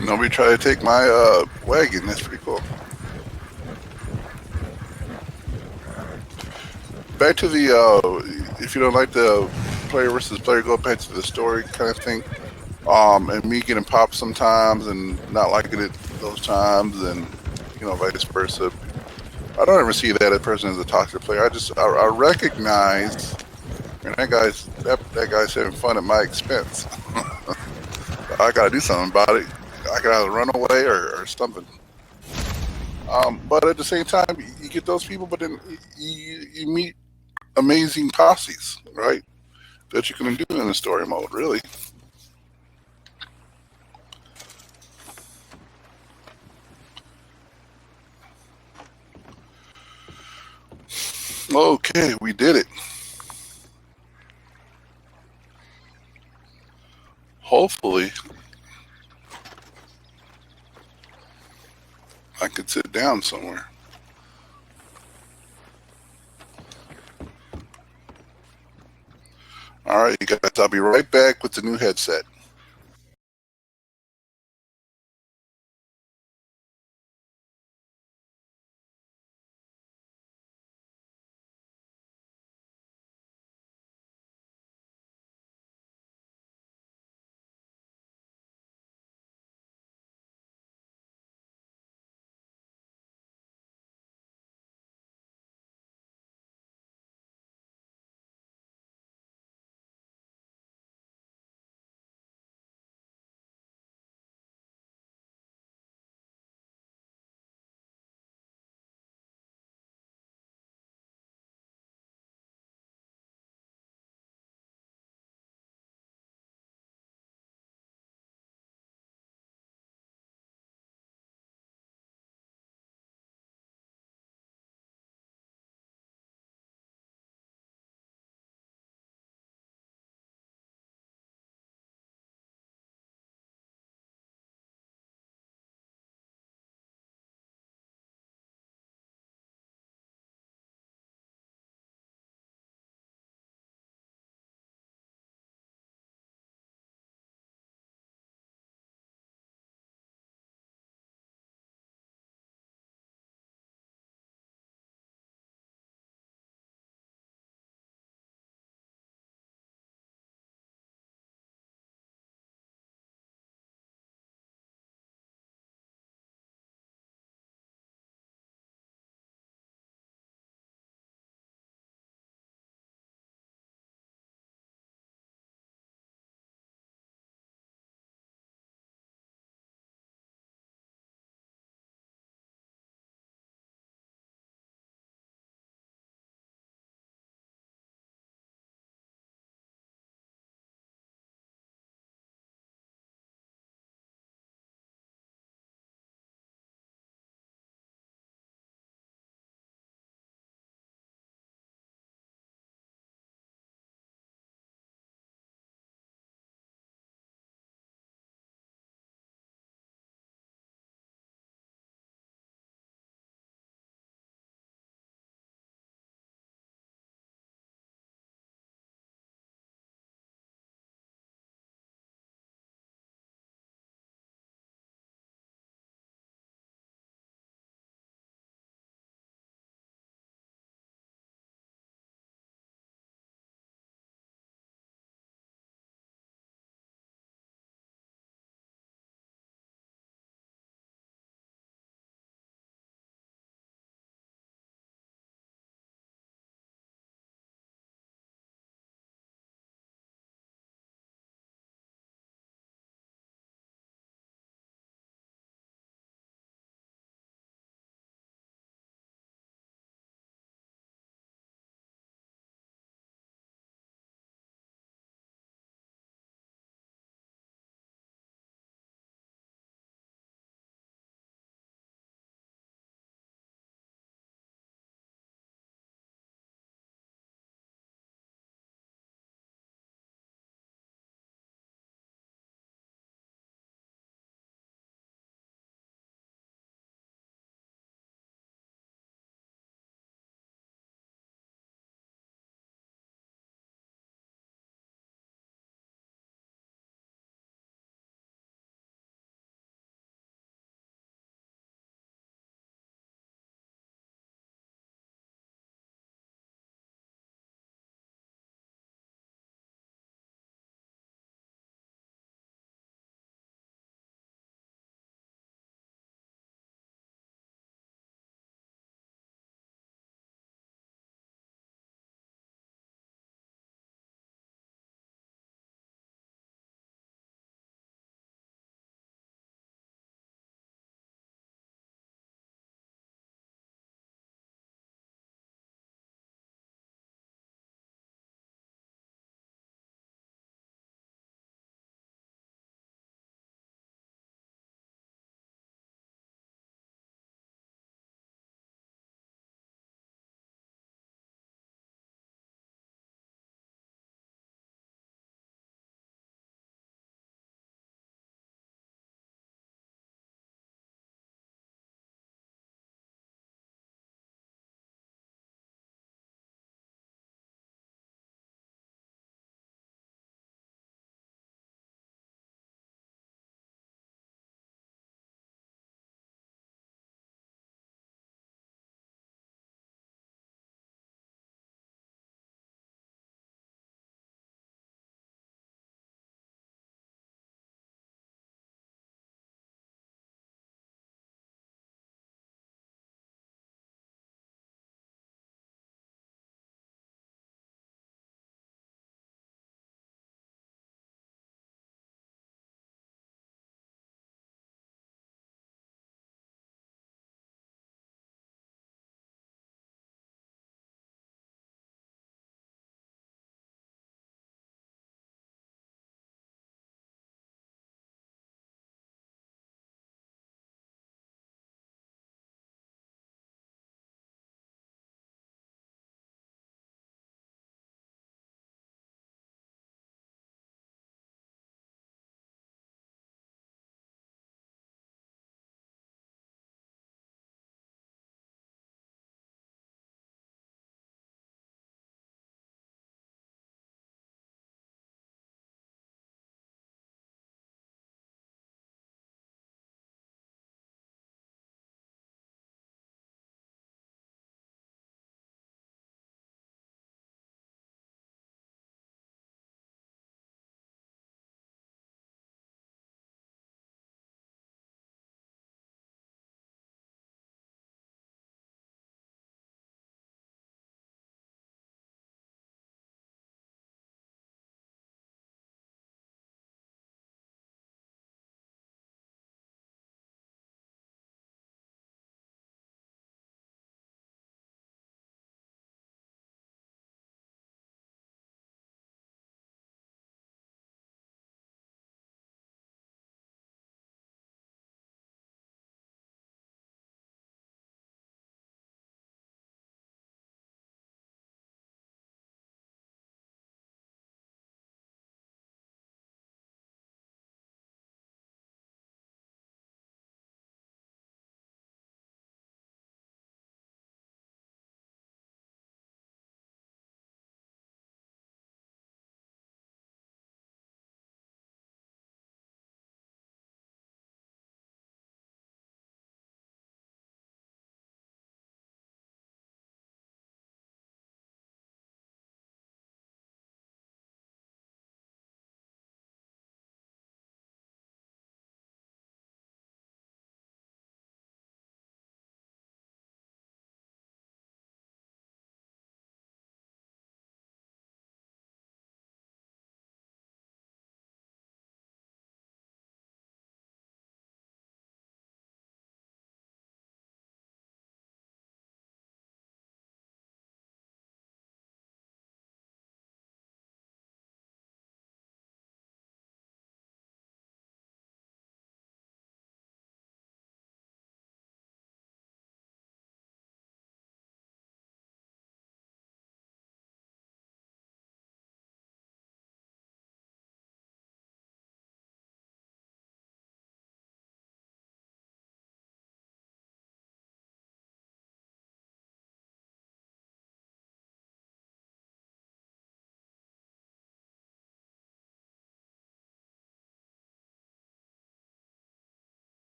Nobody try to take my wagon. That's pretty cool. Back to the if you don't like the player versus player, go back to the story kind of thing. And me getting popped sometimes and not liking it those times, and you know, vice versa. I don't ever see that a person as a toxic player. I recognize, man, that guy's having fun at my expense. I gotta do something about it. I can either run away or something. But at the same time, you get those people, but then you meet amazing posses, right? That you can do in the story mode, really. Okay, we did it. Hopefully, I could sit down somewhere. All right, you guys, I'll be right back with the new headset.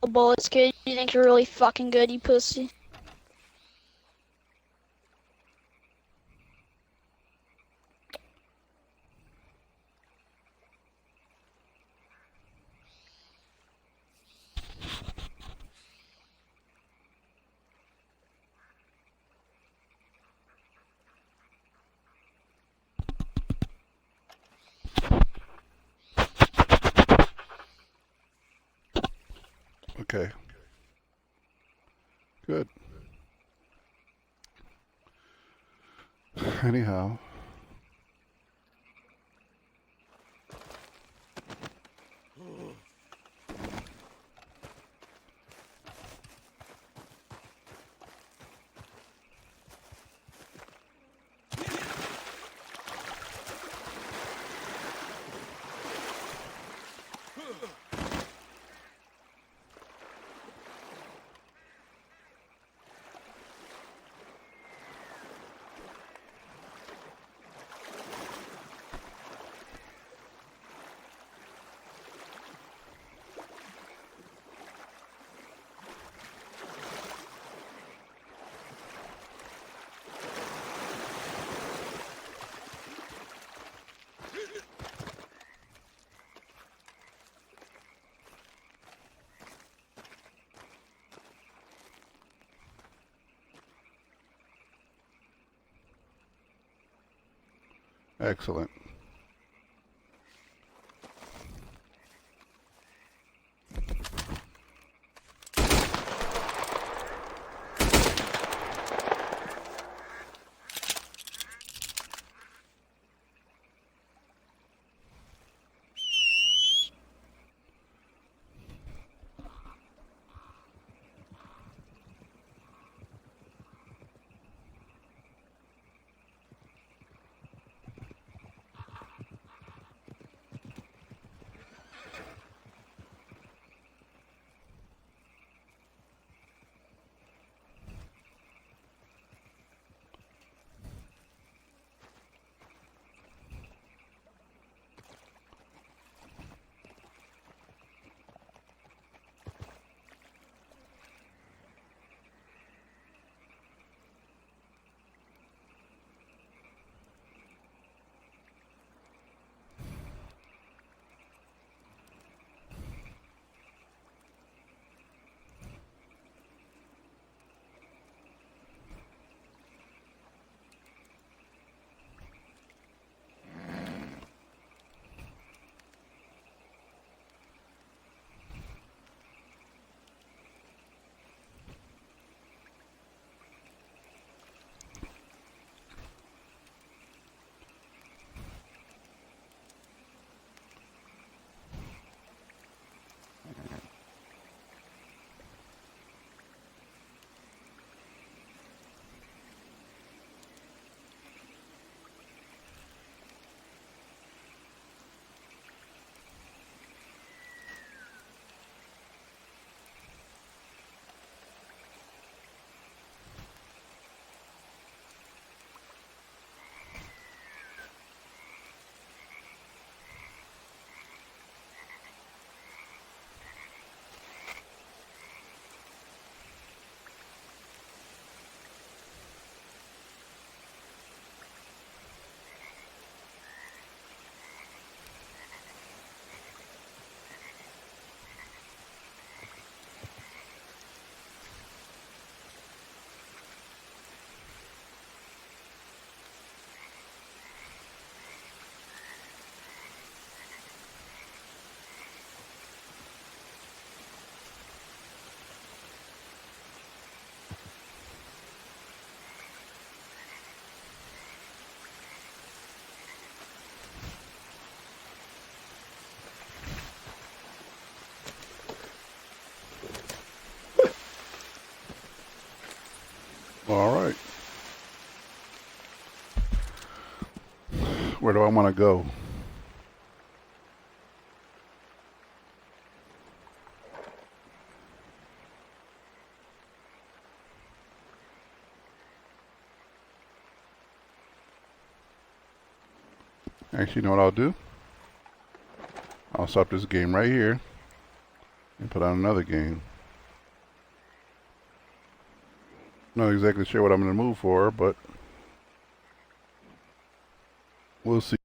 bullets good. You think you're really fucking good, you pussy. Okay. Good. Anyhow. Excellent. All right. Where do I want to go? Actually, you know what I'll do? I'll stop this game right here and put on another game. Not exactly sure what I'm in the mood for, but we'll see.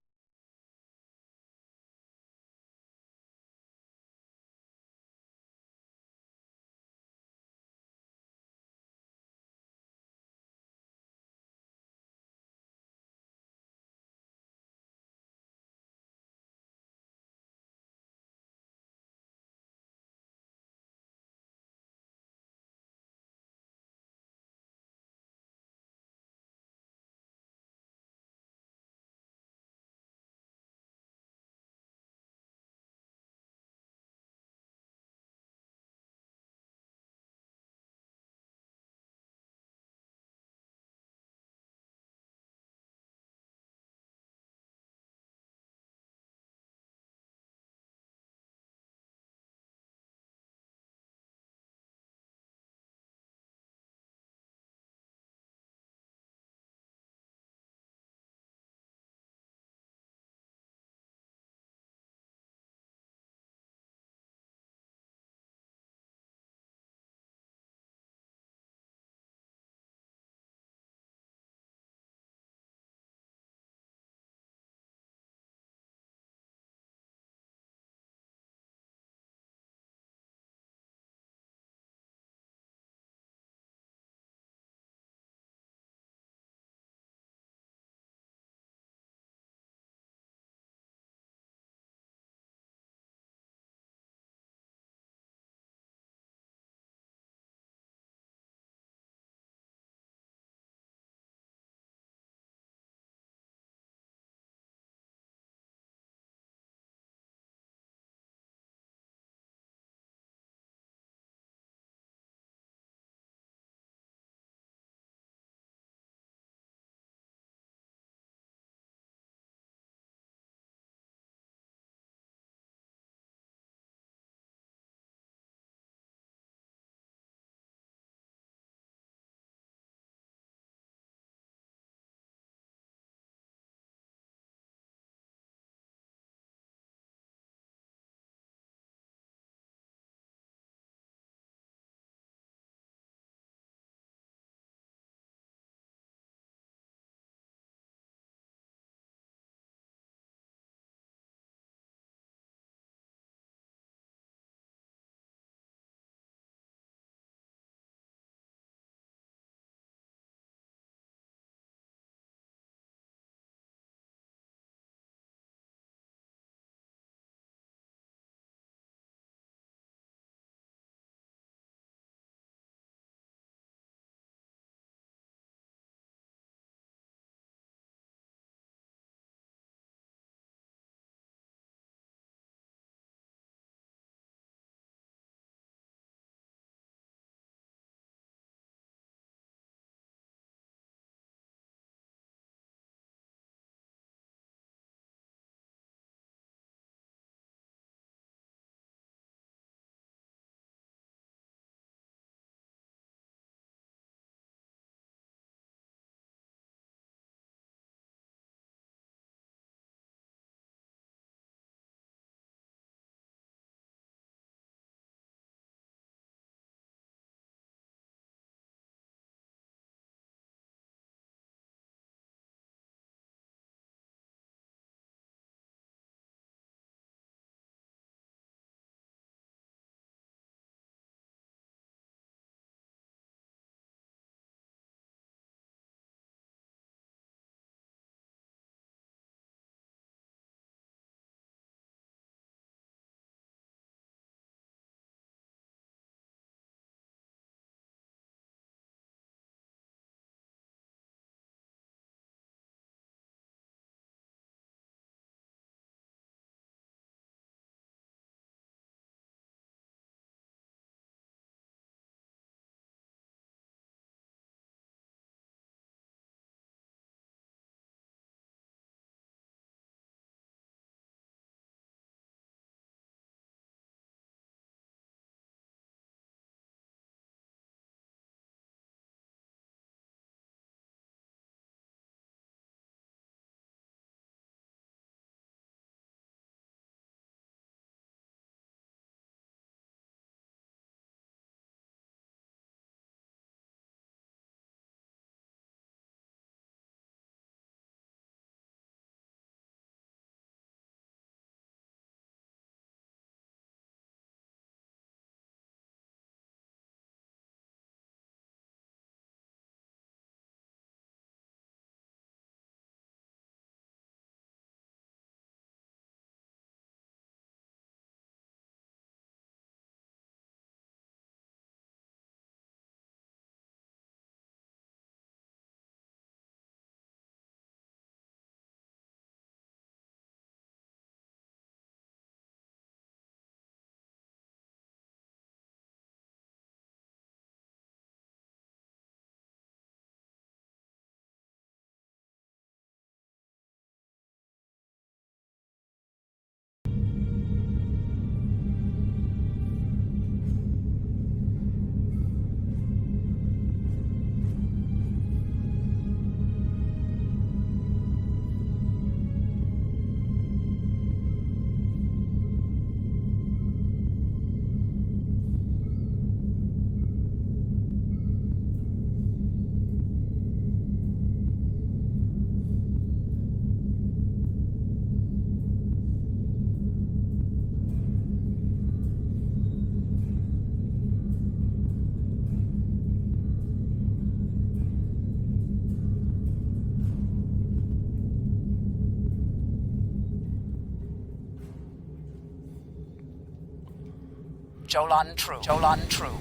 Jolan true. Jolan true.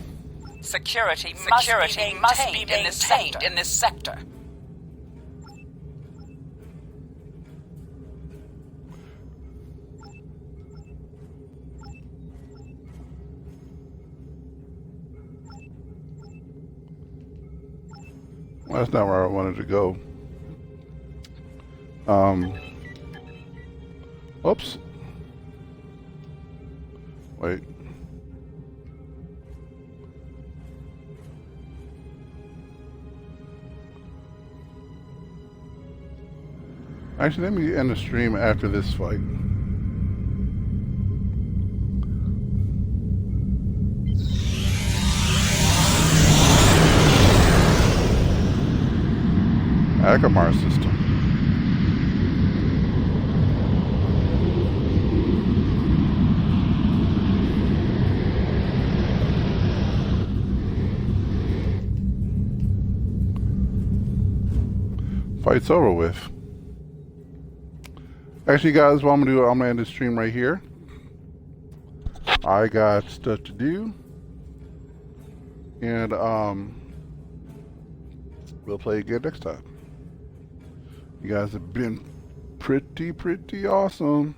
Security must be maintained in this sector. Well, that's not where I wanted to go. Oops. Wait. Actually, let me end the stream after this fight. Agamar system. Fight's over with. Actually, guys, what I'm gonna do, I'm gonna end the stream right here. I got stuff to do, and we'll play again next time. You guys have been pretty awesome.